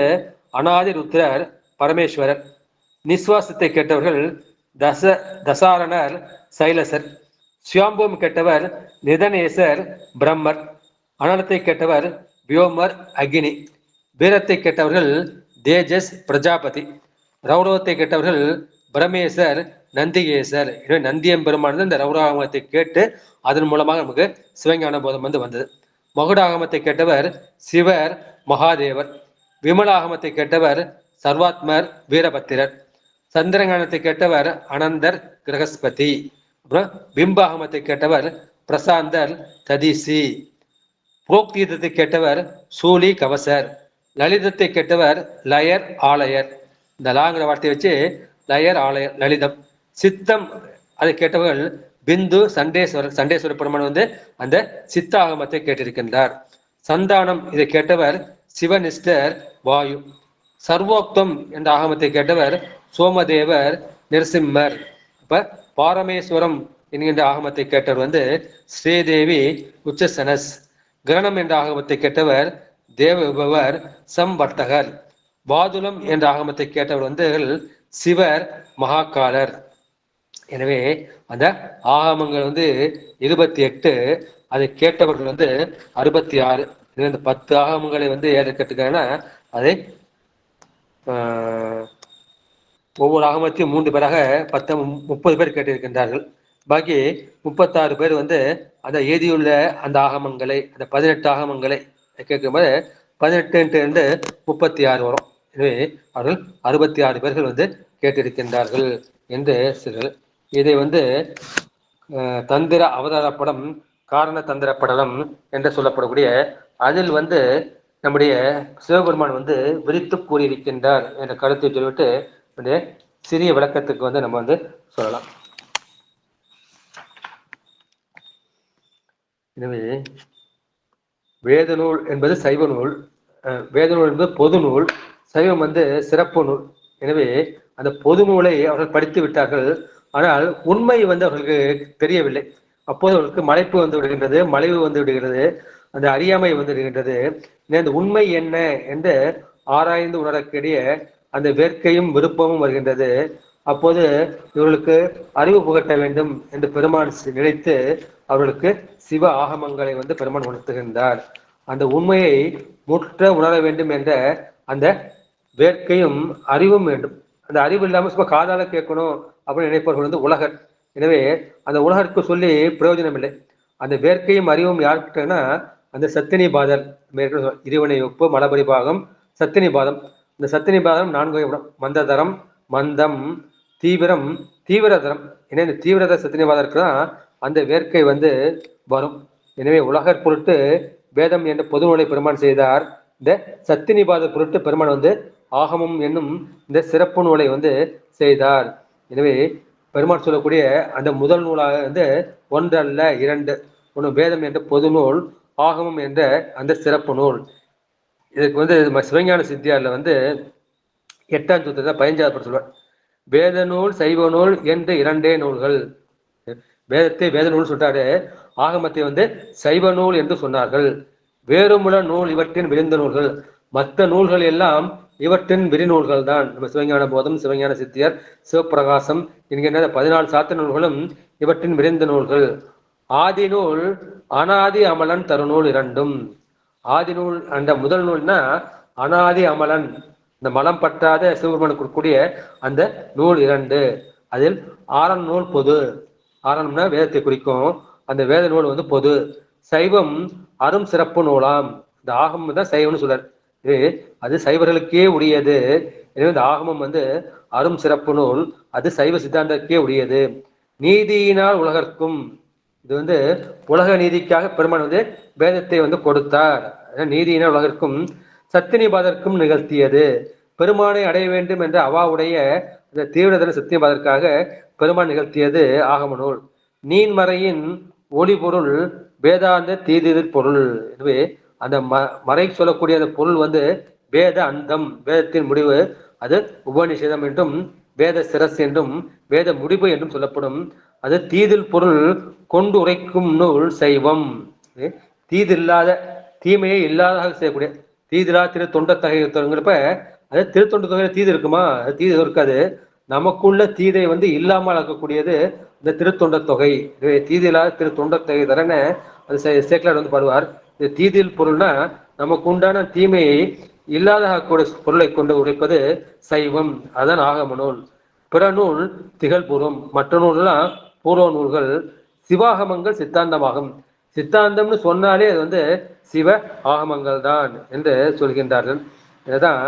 அனாதி ருத்ரர் பரமேஸ்வரர். நிஸ்வாசத்தை கேட்டவர்கள் தசாரணர் சைலசர். சுயாம்பூம் கேட்டவர் நிதனேசர் பிரம்மர். அனலத்தை கேட்டவர் வியோமர் அக்னி. வீரத்தை கேட்டவர்கள் தேஜஸ் பிரஜாபதி. ரௌரவத்தை கேட்டவர்கள் பிரமேசர் நந்திகேசர். எனவே நந்தியம்பெருமானது இந்த ரௌராகமத்தை கேட்டு அதன் மூலமாக நமக்கு சிவஞான போதம் வந்து வந்தது. மகுடாகமத்தை கேட்டவர் சிவர் மகாதேவர். விமலாகமத்தை கேட்டவர் சர்வாத்மர் வீரபத்திரர். சந்திரஞானத்தை கேட்டவர் அனந்தர் கிரகஸ்பதி. அப்புறம் பிம்பாகமத்தை கேட்டவர் பிரசாந்தர் ததிசி. புரோக்தீதத்தை கேட்டவர் சூலி கவசர். லலிதத்தை கேட்டவர் லயர் ஆலயர். இந்த லாங்கிற வார்த்தையை வச்சு லயர் ஆலயர் லலிதம். சித்தம் அதை கேட்டவர்கள் பிந்து சண்டேஸ்வரர். சண்டேஸ்வர பெருமான் வந்து அந்த சித்த ஆகமத்தை கேட்டிருக்கின்றார். சந்தானம் இதை கேட்டவர் சிவனிஷ்டர் வாயு. சர்வோக்தம் என்ற ஆகமத்தை கேட்டவர் சோமதேவர் நிருசிம்மர். இப்ப பாரமேஸ்வரம் என்கின்ற ஆகமத்தை கேட்டவர் வந்து ஸ்ரீதேவி உச்சசனஸ். கிரணம் என்ற ஆகமத்தை கேட்டவர் தேவ விபவர் சம்வர்த்தகர். வாதுலம் என்ற ஆகமத்தை கேட்டவர் வந்து சிவர் மகாகாலர். எனவே அந்த ஆகமங்கள் வந்து 28, அதை கேட்டவர்கள் வந்து 66. இந்த 10 ஆகமங்களை வந்து ஏற கேட்டுக்காங்கன்னா அதை ஒவ்வொரு ஆகமத்தையும் 3 பேராக 30 பேர் கேட்டிருக்கின்றார்கள். பாக்கி 36 பேர் வந்து அந்த எழுதியுள்ள அந்த ஆகமங்களை, அந்த 18 ஆகமங்களை கேட்கும்போது 18 36 வரும். எனவே அவர்கள் 66 பேர்கள் வந்து கேட்டிருக்கின்றார்கள் என்று சிலர். இதை வந்து தந்திர அவதார படம், காரண தந்திர படலம் என்று சொல்லப்படக்கூடிய அதில் வந்து நம்முடைய சிவபெருமான் வந்து விரித்து கூறியிருக்கின்றார் என்ற கருத்தை சொல்லிவிட்டு சிறிய விளக்கத்துக்கு வந்து நம்ம வந்து சொல்லலாம். எனவே வேத நூல் என்பது சைவ நூல், வேத நூல் என்பது பொது நூல், சைவம் வந்து சிறப்பு நூல். எனவே அந்த பொது நூலை அவர்கள் படித்து விட்டார்கள். ஆனால் உண்மை வந்து அவர்களுக்கு தெரியவில்லை. அப்போது அவர்களுக்கு மலைப்பு வந்து விடுகின்றது, மலைவு வந்து விடுகிறது, அந்த அறியாமை வந்து விடுகின்றது. இந்த உண்மை என்ன என்று ஆராய்ந்து உணரக்கூடிய அந்த வேட்கையும் விருப்பமும் வருகின்றது. அப்போது இவர்களுக்கு அறிவு புகட்ட வேண்டும் என்று பெருமான் நினைத்து அவர்களுக்கு சிவ ஆகமங்களை வந்து பெருமான் உணர்த்துகின்றார். அந்த உண்மையை முற்ற உணர வேண்டும் என்ற அந்த வேட்கையும் அறிவும் வேண்டும். அந்த அறிவு இல்லாமல் சும்மா காதால கேட்கணும் அப்படின்னு நினைப்பவர்கள் வந்து உலகர். எனவே அந்த உலகருக்கு சொல்லி பிரயோஜனம் இல்லை. அந்த வேட்கையும் அறிவும் யாருக்கிட்டனா அந்த சத்தினி பாதர், இறைவனை ஒப்பு மலபரி பாகம் சத்தினி பாதம். இந்த சத்தினி பாதம் 4 வகைப்படும். மந்ததரம், மந்தம், தீவிரம், தீவிரதரம். ஏன்னா இந்த தீவிரத சத்தினிபாதருக்கு தான் அந்த வேட்கை வந்து வரும். எனவே உலகர் பொருட்டு வேதம் என்ற பொது நூலை பெருமான் செய்தார். இந்த சத்தினிபாத பொருட்டு பெருமான் வந்து ஆகமம் என்னும் இந்த சிறப்பு நூலை வந்து செய்தார். எனவே பெருமான் சொல்லக்கூடிய அந்த முதல் நூலாக வந்து 1 அல்ல 2, 1 வேதம் என்ற பொது நூல், ஆகமம் என்ற அந்த சிறப்பு நூல். இதுக்கு வந்து சிவஞான சித்தியாரில் வந்து 8ஆம் சூத்திரத்தை 15ஆவது சொல்வார். வேத நூல் சைவ நூல் என்று 2 நூல்கள். வேதத்தை வேத நூல் சொல்லிட்டாரு, ஆகமத்தை வந்து சைவ நூல் என்று சொன்னார்கள். வேறுமுல நூல் இவற்றின் விரிந்த நூல்கள். மற்ற நூல்கள் எல்லாம் இவற்றின் விரிநூல்கள் தான். நம்ம சிவஞான போதம், சிவஞான சித்தியார், சிவப்பிரகாசம் என்கின்ற 14 சாத்திர நூல்களும் இவற்றின் விரிந்த நூல்கள். ஆதி நூல் அனாதி அமலன் தருநூல் 2. ஆதி நூல் அந்த முதல் நூல்னா அனாதி அமலன், இந்த மலம் பற்றாத சிவபெருமானுக்கு கொடுக்கக்கூடிய அந்த நூல் 2. அதில் ஆரண நூல் பொது. ஆரணம்னா வேதத்தை குறிக்கும். அந்த வேத நூல் வந்து பொது. சைவம் அரும் சிறப்பு நூலாம். இந்த ஆகமம் தான் சைவம்னு சொல்றார். அது சைவர்களுக்கே உரியது. எனவே இந்த ஆகமம் வந்து அரும் சிறப்பு நூல், அது சைவ சித்தாந்தத்துக்கே உரியது. நீதியினால் உலகர்க்கும், இது வந்து உலக நீதிக்காக பெருமான் வந்து வேதத்தை வந்து கொடுத்தார். நீதியினால் உலகர்க்கும் சத்தினிபாதர்க்கும் நிகழ்த்தியது. பெருமானை அடைய வேண்டும் என்ற அவாவுடைய இந்த தீவிரதன சத்தியபாதற்காக பெருமான் நிகழ்த்தியது ஆகம நூல். நீன்மறையின் ஒளிபொருள் வேதாந்த தீதிர் பொருள். எனவே அந்த மறை சொல்லக்கூடிய அந்த பொருள் வந்து வேத அந்தம், வேதத்தின் முடிவு. அது உபநிஷதம் என்றும் வேத சிரஸ் என்றும் வேத முடிவு என்றும் சொல்லப்படும். அது தீதில் பொருள் கொண்டு உரைக்கும் நூல் சைவம். தீதில்லாத, தீமையை இல்லாத செய்யக்கூடிய தீதிலா திரு தொண்ட தொகைங்கிறப்ப அது திருத்தொண்ட தொகையில தீது இருக்குமா? அது தீது இருக்காது. நமக்குள்ள தீதை வந்து இல்லாமல் ஆக்கக்கூடியது இந்த திருத்தொண்ட தொகை. தீதில்லாத திரு தொண்ட தொகை தரன அது சேக்கலார் வந்து பாடுவார். இந்த தீதில் பொருள்னா நமக்கு உண்டான தீமையை இல்லாத ஆக்கக்கூடிய பொருளை கொண்டு உரைப்பது சைவம். அதான் ஆகம நூல். பிற நூல் திகழ்பூர்வம். மற்ற நூல்லாம் பூர்வ நூல்கள். சிவாகமங்கள் சித்தாந்தமாகும். சித்தாந்தம்னு சொன்னாலே அது வந்து சிவ ஆகமங்கள் தான் என்று சொல்கின்றார்கள். இதுதான்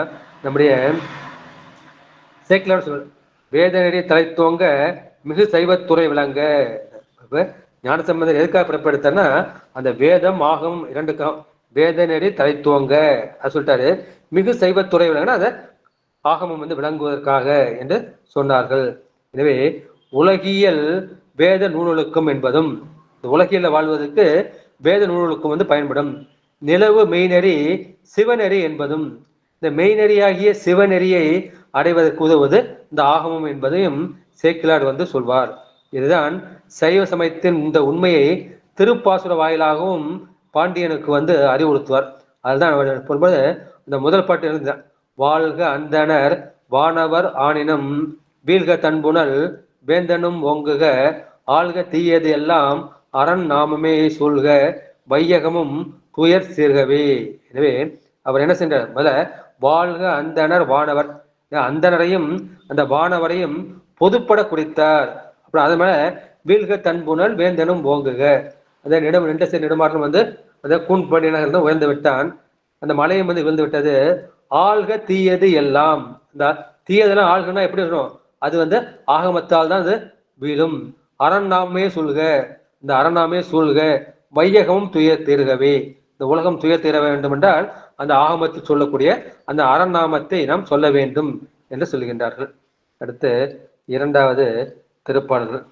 நம்முடைய சேக்கிலார் சொல். வேதநெறி தலைத்தோங்க மிகு சைவத்துறை விளங்க. ஞானசம்பந்தர் எதுக்காக பிறப்படுத்தார்னா அந்த வேதம் ஆகம் இரண்டுக்கும் வேதநெறி தலைத்துவங்க அது சொல்லிட்டாரு. மிகு சைவத்துறை விளங்குனா அதை ஆகமம் வந்து விளங்குவதற்காக என்று சொன்னார்கள். எனவே உலகியல் வேத நூலொழுக்கம் என்பதும் இந்த உலகியல வாழ்வதற்கு வேத நூலொழுக்கம் வந்து பயன்படும். நிலவு மெய்நெறி சிவநெறி என்பதும் இந்த மெய்நெறியாகிய சிவநெறியை அடைவதற்கு உதவுவது இந்த ஆகமம் என்பதையும் சேக்கிலார் வந்து சொல்வார். இதுதான் சைவ சமயத்தின் இந்த உண்மையை திருப்பாசுர வாயிலாகவும் பாண்டியனுக்கு வந்து அறிவுறுத்துவார். அதுதான் போது இந்த முதல் பாட்டு இருந்த வாழ்க அந்தனர் வானவர் ஆனினம் வீழ்க தன்புணல் வேந்தனும் ஓங்குக ஆள்க தீயது எல்லாம் அரண் நாமமே சூழ்க வையகமும் துயர் சீர்கவே. எனவே அவர் என்ன சென்றார்? முதல்ல வாழ்க அந்தனர் வானவர், அந்தனரையும் அந்த வானவரையும் பொதுப்பட குறித்தார். அப்புறம் அது மேல வீழ்க தன்புணல் வேந்தனும் ஓங்குக. அந்த நெடுமாற்றம் வந்து அந்த கூன்படியினர் உயர்ந்து விட்டான். அந்த மலையும் வந்து விழுந்து விட்டது. ஆள்க தீயது எல்லாம். இந்த தீயதெல்லாம் ஆள்கன்னா எப்படி இருக்கணும்? அது வந்து ஆகமத்தால் தான் அது வீழும். அறநாமே சூழ்க, இந்த அறநாமே சூழ்க வையகமும் துயர் தீர்கவே. இந்த உலகம் துயர் தீர வேண்டும் என்றால் அந்த ஆகமத்தில் சொல்லக்கூடிய அந்த அறநாமத்தை நாம் சொல்ல வேண்டும் என்று சொல்கின்றார்கள். அடுத்து இரண்டாவது திருப்பாடல்கள்.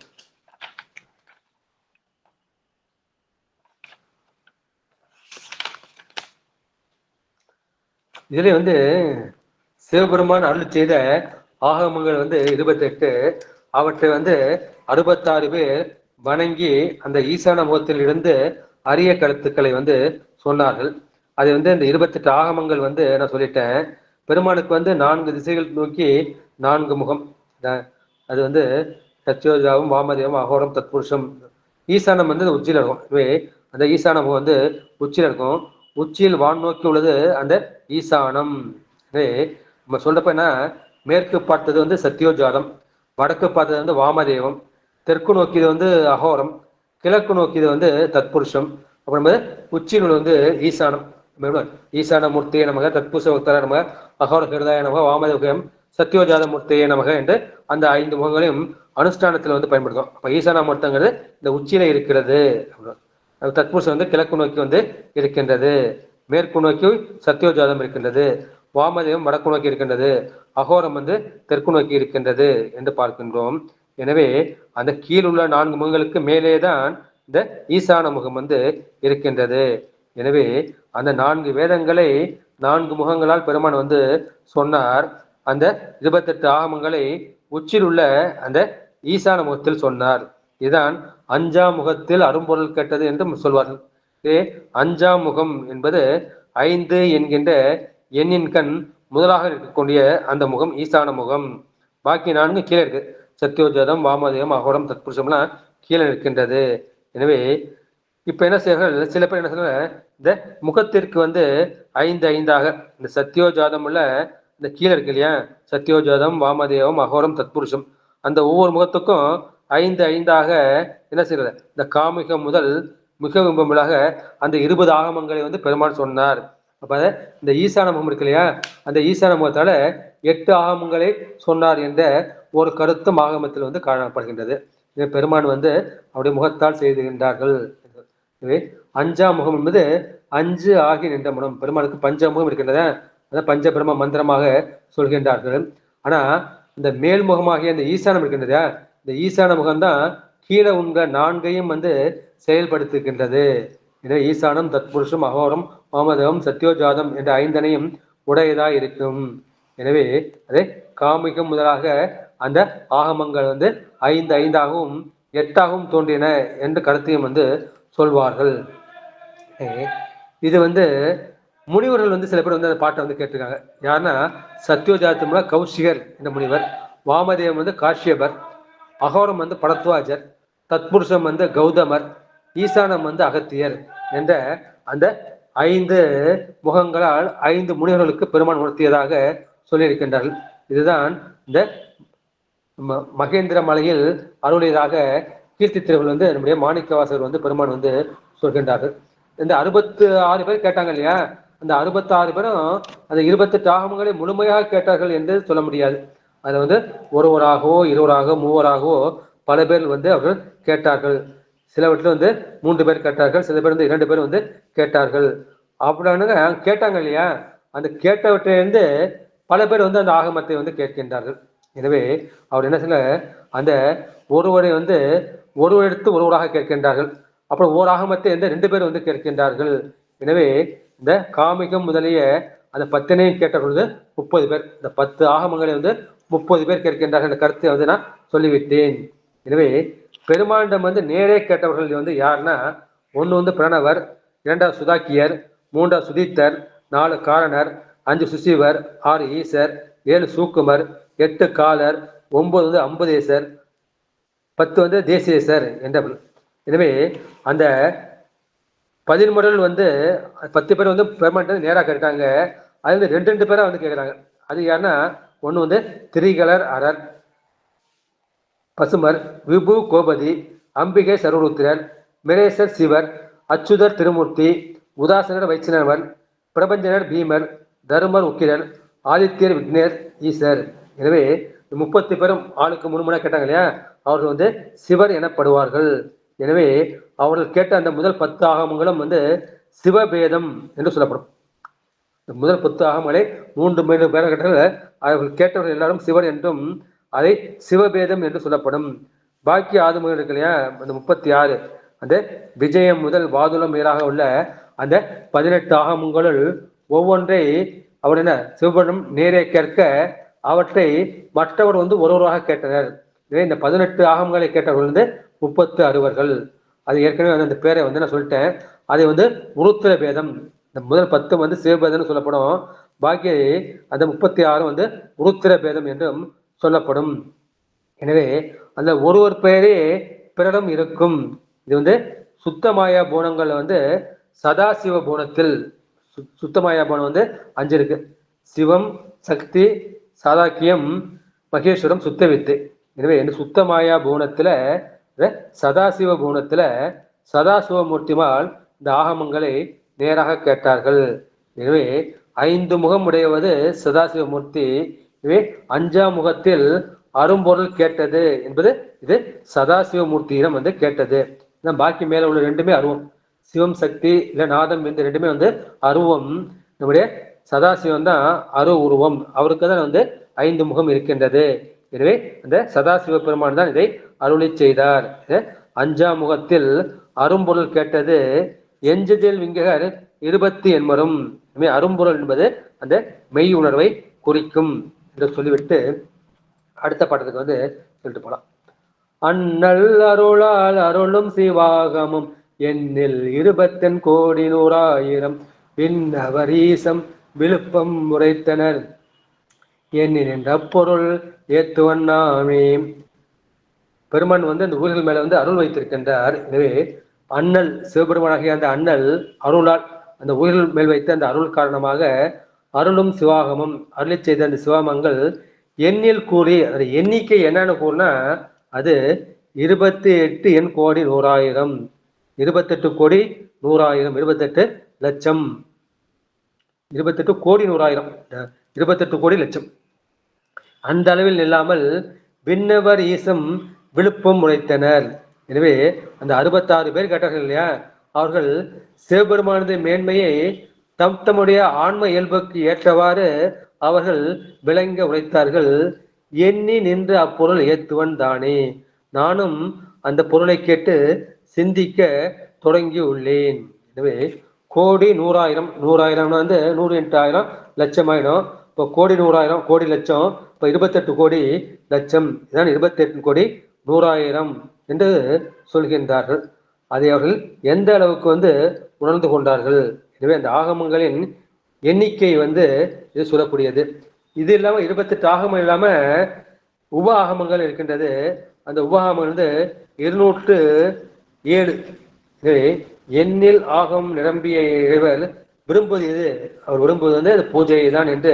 இதுல வந்து சிவபெருமான் அருள் செய்த ஆகமங்கள் வந்து 28. அவற்றை வந்து 66 பேர் வணங்கி அந்த ஈசான முகத்தில் இருந்து அரிய கருத்துக்களை வந்து சொன்னார்கள். அது வந்து இந்த 28 ஆகமங்கள் வந்து நான் சொல்லிட்டேன். பெருமானுக்கு வந்து 4 திசைகள் நோக்கி 4 முகம். அது வந்து சத்யோஜாவும் வாமதேவம் அகோரம் தத்புருஷம். ஈசானம் வந்து உச்சியில இருக்கும். எனவே அந்த ஈசான முகம் வந்து உச்சியில இருக்கும். உச்சியில் வான் நோக்கி உள்ளது அந்த ஈசானம். நம்ம சொல்றப்ப என்ன, மேற்கு பார்த்தது வந்து சத்யோஜாதம், வடக்கு பார்த்தது வந்து வாமதேவம், தெற்கு நோக்கியது வந்து அகோரம், கிழக்கு நோக்கியது வந்து தத்புருஷம், அப்புறம் உச்சியில் வந்து ஈசானம். ஈசான மூர்த்தியை நமக, தத்புருஷ பக்தர நமக, அகோர ஹிருதய நமக, வாமதேவம், சத்யோஜாத மூர்த்தியை நமக என்று அந்த 5 முகங்களையும் அனுஷ்டானத்தில் வந்து பயன்படுத்தும். அப்ப ஈசான மூர்த்தங்கிறது இந்த உச்சியில இருக்கிறது. தத்புருஷம் வந்து கிழக்கு நோக்கி வந்து இருக்கின்றது, மேற்கு நோக்கி சத்யோஜாதம் இருக்கின்றது, வாமதேவம் வடக்கு நோக்கி இருக்கின்றது, அகோரம் வந்து தெற்கு நோக்கி இருக்கின்றது என்று பார்க்கின்றோம். எனவே அந்த கீழுள்ள 4 முகங்களுக்கு மேலேதான் இந்த ஈசான முகம் வந்து இருக்கின்றது. எனவே அந்த 4 வேதங்களை 4 முகங்களால் பெருமான் வந்து சொன்னார். அந்த 28 ஆகமங்களை உச்சில் உள்ள அந்த ஈசான முகத்தில் சொன்னார். இதுதான் 5ஆம் முகத்தில் அரும்பொருள் கேட்டது என்று சொல்வார்கள். 5ஆம் முகம் என்பது 5 என்கின்ற எண்ணின் கண் முதலாக இருக்கக்கூடிய அந்த முகம் ஈசான முகம். பாக்கி 4 கீழே இருக்கு. சத்யோஜாதம், வாமதேவம், அகோரம், தத்புருஷம்லாம் கீழே இருக்கின்றது. எனவே இப்ப என்ன செய்வார்கள், சில பேர் என்ன சொல்றாங்க, இந்த முகத்திற்கு வந்து 5 5ஆக இந்த சத்யோஜாதம் உள்ள இந்த கீழே இருக்கு இல்லையா, சத்யோஜாதம், வாமதேவம், அகோரம், தத்புருஷம், அந்த ஒவ்வொரு முகத்துக்கும் 5 5ஆக என்ன செய்யறது, இந்த காமிகம் முதல் மிக விம்பலாக அந்த 20 ஆகமங்களை வந்து பெருமான் சொன்னார். அப்ப இந்த ஈசான முகம் இருக்கு இல்லையா, அந்த ஈசான முகத்தால 8 ஆகமங்களை சொன்னார் என்ற ஒரு கருத்தும் ஆகமத்தில் வந்து காணப்படுகின்றது. பெருமான் வந்து அவருடைய முகத்தால் செய்துகின்றார்கள். 5ஆம் முகம் என்பது 5 ஆகி நின்ற முகம். பெருமானுக்கு பஞ்சமுகம் இருக்கின்றத அதான் பஞ்சபிரம மந்திரமாக சொல்கின்றார்கள். ஆனா இந்த மேல்முகமாகிய இந்த ஈசானம் இருக்கின்றதா, இந்த ஈசான முகம்தான் கீழே உங்க 4ஐயும் வந்து செயல்படுத்துகின்றது. எனவே ஈசானம், தத்புருஷம், அகோரம், வாமதேவம், சத்யோஜாதம் என்ற ஐந்தனையும் உடையதாய் இருக்கும். எனவே அதை காமிகம் முதலாக அந்த ஆகமங்கள் வந்து 5 5ஆகவும் 8ஆகவும் தோன்றின என்று கருத்தையும் வந்து சொல்வார்கள். இது வந்து முனிவர்கள் வந்து சில பேர் வந்து அந்த பாட்டை வந்து கேட்டிருக்காங்க. யாருன்னா சத்யோஜாதம்ல கௌஷிகர் என்ற முனிவர், வாமதேவன் வந்து காஷ்யபர், அகோரம் வந்து பரத்வாஜர், தத்புருஷம் வந்து கௌதமர், ஈசானம் வந்து அகத்தியர் என்ற அந்த 5 முகங்களால் 5 முனிவர்களுக்கு பெருமான் உணர்த்தியதாக சொல்லியிருக்கின்றார்கள். இதுதான் இந்த மகேந்திர மலையில் அருளியதாக கீர்த்தி திருவள்ளுவர் வந்து நம்முடைய மாணிக்கவாசகர் வந்து பெருமான் வந்து சொல்கின்றார்கள். இந்த 66 பேர் கேட்டாங்க இல்லையா, அந்த 66 பேரும் அந்த 28 ஆகமங்களை முழுமையாக கேட்டார்கள் என்று சொல்ல முடியாது. அதுல வந்து ஒருவராகவோ, இருவராகவோ, மூவராகவோ பல பேர் வந்து அவர்கள் கேட்டார்கள். சிலவற்றில் வந்து 3 பேர் கேட்டார்கள், சில பேர் வந்து 2 பேர் வந்து கேட்டார்கள். அப்படின்னு கேட்டாங்க இல்லையா, அந்த கேட்டவற்றிலிருந்து பல பேர் வந்து அந்த ஆகமத்தை வந்து கேட்கின்றார்கள். எனவே அவர் என்ன சொல்ல, அந்த ஒருவரை வந்து ஒருவர் எடுத்து ஒருவராக கேட்கின்றார்கள். அப்புறம் ஓர் ஆகமத்தை வந்து 2 பேர் வந்து கேட்கின்றார்கள். எனவே இந்த காமிகம் முதலிய அந்த 10ஐயும் கேட்ட பொழுது 30 பேர், இந்த 10 ஆகமங்களை வந்து 30 பேர் கேட்கின்றார்கள் என்ற கருத்தை வந்து நான் சொல்லிவிட்டேன். எனவே பெருமாண்டம் வந்து நேரே கேட்டவர்கள் வந்து யாருன்னா, 1 வந்து பிரணவர், 2வது சுதாக்கியர், 3வது சுதீத்தர், 4 காரணர், 5 சுசீவர், 6 ஈசர், 7 சூக்குமர், 8 காலர், 9 வந்து அம்புதேசர், 10 வந்து தேசியேசர் என்றவர்கள். எனவே அந்த 11 வந்து 10 பேர் வந்து பெருமாண்ட நேராக கேட்டாங்க. அது வந்து 2 பேரா வந்து கேட்குறாங்க. அது யாருன்னா, 1 வந்து திரிகலர் அரர், பசுமர், விபு கோபதி, அம்பிகை சர்வருத்திரர், மிரேசர் சிவர், அச்சுதர் திருமூர்த்தி, உதாசனர் வைச்சினவர், பிரபஞ்சனர் பீமர், தருமர் உக்கிரர், ஆதித்யர் விக்னர், ஈசர். எனவே 30 பேரும் ஆளுக்கு 3 முறை கேட்டாங்க இல்லையா, அவர்கள் வந்து சிவர் எனப்படுவார்கள். எனவே அவர்கள் கேட்ட அந்த முதல் 10 ஆகமங்களும் வந்து சிவபேதம் என்று சொல்லப்படும். முதல் 10 ஆகமங்களை 3 பேர் கேட்டார்கள், அவர்கள் கேட்டவர்கள் எல்லாரும் சிவர் என்றும் அதை சிவபேதம் என்று சொல்லப்படும். பாக்கி ஆகமங்கள் இருக்கு இல்லையா, அந்த 36 அந்த விஜயம் முதல் வாதுளம் மேலாக உள்ள அந்த 18 ஆகமங்களுள் ஒவ்வொன்றை அவர் என்ன சிவபெருமான் நேரே கேட்க அவற்றை மற்றவர் வந்து ஒருவராக கேட்டனர். இந்த 18 ஆகமங்களை கேட்டவர்கள் வந்து 30 அறுவர்கள். அது ஏற்கனவே அந்த பேரை வந்து நான் சொல்லிட்டேன். அதை வந்து உருத்திர பேதம், இந்த முதல் 10 வந்து சிவபேதம்னு சொல்லப்படும். பாக்கி அந்த 36 வந்து உருத்திர பேதம் என்றும் சொல்லப்படும். எனவே அந்த ஒருவர் பெயரே பிறரும் இருக்கும். இது வந்து சுத்தமாயா போனங்கள் வந்து சதாசிவ போனத்தில் சுத்தமாயா போனம் வந்து 5 இருக்கு. சிவம், சக்தி, சாதாக்கியம், மகேஸ்வரம், சுத்தவித்து. எனவே இந்த சுத்தமாயா பூணத்துல சதாசிவ பூணத்துல சதாசிவமூர்த்திமால் இந்த ஆகமங்களை நேராக கேட்டார்கள். எனவே 5 முகம் உடையவது சதாசிவமூர்த்தி. எனவே 5ஆம் முகத்தில் அரும்பொருள் கேட்டது என்பது இது சதாசிவமூர்த்தியிடம் வந்து கேட்டது. பாக்கி மேல உள்ள 2மே அருவம். சிவம், சக்தி இல்ல நாதம் இந்த 2மே வந்து அருவம். நம்முடைய சதாசிவம் தான் அரு உருவம். அவருக்கு தான் வந்து 5 முகம் இருக்கின்றது. எனவே அந்த சதாசிவ பெருமான் தான் இதை அருளி செய்தார். 5ஆம் முகத்தில் அரும்பொருள் கேட்டது எஞ்சதில் விங்ககர் 20 என்மரும். அரும்பொருள் என்பது அந்த மெய் உணர்வை குறிக்கும் என்று சொல்லிவிட்டு அடுத்த பாட்டத்துக்கு வந்து சொல்லிட்டு போலாம். அண்ணல் அருளால் அருளும் சிவாகமும் எண்ணில் 20 கோடி 100,000 விண்ணவரீசம் விழுப்பம் உரைத்தனர் எண்ணின் என்ற பொருள் ஏத்துவண்ணாமே. பெருமான் வந்து அந்த ஊர்கள் மேல வந்து அருள் வைத்திருக்கின்றார். எனவே அண்ணல் சிவபெருமானாகிய அந்த அண்ணல் அருளால் அந்த ஊர்கள் மேல் வைத்த அந்த அருள் காரணமாக அருளும் சிவாகமும் அருளி செய்த அந்த சிவாமங்கள் எண்ணில் கூறி, அந்த எண்ணிக்கை என்னன்னு கூறினா அது 28 எண் கோடி 100,000, 28 கோடி 100,000, 28 லட்சம், 28 கோடி 100,000, 28 கோடி லட்சம். அந்த அளவில் இல்லாமல் விண்ணவர் ஈசம் விழுப்பம் உரைத்தனர். எனவே அந்த 66 பேர் கேட்டார்கள் இல்லையா, அவர்கள் சிவபெருமானது மேன்மையை தம்முடைய ஆன்ம இயல்புக்கு ஏற்றவாறு அவர்கள் விளங்க உரைத்தார்கள். எண்ணி நின்று அப்பொருள் ஏத்துவன் தானே, நானும் அந்த பொருளை கேட்டு சிந்திக்க தொடங்கி உள்ளேன். எனவே கோடி 100,000, 100,000 வந்து 100 × 1000 லட்சம் ஆயிடும். இப்போ கோடி 100,000 கோடி லட்சம், இப்போ 28 கோடி லட்சம், இதான் 28 கோடி 100,000 என்று சொல்கின்றார்கள். அதை அவர்கள் எந்த அளவுக்கு வந்து உணர்ந்து கொண்டார்கள். எனவே அந்த ஆகமங்களின் எண்ணிக்கை வந்து இது சொல்லக்கூடியது. இது இல்லாம 28 ஆகமம் இல்லாம உப ஆகமங்கள் இருக்கின்றது. அந்த உப ஆகமங்கள் வந்து 207. எண்ணில் ஆகம் நிரம்பிய இறைவர் விரும்புவது எது? அவர் விரும்புவது வந்து பூஜை தான் என்று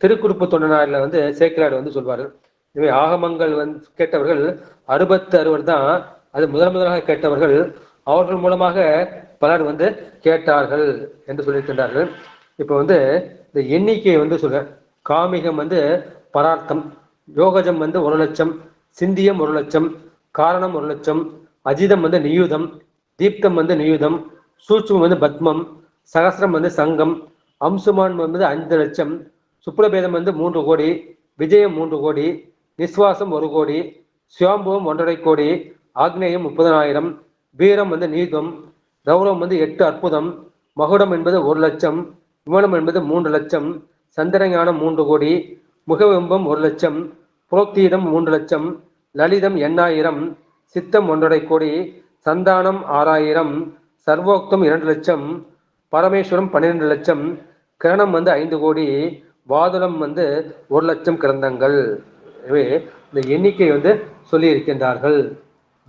திருக்குறுப்பு தொண்டனாரில் வந்து சேக்கிரார் வந்து சொல்வார்கள். எனவே ஆகமங்கள் வந்து கேட்டவர்கள் 66 தான். அது முதலாக கேட்டவர்கள். அவர்கள் மூலமாக பலர் வந்து கேட்டார்கள் என்று சொல்லியிருக்கின்றார்கள். இப்போ வந்து இந்த எண்ணிக்கையை வந்து சொல்ற காமிகம் வந்து பரார்த்தம், யோகஜம் வந்து 1,00,000, சிந்தியம் 1,00,000, காரணம் 1,00,000, அஜிதம் வந்து நியூதம், தீப்தம் வந்து நியூதம், சூட்சுமம் வந்து பத்மம், சகசிரம் வந்து சங்கம், அம்சுமான் வந்து 5,00,000, சுப்ரபேதம் வந்து 3 கோடி, விஜயம் 3 கோடி, நிஸ்வாசம் 1 கோடி, சுவாம்புவம் 1.5 கோடி, ஆக்னேயம் 30,000, வீரம் வந்து நீதம், ரௌரம் வந்து 8 அற்புதம், மகுடம் என்பது 1,00,000, விமானம் என்பது 3,00,000, சந்திரஞானம் 3 கோடி, முகவெம்பம் 1,00,000, புரோக்தீதம் 3,00,000, லலிதம் 8,000, சித்தம் 1.5 கோடி, சந்தானம் 6,000, சர்வோக்தம் 2,00,000, பரமேஸ்வரம் 12,00,000, கிரணம் வந்து 5 கோடி, வாதுளம் வந்து 1,00,000 கிரந்தங்கள். எனவே இந்த எண்ணிக்கை வந்து சொல்லி இருக்கின்றார்கள்.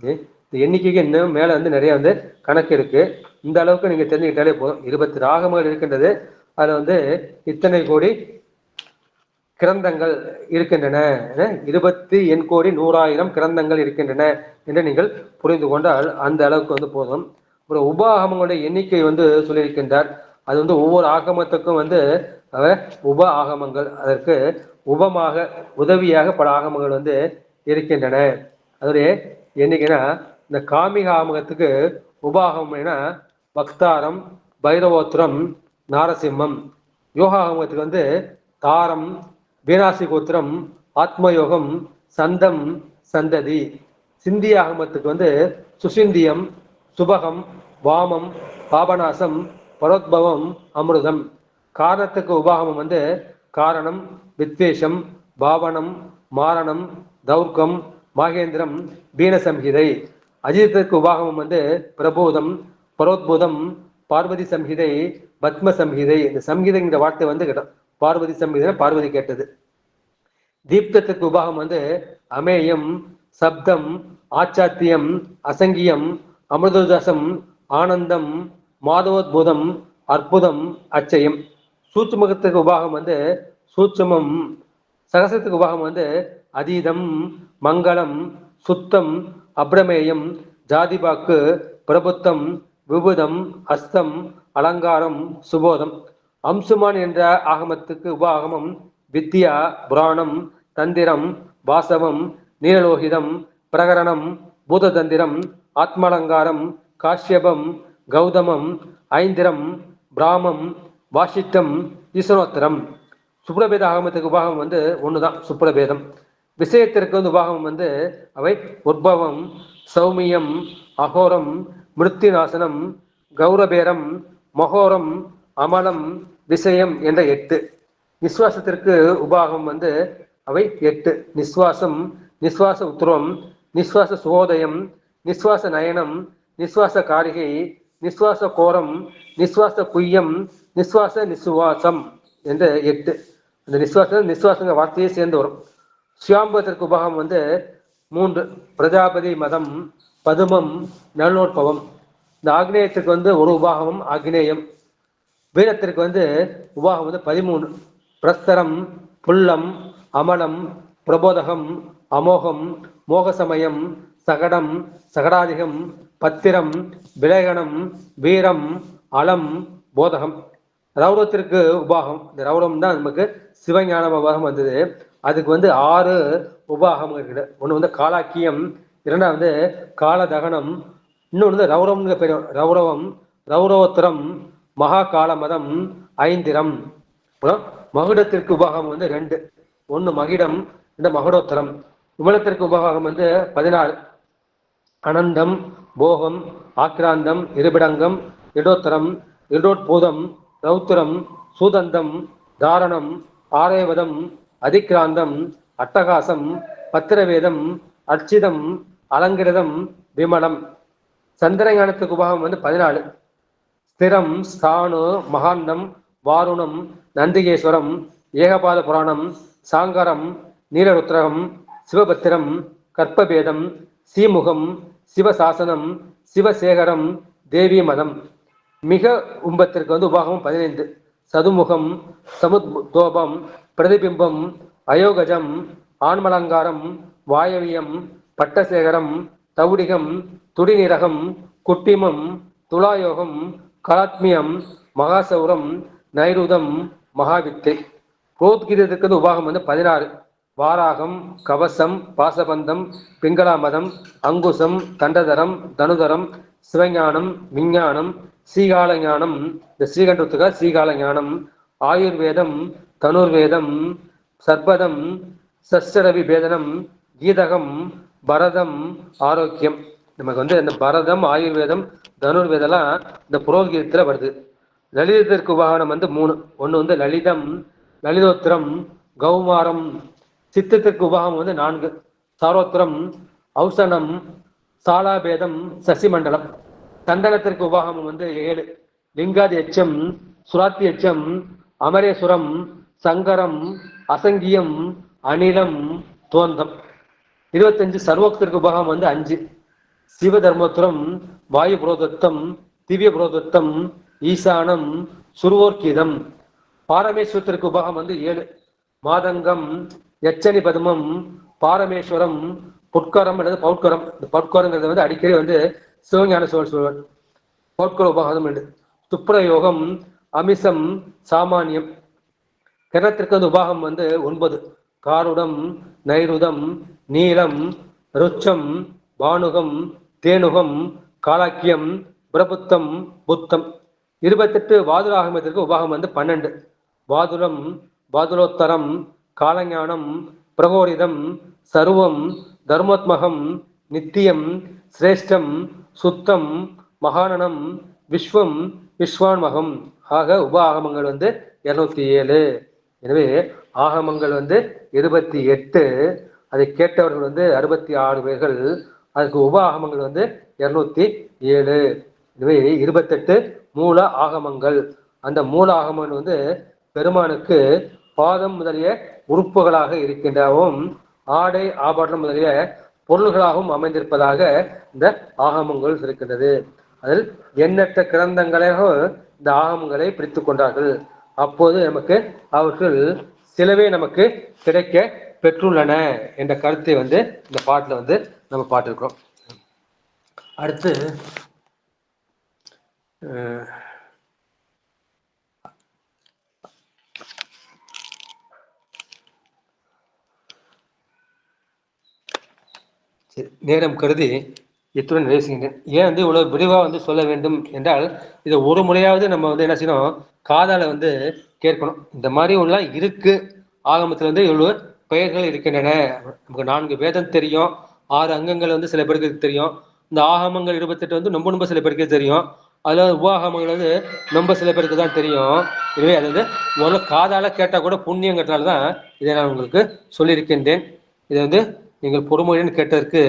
இந்த எண்ணிக்கைக்கு இன்னும் மேல வந்து நிறைய வந்து கணக்கு இருக்கு. இந்த அளவுக்கு நீங்க தெரிஞ்சுக்கிட்டாலே போதும். 20 ராகங்கள் இருக்கின்றது. அதுல வந்து இத்தனை கோடி கிரந்தங்கள் இருக்கின்றன, 20 கோடி 100,000 கிரந்தங்கள் இருக்கின்றன என்று நீங்கள் புரிந்து கொண்டால் அந்த அளவுக்கு வந்து போதும். ஒரு உப ஆகமங்களுடைய எண்ணிக்கை வந்து சொல்லியிருக்கின்றார். அது வந்து ஒவ்வொரு ஆகமத்துக்கும் வந்து உப ஆகமங்கள், அதற்கு உபமாக உதவியாக பல ஆகமங்கள் வந்து இருக்கின்றன. அதோடைய எண்ணிக்கைனா இந்த காமிக ஆகமத்துக்கு உப ஆகமம்னா பக்தாரம், பைரவோத்திரம், நாரசிம்மம். யோகா ஆகமத்துக்கு வந்து தாரம், வீணாசி கோத்திரம், ஆத்மயோகம், சந்தம், சந்ததி. சிந்திய ஆகமத்துக்கு வந்து சுசிந்தியம், சுபகம், வாமம், பாபநாசம், பரோத்பவம், அமிர்தம். காரணத்துக்கு உபாகமம் வந்து காரணம், வித்வேஷம், பாவனம், மாரணம், தௌர்க்கம், மாகேந்திரம், பீனசம்ஹிதை. அஜிதத்துக்கு உபாகமம் வந்து பிரபோதம், பரோத்பூதம், பார்வதி சம்ஹிதை, பத்ம சம்ஹிதை. இந்த சம்ஹிதைங்கிற வார்த்தை வந்து பார்வதி சம்ஹிதை, பார்வதி கேட்டது. தீப்தத்துக்கு உபாகம் வந்து அமேயம், சப்தம், ஆச்சாத்தியம், அசங்கியம், அமிர்தோதாசம், ஆனந்தம், மாதவோத்பூதம், அற்புதம், அச்சயம். சூட்சுமத்துக்கு உபாகம் வந்து சூட்சுமம். சகசத்துக்கு உபாகம் வந்து அதீதம், மங்களம், சுத்தம், அப்ரமேயம், ஜாதிபாக்கு, பிரபுத்தம், விபுதம், அஸ்தம், அலங்காரம், சுபோதம். அம்சுமான் என்ற ஆகமத்துக்கு உபாகமம் வித்யா, புராணம், தந்திரம், வாசவம், நீலலோகிதம், பிரகரணம், பூததந்திரம், ஆத்மலங்காரம், காஷ்யபம், கௌதமம், ஐந்திரம், பிராமம், வாசிட்டம், ஈஸ்வரோத்தரம். சுப்ரபேத ஆகமத்துக்கு உபாகம் வந்து ஒண்ணுதான், சுப்ரபேதம். விஷயத்திற்கு வந்து உபாகம் வந்து அவை உற்பவம், சௌமியம், அகோரம், மிருத்யுநாசனம், கௌரபேரம், மகோரம், அமலம், விஷயம் என்ற 8. நிஸ்வாசத்திற்கு உபாகம் வந்து அவை 8. நிஸ்வாசம், நிஸ்வாச உத்திரம், நிஸ்வாச சுகோதயம், நிஸ்வாச நயனம், நிஸ்வாச காரிகை, நிஸ்வாச கோரம், நிஸ்வாச குய்யம், நிஸ்வாச நிசுவாசம் என்ற 8. இந்த நிஸ்வாசங்க வார்த்தையே சேர்ந்து வரும். சுயாம்பத்திற்கு உபாகம் வந்து 3. பிரஜாபதி மதம், பதுமம், நலனோற்பவம். இந்த ஆக்னேயத்திற்கு வந்து ஒரு உபாகமும் ஆக்னேயம். வீரத்திற்கு வந்து உபாகம் வந்து 13. பிரஸ்தரம், புல்லம், அமலம், பிரபோதகம், அமோகம், மோகசமயம், சகடம், சகடாதிகம், பத்திரம், விலேகனம், வீரம், அலம், போதகம். ரௌரத்திற்கு உபாகம், இந்த ரௌரம் தான் நமக்கு சிவஞான உபாகம் வந்தது. அதுக்கு வந்து 6 உபாகம் இருக்குது. ஒன்று வந்து காலாக்கியம், இரண்டாவது வந்து காலதகனம், இன்னொன்று வந்து ரௌரம்ங்கிற பேர் ரௌரவம், ரௌரவோத்திரம், மகா காலமதம், ஐந்திரம். மகுடத்திற்கு உபாகம் வந்து 2. ஒன்று மகிடம், இந்த மகுடோத்தரம். விமலத்திற்கு உபாகம் வந்து 14. அனந்தம், போகம், ஆக்ராந்தம், இருபிடங்கம், இடோத்தரம், இடோட்பூதம், ரௌத்திரம், சூதந்தம், தாரணம், ஆரேவதம், அதிக்ராந்தம், அட்டகாசம், பத்திரவேதம், அர்ச்சிதம், அலங்கிருதம், விமலம். சந்திரஞானத்துக்கு உபாகம் 14. ஸ்திரம், ஸ்தானு, மகாந்தம், வாருணம், நந்திகேஸ்வரம், ஏகபாத புராணம், சாங்கரம், நீலருத்ரகம், சிவபத்திரம், கற்பபேதம், சீமுகம், சிவசாசனம், சிவசேகரம், தேவி மதம். மிக உம்பத்திற்கு உபாகம் 15. சதுமுகம், சமுத்தோபம், பிரதிபிம்பம், அயோகஜம், ஆன்மலங்காரம், வாயவியம், பட்டசேகரம், தௌடிகம், துடிநிரகம், குட்டிமம், துலாயோகம், கலாத்மியம், மகாசௌரம், நைருதம், மகாவித்தை. புரோத்கீதத்துக்கு உபாகம் 16. வாராகம், கவசம், பாசபந்தம், பிங்களாமதம், அங்குசம், தண்டதரம், தனுதரம், சிவஞானம், விஞ்ஞானம், சீகால ஞானம். இந்த ஸ்ரீகண்டத்துக்கு சீகால ஞானம். ஆயுர்வேதம், தனுர்வேதம், சர்பதம், சஸ்டரவி பேதனம், கீதகம், பரதம், ஆரோக்கியம். நமக்கு இந்த பரதம், ஆயுர்வேதம், தனுர்வேதம்லாம் இந்த புரோகீதத்துல வருது. லலிதத்திற்கு உபாகனம் 3. ஒன்று லலிதம், லலிதோத்திரம், கௌமாரம். சித்தத்திற்கு உபாகம் 4. சாரோத்திரம், ஔசனம், சாலாபேதம், சசிமண்டலம். சந்தனத்திற்கு உபாகம் 7. லிங்காதி எச்சம், சுராத்தி எச்சம், அமரேஸ்வரம், சங்கரம், அசங்கியம், அனிலம், தோந்தம். 25 சர்வோக்தருக்கு உபாகம் 5. சிவ தர்மோத்திரம், வாயு புரோதத்தம், திவ்ய புரோதத்தம், ஈசானம், சுருவோர்கீதம். பாரமேஸ்வரத்திற்கு உபாகம் 7. மாதங்கம், யச்சனி பதுமம், பாரமேஸ்வரம், புட்கரம் அல்லது பௌட்கரம். இந்த பௌட்கரங்கிறது அடிக்கடி சிவஞான சொல்வார். பௌட்கர உபாகம் 2. துப்ரயோகம், அமிசம், சாமானியம். கிரணத்திற்கு உபாகம் 9. காருடம், நைருதம், நீலம், ருச்சம், பானுகம், தேனுகம், காலாக்கியம், பிரபுத்தம், புத்தம். 28 வாதுராகமத்திற்கு உபாகம் 12. வாதுரம், வாதுலோத்தரம், காலஞானம், பிரகோரிதம், சர்வம், தர்மோத்மகம், நித்தியம், சிரேஷ்டம், சுத்தம், மகானனம், விஸ்வம், விஸ்வான்மகம். ஆக உப ஆகமங்கள் 207. எனவே ஆகமங்கள் 28. அதை கேட்டவர்கள் 66 பேர்கள். அதுக்கு உப ஆகமங்கள் 207. எனவே 28 மூல ஆகமங்கள். அந்த மூல ஆகமங்கள் பெருமானுக்கு பாதம் முதலிய உறுப்புகளாக இருக்கின்றவும், ஆடை ஆபரணம் முதலிய பொருள்களாகவும் அமைந்திருப்பதாக இந்த ஆகமங்கள் இருக்கின்றது. அதில் எண்ணற்ற கிரந்தங்களாக இந்த ஆகமங்களை பிரித்து கொண்டார்கள். அப்போது நமக்கு அவர்கள் சிலவே நமக்கு கிடைக்க பெற்றுள்ளன என்ற கருத்தை இந்த பாட்டுல நம்ம பார்த்திருக்கிறோம். அடுத்து நேரம் கருதி இத்துடன் நிறைவு செய்கின்றேன். ஏன் இவ்வளவு விரிவா சொல்ல வேண்டும் என்றால், இதை ஒரு முறையாவது நம்ம என்ன செய்யணும், காதால கேட்கணும். இந்த மாதிரி உள்ள இருக்கு ஆகமத்துல இவ்வளவு பெயர்கள் இருக்கின்றன. நமக்கு 4 வேதம் தெரியும், 6 அங்கங்கள் சில பேருக்கு தெரியும். இந்த ஆகமங்கள் 28 ரொம்ப சில பேருக்கு தெரியும். அதுல உபாகமங்கள் ரொம்ப சில பேருக்கு தான் தெரியும். எனவே அது முதல்ல காதால கேட்டா கூட புண்ணியங்கிறதுனால தான் இதை நான் உங்களுக்கு சொல்லியிருக்கின்றேன். இதை நீங்கள் பொறுமையுடன் கேட்டதற்கு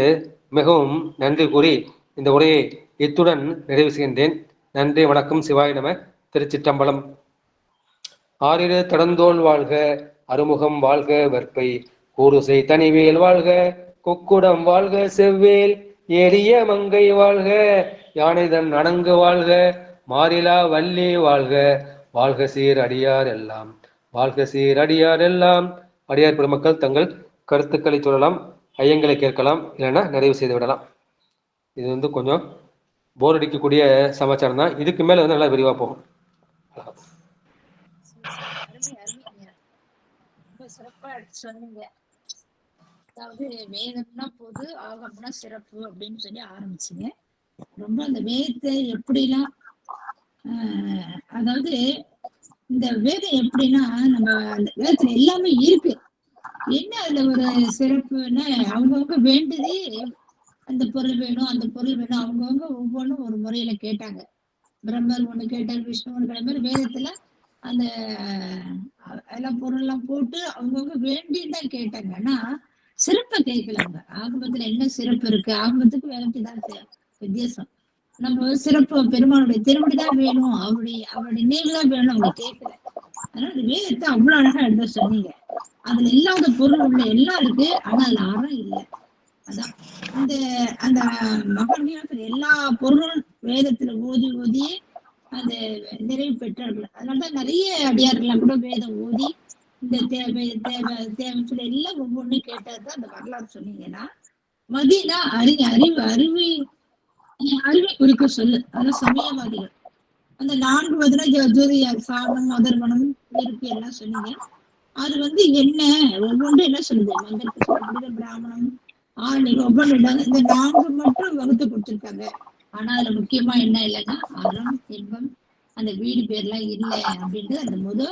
மிகவும் நன்றி கூறி இந்த உரையை இத்துடன் நிறைவு செய்கின்றேன். நன்றி, வணக்கம். சிவாய நம. திருச்சிற்றம்பலம். ஆறிரு தடந்தோள் வாழ்க, அருமுகம் வாழ்க, வெற்பை கூறுசை தனிவேல் வாழ்க, கொக்குடம் வாழ்க, செவ்வேல் எளிய மங்கை வாழ்க, யானைதன் அணங்கு வாழ்க, மாறிலா வள்ளி வாழ்க, வாழ்க சீர் அடியார் எல்லாம், வாழ்க சீர் அடியார் எல்லாம். அடியார் பெருமக்கள் தங்கள் கருத்துக்களை சொல்லலாம், ஐயங்களை கேட்கலாம், இல்லைன்னா நிறைவு செய்து விடலாம். இது கொஞ்சம் போர் அடிக்கக்கூடிய சமாச்சாரம் தான். இதுக்கு மேல நல்லா விரிவா போகும். ரொம்ப சிறப்பா சொன்னீங்க. அதாவது வேதம்னா பொது, ஆகம்னா சிறப்பு அப்படின்னு சொல்லி ஆரம்பிச்சுங்க. ரொம்ப அந்த வேதத்தை எப்படிலாம் அதாவது இந்த வேதம் எப்படின்னா, நம்ம அந்த வேதத்துல எல்லாமே இருக்கு. என்ன அதுல ஒரு சிறப்புன்னா, அவங்கவுங்க வேண்டுதே அந்த பொருள் வேணும் அந்த பொருள் வேணும், அவங்கவுங்க ஒவ்வொன்றும் ஒரு முறையில கேட்டாங்க. பிரம்மர் ஒண்ணு கேட்டார், விஷ்ணு ஒண்ணு கேட்ட மாதிரி வேதத்துல அந்த எல்லாம் பொருள் எல்லாம் போட்டு அவங்கவுங்க வேண்டிதான் கேட்டாங்க. ஆனா சிறப்பை கேட்கல. அவங்க ஆகமத்துல என்ன சிறப்பு இருக்கு, ஆகமத்துக்கு வேதத்துக்கு தான் வித்தியாசம். நம்ம சிறப்பு பெருமானுடைய திருவடிதான் வேணும், அவருடைய நினைவுதான் வேணும், அவங்க கேட்கல. அதனால வேதத்தை அவ்வளவு அழகா எடுத்து சொன்னீங்க. அதுல இல்லாத பொருள் உள்ள எல்லாம் இருக்கு, ஆனா அதுல அறம் இல்லை. அதான் இந்த அந்த மகான்கள் எல்லா பொருளும் வேதத்துல ஓதி ஓதியே அந்த நிறைவு பெற்றார்கள். அதனாலதான் நிறைய அடியார்கள்லாம் கூட வேதம் ஓதி இந்த தேவை தேவை தேவைன்னு சொல்லி எல்லாம் ஒவ்வொன்றும் கேட்டதுதான் அந்த வரலாறு சொன்னீங்கன்னா. மதினா அறிவை குறிக்க சொல்லு. அதான் சமயவாதிகள் அந்த 4 மதினா ஜோதியார் சாதம் அதர்வனம் இருக்கு எல்லாம் சொன்னீங்க. அது என்ன ஒவ்வொன்றும் என்ன சொல்லுது, மந்திரத்தை சொல்லக்கூடிய பிராமணம் நீங்க ஒவ்வொன்று இந்த 4 மட்டும் வகுத்து கொடுத்துருக்காங்க. ஆனா அதுல முக்கியமா என்ன இல்லைன்னா அறம் இன்பம் அந்த வீடு பேர்லாம் இல்லை அப்படின்ட்டு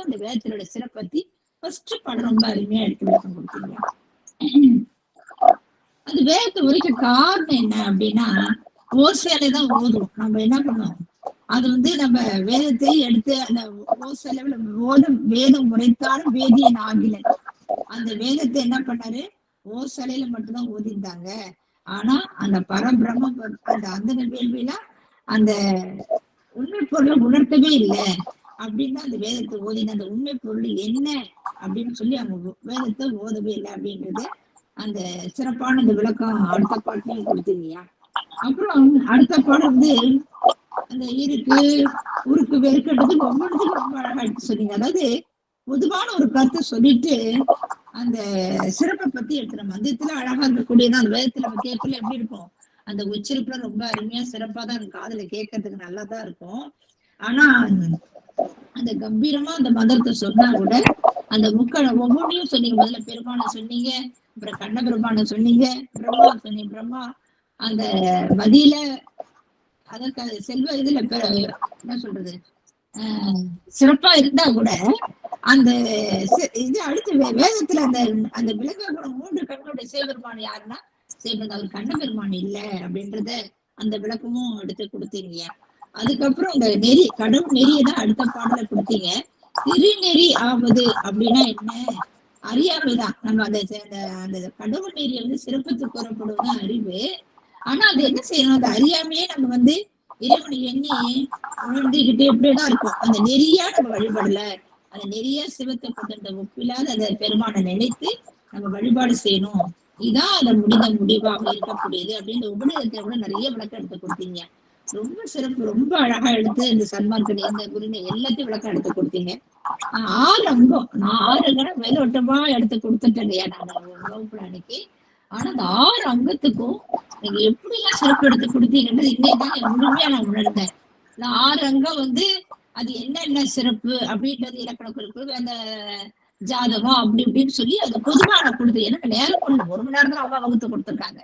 அந்த வேதத்தினோட சிறப்பத்தி ஃபர்ஸ்ட் பாடம் ரொம்ப அருமையா எடுத்து விளக்கம் கொடுத்தீங்க. அந்த வேதத்தை உரைக்க காரணம் என்ன அப்படின்னா ஓசையிலதான் ஓதும். நம்ம என்ன பண்ணுவோம், அது நம்ம வேதத்தை எடுத்து அந்த ஓசையில வேதம் உரைத்தாலும் வேதியன் ஆகிலன். அந்த வேதத்தை என்ன பண்ணாரு, ஓசலையில மட்டும்தான் ஓதிருந்தாங்க. ஆனா அந்த பரபிரம்ம அந்த வேள்வியில அந்த உண்மை பொருளை உணர்த்தவே இல்லை அப்படின்னு அந்த வேதத்தை ஓதின. அந்த உண்மை பொருள் என்ன அப்படின்னு சொல்லி அவங்க வேதத்தை ஓதவே இல்லை அப்படின்றது அந்த சிறப்பான அந்த விளக்கம் அடுத்த பாட்டிலையும் கொடுத்தீங்கயா. அப்புறம் அடுத்த பாடம் அந்த இருக்கு உருக்கு வெறுக்கிறது ஒவ்வொன்றுக்கும் ரொம்ப அழகா எடுத்து சொன்னீங்க. அதாவது பொதுவான ஒரு கருத்தை சொல்லிட்டு அந்த சிறப்பை பத்தி எடுத்துற மந்திரத்துல அழகா இருக்கக்கூடியதான். அந்த வேதத்துல நம்ம கேட்கல எப்படி இருக்கும், அந்த உச்சரிப்புல ரொம்ப அருமையா சிறப்பா தான் இருக்கும், காதுல கேட்கறதுக்கு நல்லாதான் இருக்கும். ஆனா அந்த கம்பீரமா அந்த மந்திரத்தை சொன்னா கூட அந்த ஒவ்வொன்றையும் சொன்னீங்க. முதல்ல பெருமானை சொன்னீங்க, அப்புறம் கண்ண பெருமானை சொன்னீங்க, பிரம்மா சொன்னீங்க. பிரம்மா அந்த மதியில அதற்கு செல்வ இதுல என்ன சொல்றது சிறப்பா இருந்தா கூட அந்த இது அடுத்து வேதத்துல அந்த விலங்கோட 3 கண்களுடைய சிவபெருமான் யாருன்னா சிவபெருமான், அவர் கண்ண பெருமான் இல்ல அப்படின்றத அந்த விளக்கமும் எடுத்து கொடுத்தீங்க. அதுக்கப்புறம் அந்த நெறி கடவுள் நெறியதான் அடுத்த பாடல கொடுத்தீங்க. திருநெறி ஆவது அப்படின்னா என்ன, அறியாமைதான். நம்ம அந்த கடவுள் நெறிய சிறப்புக்கு கூறப்படுவதுதான் அறிவு. ஆனா அது என்ன செய்யணும், அந்த அறியாமையே நம்ம இறைவனை எண்ணி உணர்ந்துகிட்டு எப்படிதான் இருக்கும். அந்த நெறியா நம்ம வழிபடல, அந்த நெறியா சிவத்தை கொண்ட ஒப்பில்லாத அந்த பெருமானை நினைத்து நம்ம வழிபாடு செய்யணும். இதான் அதை முடிவாக இருக்கக்கூடியது அப்படின்னு உபநிடத்தை கூட நிறைய விளக்கம் எடுத்து கொடுத்தீங்க. ரொம்ப சிறப்பு, ரொம்ப அழகா எடுத்து இந்த சன்மார்க்கணி இந்த குருனை எல்லாத்தையும் விளக்கம் எடுத்து கொடுத்தீங்க. 6 அங்கம், நான் 6 கணம் மேலோட்டமா எடுத்து கொடுத்துட்டேன் இல்லையா நான் வகுப்புல அன்னைக்கு. ஆனா அந்த 6 அங்கத்துக்கும் நீங்க எப்படி எல்லாம் சிறப்பு எடுத்து கொடுத்தீங்கன்றது இன்னைக்குதான் முழுமையா நான் உணர்ந்தேன். இந்த 6 அங்கம் அது என்ன சிறப்பு அப்படின்றது இலக்கண குறிப்பு அந்த ஜாதகம் அப்படி இப்படின்னு சொல்லி அது பொதுவான கொடுத்து எனக்கு நேரம் கொண்டு 1 மணி நேரம் தான் அம்மா வகுத்து கொடுத்துருக்காங்க.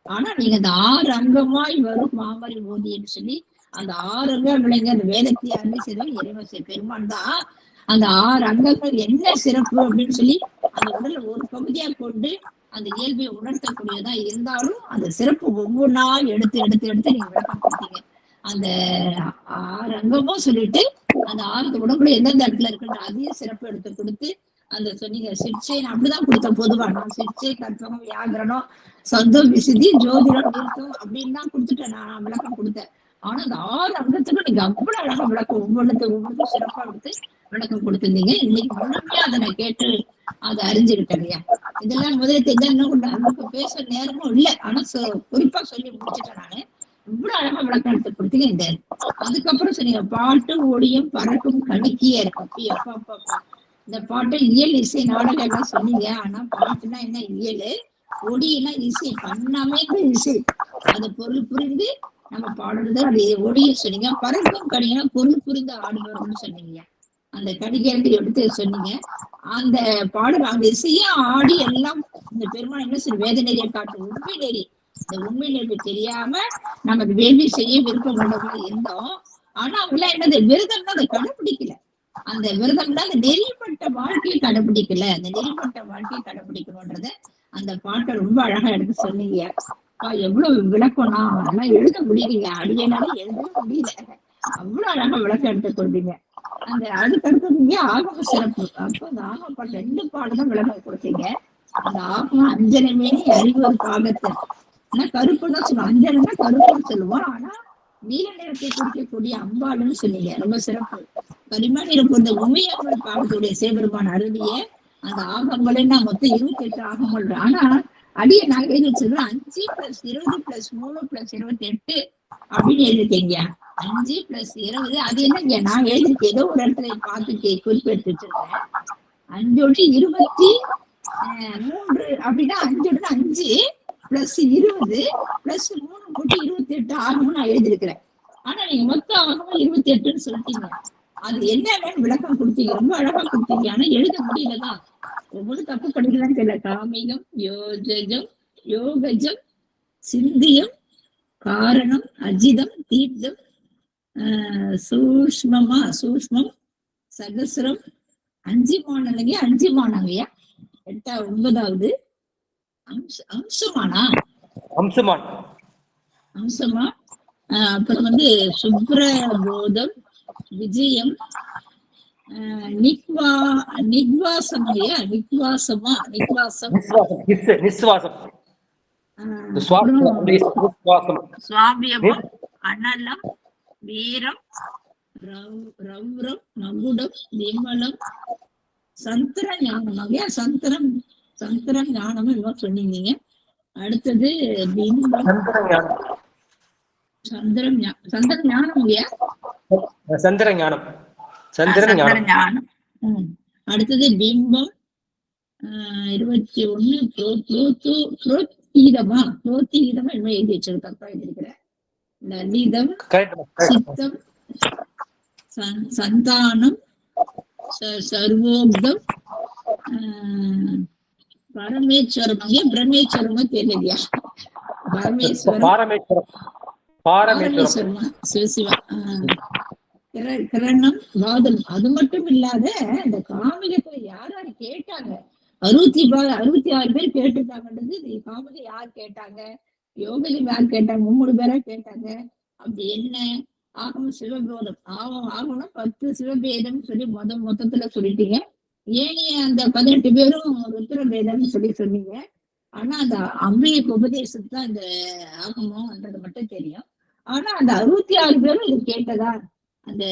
ஆனா நீங்க அந்த 6 அங்கமாய் வரும் மாமரி ஓதின்னு சொல்லி அந்த 6 அங்கம் விளைங்க அந்த வேதத்தை யாருமே செய்வாங்க, இறைவசை பெருமான் தான். அந்த 6 அங்கங்கள் என்ன சிறப்பு அப்படின்னு சொல்லி அந்த உடல்ல ஒரு பகுதியா கொண்டு அந்த இயல்பை உணர்த்தக்கூடியதா இருந்தாலும் அந்த சிறப்பு ஒவ்வொன்றா எடுத்து எடுத்து எடுத்து நீங்க விளக்கம் கொடுத்தீங்க. அந்த 6 அங்கமும் சொல்லிட்டு அந்த 6 உடம்புல எந்தெந்த இடத்துல இருக்குன்ற அதையும் சிறப்பு எடுத்து கொடுத்து அந்த சொன்னீங்க. சிற்சை அப்படிதான் கொடுத்தேன் பொதுவா. நான் சிற்சை கற்பகம் வியாகரணம் சொந்தம் விசுதி ஜோதிடம் நிறுத்தம் அப்படின்னு தான் கொடுத்துட்டேன், நான் விளக்கம் கொடுத்தேன். ஆனா அந்த 6 அங்கத்துக்கும் நீங்க அவ்வளவு அழகா விளக்கம் ஒவ்வொன்றுக்கும் சிறப்பா எடுத்து விளக்கம் கொடுத்திருந்தீங்க. இன்னைக்கு முழுமையா அதை நான் கேட்டு அதை அறிஞ்சுக்கிட்டேன் இல்லையா. இதெல்லாம் முதல்ல தெரிஞ்சா நமக்கு பேச நேரமும் இல்லை, ஆனா குறிப்பா சொல்லி முடிச்சுட்டேன் நானு. இவ்வளவு அழகா விளக்கம் எடுத்து கொடுத்தீங்க. இந்த அதுக்கப்புறம் சொன்னீங்க பாட்டு ஒளியும் பறக்கும் கணக்கிய அப்பி அப்பா அப்பா. இந்த பாட்டை இயல் இசை நாடகம் எல்லாம் சொன்னீங்க. ஆனா பாட்டுனா என்ன, இயல் ஒடினா இசை, பண்ணாமே இசை, அது பொருள் புரிந்து நம்ம பாடுறது அது ஒடிய சொன்னீங்க. பறக்கும் கணினா பொருள் புரிந்து ஆடுபவர்னு சொன்னீங்க. அந்த கடிகேண்டு எடுத்து சொன்னீங்க. அந்த பாடல் அந்த இசையும் ஆடி எல்லாம் இந்த பெருமாள் என்ன சொல்லி வேத நெறியை காட்டும் உண்மை நெறி. இந்த உண்மை நெறி தெரியாம நமக்கு வேள்வி செய்ய விருப்பம் உள்ளவங்க இருந்தோம். ஆனா அவங்களாம் என்னது விரதம்னா அதை கடைபிடிக்கல. அந்த விரதம்னா அந்த நெறிப்பட்ட வாழ்க்கையை கடைபிடிக்கல. அந்த நெறிப்பட்ட வாழ்க்கையை கடைபிடிக்கணும்ன்றத அந்த பாட்டை ரொம்ப அழகா எடுத்து சொன்னீங்க. எவ்வளவு விளக்கம்னா ஆனா எழுத முடியலைங்க, அடியனால எழுதவே முடியல. அவ்வளவு அழகா விளக்கம் எடுத்து கொடுத்தீங்க. அந்த அதுக்கு அடுத்ததுங்க ஆகம சிறப்பு. அப்ப அந்த ஆகம பாட்டு 2 பாடம் தான் விளக்கம் கொடுத்தீங்க. அந்த ஆகமம் அஞ்சனமேனி அறிவொரு பாகத்தில். ஆனா கருப்புன்னு தான் சொல்லுவோம், அஞ்சனம்னா கருப்புன்னு சொல்லுவோம். ஆனா நீல நிறத்தை குறிக்கக்கூடிய அம்பாளுன்னு சொன்னீங்க, ரொம்ப சிறப்பு. கரிம நிறம் கொண்ட உமையம்மல் பாகத்துடைய சிவபெருமான் அருளிய அந்த ஆகங்களை நான் மொத்தம் 28 ஆகங்கள். ஆனா அடிய நான் எழுதி வச்சது 5 + 20 + 3 + 28 அப்படின்னு எழுதிருக்கீங்க. 5 + 20 அது என்னங்க நான் எழுதிருக்கேன், ஏதோ ஒரு இடத்துல பார்த்து குறிப்பெடுத்து வச்சிருக்கேன். 5 23 அப்படின்னா 5 5 + 20 + 3 போட்டு 28 ஆகணும்னு நான் எழுதியிருக்கிறேன். ஆனா நீங்க மொத்த ஆகமும் 28ன்னு சொல்லிட்டீங்க. அது என்னன்னு விளக்கம் கொடுத்தீங்க, ரொம்ப அழகா கொடுத்தீங்க. ஆனா எழுத முடியலதான், ஒவ்வொரு தப்பு படிக்கலாம்னு தெரியல. காமிகம், யோஜகம், யோகஜம், சிந்தியம், காரணம், அஜிதம், தீர்த்தம், சூஷ்மம், சகசிரம், 5 மானங்கய்யா, 5 மானங்கய்யா, 9வது அம்சமானா அம்சமா. அப்புறம் வந்து சுப்ரபோதம், விஜயம், நிக்வாசம், சுவாபியமம், அனலம், வீரம், ரௌரம், மகுடம், விமலம், சந்திர ஞானம். சந்திர ஞானம் எல்லாம் சொன்னீங்க. அடுத்தது பிம்பம், சந்திர ஞானம். அடுத்தது பிம்பம் 21 புரோத்தீதமா என்ன எழுதி வச்சிருக்க, தப்பா எழுதிருக்கிறேன். லலிதம், சித்தம், சந்தானம், சர்வோக்தம், பரமேஸ்வரம், பிரம்மேஸ்வரமா தெரியலையா, பரமேஸ்வரமா, சிவசிவா, கிரணம், வாதம். அது மட்டும் இல்லாத இந்த காமிகத்தை யார் யார் கேட்டாங்க, 66 பேர் கேட்டிருக்காங்கன்றது. காமிகை யார் கேட்டாங்க, யோகலிம் யார் கேட்டாங்க, 3 பேரா கேட்டாங்க. அப்படி என்ன ஆகம சிவபோதம் ஆகணும் 10 சிவபேதம் சொல்லி மொத்தத்துல சொல்லிட்டீங்க. ஏனைய அந்த 18 பேரும் ருத்ரபேதம்னு சொன்னீங்க. ஆனா அந்த அம்பிகைக்கு உபதேசத்தான் இந்த ஆகமம்ன்றது மட்டும் தெரியும். ஆனா அந்த 66 பேரும் இது கேட்டதா அந்த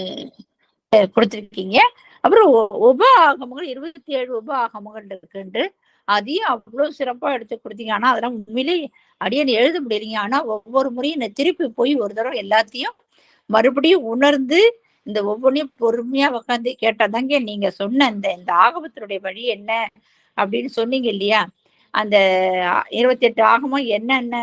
கொடுத்திருக்கீங்க. அப்புறம் உப ஆகமங்கள் 27 உப ஆகமங்கள் இருக்குன்று அதையும் அவ்வளவு சிறப்பா எடுத்து கொடுத்தீங்க. ஆனா அதெல்லாம் உண்மையிலே அடியன் எழுத முடியலைங்க. ஆனா ஒவ்வொரு முறையும் திருப்பி போய் ஒரு தடவை எல்லாத்தையும் மறுபடியும் உணர்ந்து இந்த ஒவ்வொன்றையும் பொறுமையா உட்காந்து கேட்டாதாங்க நீங்க சொன்ன இந்த ஆகமத்தினுடைய வழி என்ன அப்படின்னு சொன்னீங்க இல்லையா, அந்த 28 ஆகமம் என்னென்ன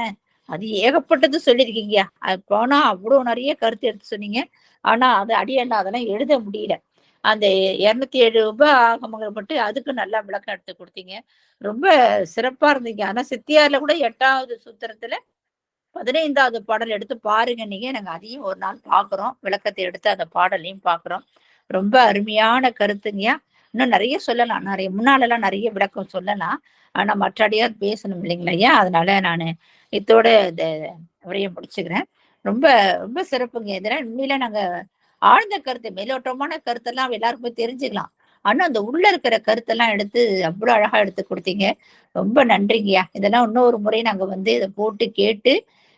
அது ஏகப்பட்டது சொல்லியிருக்கீங்க. அது போனா அவ்வளவு நிறைய கருத்து எடுத்து சொன்னீங்க. ஆனா அது அடியன்னா அதெல்லாம் எழுத முடியல. அந்த 207 உப ஆகமங்கள் மட்டும் அதுக்கு நல்லா விளக்கம் எடுத்து கொடுத்தீங்க, ரொம்ப சிறப்பா இருந்தீங்க. ஆனா சித்தியார்ல கூட 8வது சூத்திரத்துல 15வது பாடல் எடுத்து பாருங்க நீங்க, நாங்க அதையும் ஒரு நாள் பாக்குறோம், விளக்கத்தை எடுத்து அந்த பாடலையும் பாக்குறோம். ரொம்ப அருமையான கருத்துங்கய்யா. இன்னும் நிறைய சொல்லலாம், முன்னாலெல்லாம் நிறைய விளக்கம் சொல்லலாம். ஆனா மற்ற அடியார் பேசணும் இல்லைங்களா ஐயா, அதனால நான் இதோட இந்த உரையை முடிச்சுக்கிறேன். ரொம்ப ரொம்ப சிறப்புங்க. இதெல்லாம் உண்மையில நாங்க ஆழ்ந்த கருத்து, மேலோட்டமான கருத்தெல்லாம் எல்லாருக்குமே தெரிஞ்சுக்கலாம். ஆனா அந்த உள்ள இருக்கிற கருத்தெல்லாம் எடுத்து அவ்வளவு அழகா எடுத்து கொடுத்தீங்க. ரொம்ப நன்றிங்கய்யா. இதெல்லாம் இன்னொரு முறை நாங்க இதை போட்டு கேட்டு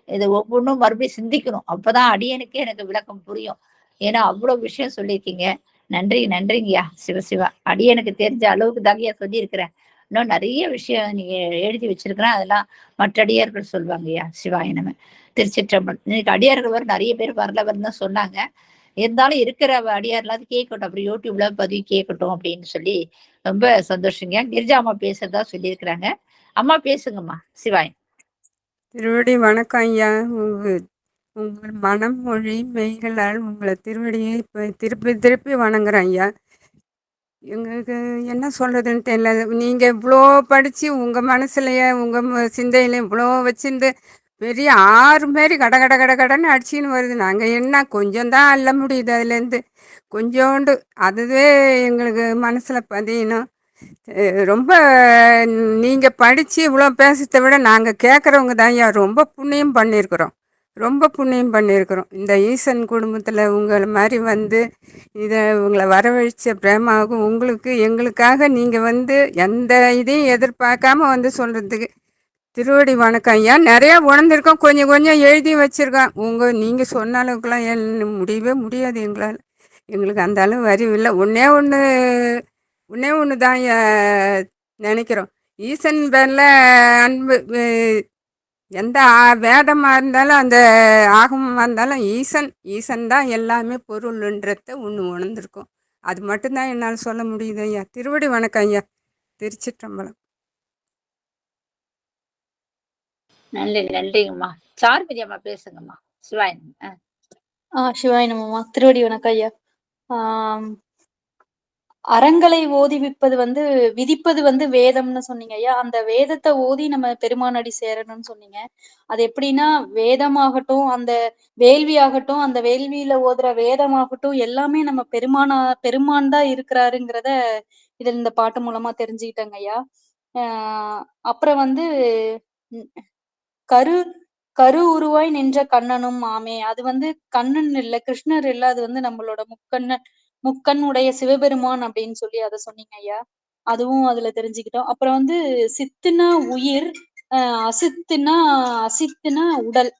இதை ஒவ்வொன்றும் மறுபடியும் சிந்திக்கணும். அப்பதான் அடியனுக்கே எனக்கு விளக்கம் புரியும். ஏன்னா அவ்வளவு விஷயம் சொல்லியிருக்கீங்க. நன்றிங்கய்யா. சிவசிவா, அடியனுக்கு தெரிஞ்ச அளவுக்கு தாங்கய்யா சொல்லியிருக்கிறேன். இன்னும் நிறைய விஷயம் நீங்க எழுதி வச்சிருக்கிறேன், அதெல்லாம் மற்ற அடியார்கள் சொல்லுவாங்கய்யா. சிவாய நம. திருச்சிற்றம்பலம். இன்னைக்கு அடியார்கள் வர நிறைய பேர் வரலவர்னு தான் சொன்னாங்க. இருந்தாலும் இருக்கிற அடியார்லாவது கேட்கட்டும், அப்புறம் யூடியூப்ல பதிவு கேட்கட்டும் அப்படின்னு சொல்லி ரொம்ப சந்தோஷங்க. கிரிஜா அம்மா பேசுறதா சொல்லியிருக்கிறாங்க. அம்மா பேசுங்கம்மா. சிவாயம். திருவடி வணக்கம் ஐயா. உங்கள் மனம் மொழி மெய்களால் உங்களை திருவடியை இப்போ திருப்பி வணங்குறேன் ஐயா. எங்களுக்கு என்ன சொல்கிறதுன்னு தெரியல. நீங்கள் இவ்வளோ படித்து உங்கள் மனசுலையே உங்கள் சிந்தையில இவ்வளோ வச்சிருந்து பெரிய ஆறு மாரி கடன்னு அடிச்சின்னு வருது. நாங்கள் என்ன கொஞ்சம் தான் அள்ள முடியுது, அதுலேருந்து கொஞ்சோண்டு அதுவே எங்களுக்கு மனசில் பதியணும். ரொம்ப நீங்கள் படித்து இவ்வளோ பேசுறதை விட நாங்கள் கேட்குறவங்க தான் ஐயா ரொம்ப புண்ணியம் பண்ணியிருக்கிறோம். ரொம்ப புண்ணியம் பண்ணியிருக்கிறோம். இந்த ஈசன் குடும்பத்தில் உங்களை மாதிரி வந்து இதை உங்களை வரவழைச்ச பிரேமாவுக்கும் உங்களுக்கு எங்களுக்காக நீங்கள் வந்து எந்த இதையும் எதிர்பார்க்காம வந்து சொல்கிறதுக்கு திருவடி வணக்கம் ஐயா. நிறையா உணர்ந்திருக்கோம், கொஞ்சம் கொஞ்சம் எழுதி வச்சுருக்கோம். நீங்கள் சொன்ன அளவுக்குலாம் முடியவே முடியாது எங்களால். எங்களுக்கு அந்த அளவு அறிவு இல்லை. ஒன்றே ஒன்று தான் ஐயா நினைக்கிறோம். ஈசன் பேரில் அன்பு. எந்த வேதமாக இருந்தாலும் அந்த ஆகமமாக இருந்தாலும் ஈசன் தான் எல்லாமே பொருள்ன்றத ஒன்று உணர்ந்திருக்கோம். அது மட்டும்தான் என்னால் சொல்ல முடியுது ஐயா. திருவடி வணக்கம் ஐயா. திருச்சிற்றம்பலம். நன்றிங்கம்மா. சார்பதி அம்மா பேசுங்கம்மா. சிவாய். சிவாய் நமம்மா. திருவடி வணக்கம் ஐயா. அறங்களை ஓதிவிப்பது விதிப்பது வேதம்னு சொன்னீங்க ஐயா. அந்த வேதத்தை ஓதி நம்ம பெருமானடி சேரணும்னு சொன்னீங்க. அது எப்படின்னா, வேதமாகட்டும், அந்த வேள்வி ஆகட்டும், அந்த வேள்வியில ஓதுற வேதமாகட்டும், எல்லாமே நம்ம பெருமான் தான் இருக்கிறாருங்கிறத இதுல இந்த பாட்டு மூலமா தெரிஞ்சுக்கிட்டேங்க ஐயா. அப்புறம் கரு கரு உருவாய் நின்ற கண்ணனும் ஆமே. அது கண்ணன் இல்ல, கிருஷ்ணர் இல்ல, அது நம்மளோட முக்கண் உடைய சிவபெருமான் அப்படின்னு சொல்லி அதை சொன்னீங்க ஐயா. அதுவும் அதுல தெரிஞ்சுக்கிட்டோம். அப்புறம் சித்துனா உயிர், அசித்துனா உடல்.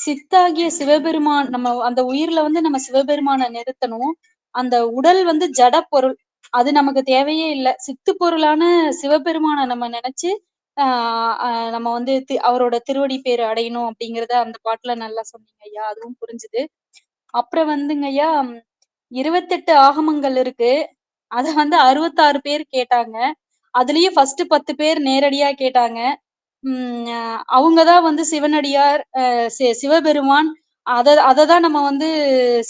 சித்தாகிய சிவபெருமான், நம்ம அந்த உயிர்ல நம்ம சிவபெருமான நிறுத்தணும். அந்த உடல் ஜட பொருள், அது நமக்கு தேவையே இல்லை. சித்து பொருளான சிவபெருமான நம்ம நினைச்சு நம்ம அவரோட திருவடி பேரு அடையணும் அப்படிங்கறத அந்த பாட்டுல நல்லா சொன்னீங்க ஐயா. அதுவும் புரிஞ்சுது. அப்புறம் ஐயா, 28 ஆகமங்கள் இருக்கு. அத 66 பேர் கேட்டாங்க. அதுலயும் ஃபர்ஸ்ட் 10 பேர் நேரடியா கேட்டாங்க. அவங்கதான் சிவனடியார், சிவபெருமான். அததான் நம்ம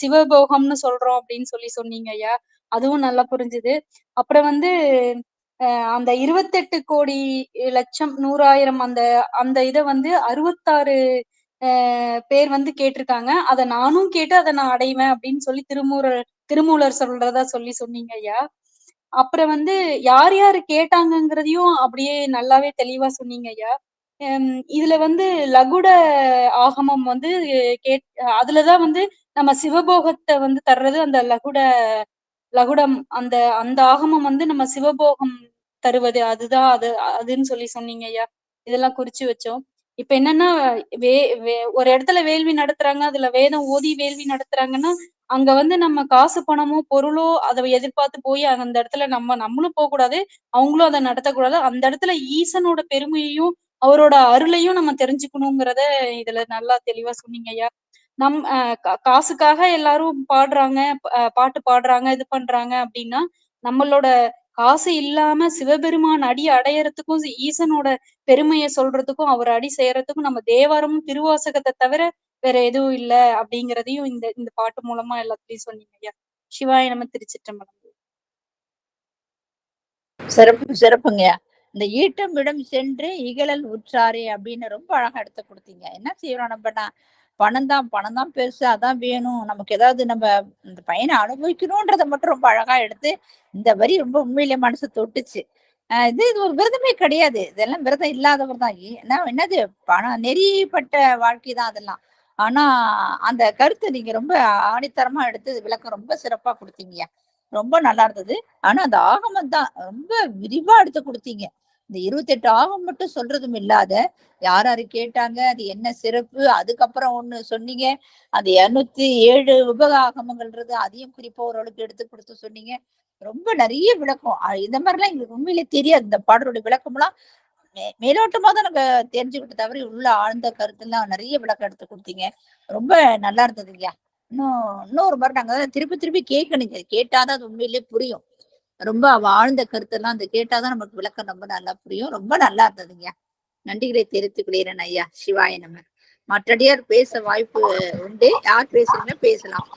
சிவபோகம்னு சொல்றோம் அப்படின்னு சொன்னீங்க ஐயா. அதுவும் நல்லா புரிஞ்சுது. அப்புறம் அந்த 28 கோடி லட்சம் 100,000 அந்த இதை 66 பேர் கேட்டிருக்காங்க. அதை நானும் கேட்டு அதை நான் அடைவேன் அப்படின்னு சொல்லி திருமூலர் சொல்றதா சொன்னீங்க ஐயா. அப்புறம் யார் யாரு கேட்டாங்கங்கிறதையும் அப்படியே நல்லாவே தெளிவா சொன்னீங்க ஐயா. இதுல லகுட ஆகமம் அதுலதான் நம்ம சிவபோகத்தை தர்றது அந்த லகுடம். அந்த ஆகமம் நம்ம சிவபோகம் தருவது, அதுதான் அதுன்னு சொன்னீங்க ஐயா. இதெல்லாம் குறிச்சு வச்சோம். இப்ப என்னன்னா, ஒரு இடத்துல வேள்வி நடத்துறாங்க, அதுல வேதம் ஓதி வேள்வி நடத்துறாங்கன்னா, அங்க நம்ம காசு பணமோ பொருளோ அதை எதிர்பார்த்து போய் அந்த இடத்துல நம்மளும் போக கூடாது, அவங்களும் அதை நடத்தக்கூடாது. அந்த இடத்துல ஈசனோட பெருமையையும் அவரோட அருளையும் நம்ம தெரிஞ்சுக்கணுங்கிறத இதுல நல்லா தெளிவா சொன்னீங்க ஐயா. காசுக்காக எல்லாரும் பாடுறாங்க, பாட்டு பாடுறாங்க, இது பண்றாங்க அப்படின்னா, நம்மளோட காசு இல்லாம சிவபெருமான் அடி அடையறதுக்கும், ஈசனோட பெருமையை சொல்றதுக்கும், அவர் அடி செய்யறதுக்கும் நம்ம தேவாரமும் திருவாசகத்தை தவிர வேற எதுவும் இல்ல அப்படிங்கிறதையும் இந்த பாட்டு மூலமா எல்லாத்தையும் சொன்னீங்க ஐயா. சிவாய நம்ம. திருச்சிற்றம்பலம். சிறப்புங்க. இந்த ஈட்டம் இடம் சென்று இகழல் உற்றாரே அப்படின்னு ரொம்ப அழகா எடுத்து கொடுத்தீங்க. என்ன செய்யறோம் நம்மனா, பணம் தான் பெருசு, அதான் வேணும், நமக்கு ஏதாவது நம்ம இந்த பையனை அனுபவிக்கணும்ன்றதை மட்டும் ரொம்ப அழகா எடுத்து இந்த வரி ரொம்ப உண்மையிலே மனசு தொட்டுச்சு. இது ஒரு விரதமே கிடையாது, இதெல்லாம் விரதம் இல்லாதவர் தான். என்னது பணம் நெறிப்பட்ட வாழ்க்கை தான் அதெல்லாம். ஆனா அந்த கருத்தை நீங்க ரொம்ப ஆணித்தரமா எடுத்து விளக்கம் ரொம்ப சிறப்பா கொடுத்தீங்க. ரொம்ப நல்லா இருந்தது. ஆனா அந்த ஆகமம் தான் ரொம்ப விரிவா எடுத்து கொடுத்தீங்க. இந்த 28 ஆகம் மட்டும் சொல்றதும் இல்லாத, யார் யாரு கேட்டாங்க, அது என்ன சிறப்பு, அதுக்கப்புறம் ஒண்ணு சொன்னீங்க, அந்த 207 உபக ஆகமங்கள்ன்றது அதையும் குறிப்பா ஓரளவுக்கு எடுத்து கொடுத்து சொன்னீங்க. ரொம்ப நிறைய விளக்கம். இந்த மாதிரிலாம் எங்களுக்கு உண்மையிலே தெரியாது. இந்த பாடலுடைய விளக்கம்லாம் மேலோட்டமா தான் நாங்க தெரிஞ்சுக்கிட்ட தவிர உள்ள ஆழ்ந்த கருத்துலாம் நிறைய விளக்கம் எடுத்து கொடுத்தீங்க. ரொம்ப நல்லா இருந்ததுங்க. இன்னொரு மாதிரி நாங்க திருப்பி கேட்கணுங்க. கேட்டாதான் அது உண்மையிலேயே புரியும். ரொம்ப ஆழ்ந்த கருத்தெல்லாம் அந்த கேட்டாதான் நமக்கு விளக்கம் ரொம்ப நல்லா புரியும். ரொம்ப நல்லா இருந்ததுங்க. நன்றிகளை தெரிவித்துக் கொள்கிறேன் ஐயா. சிவாய நம்ம. மற்றடியார் பேச வாய்ப்பு உண்டு. யார் பேசுறீங்களோ பேசலாம்.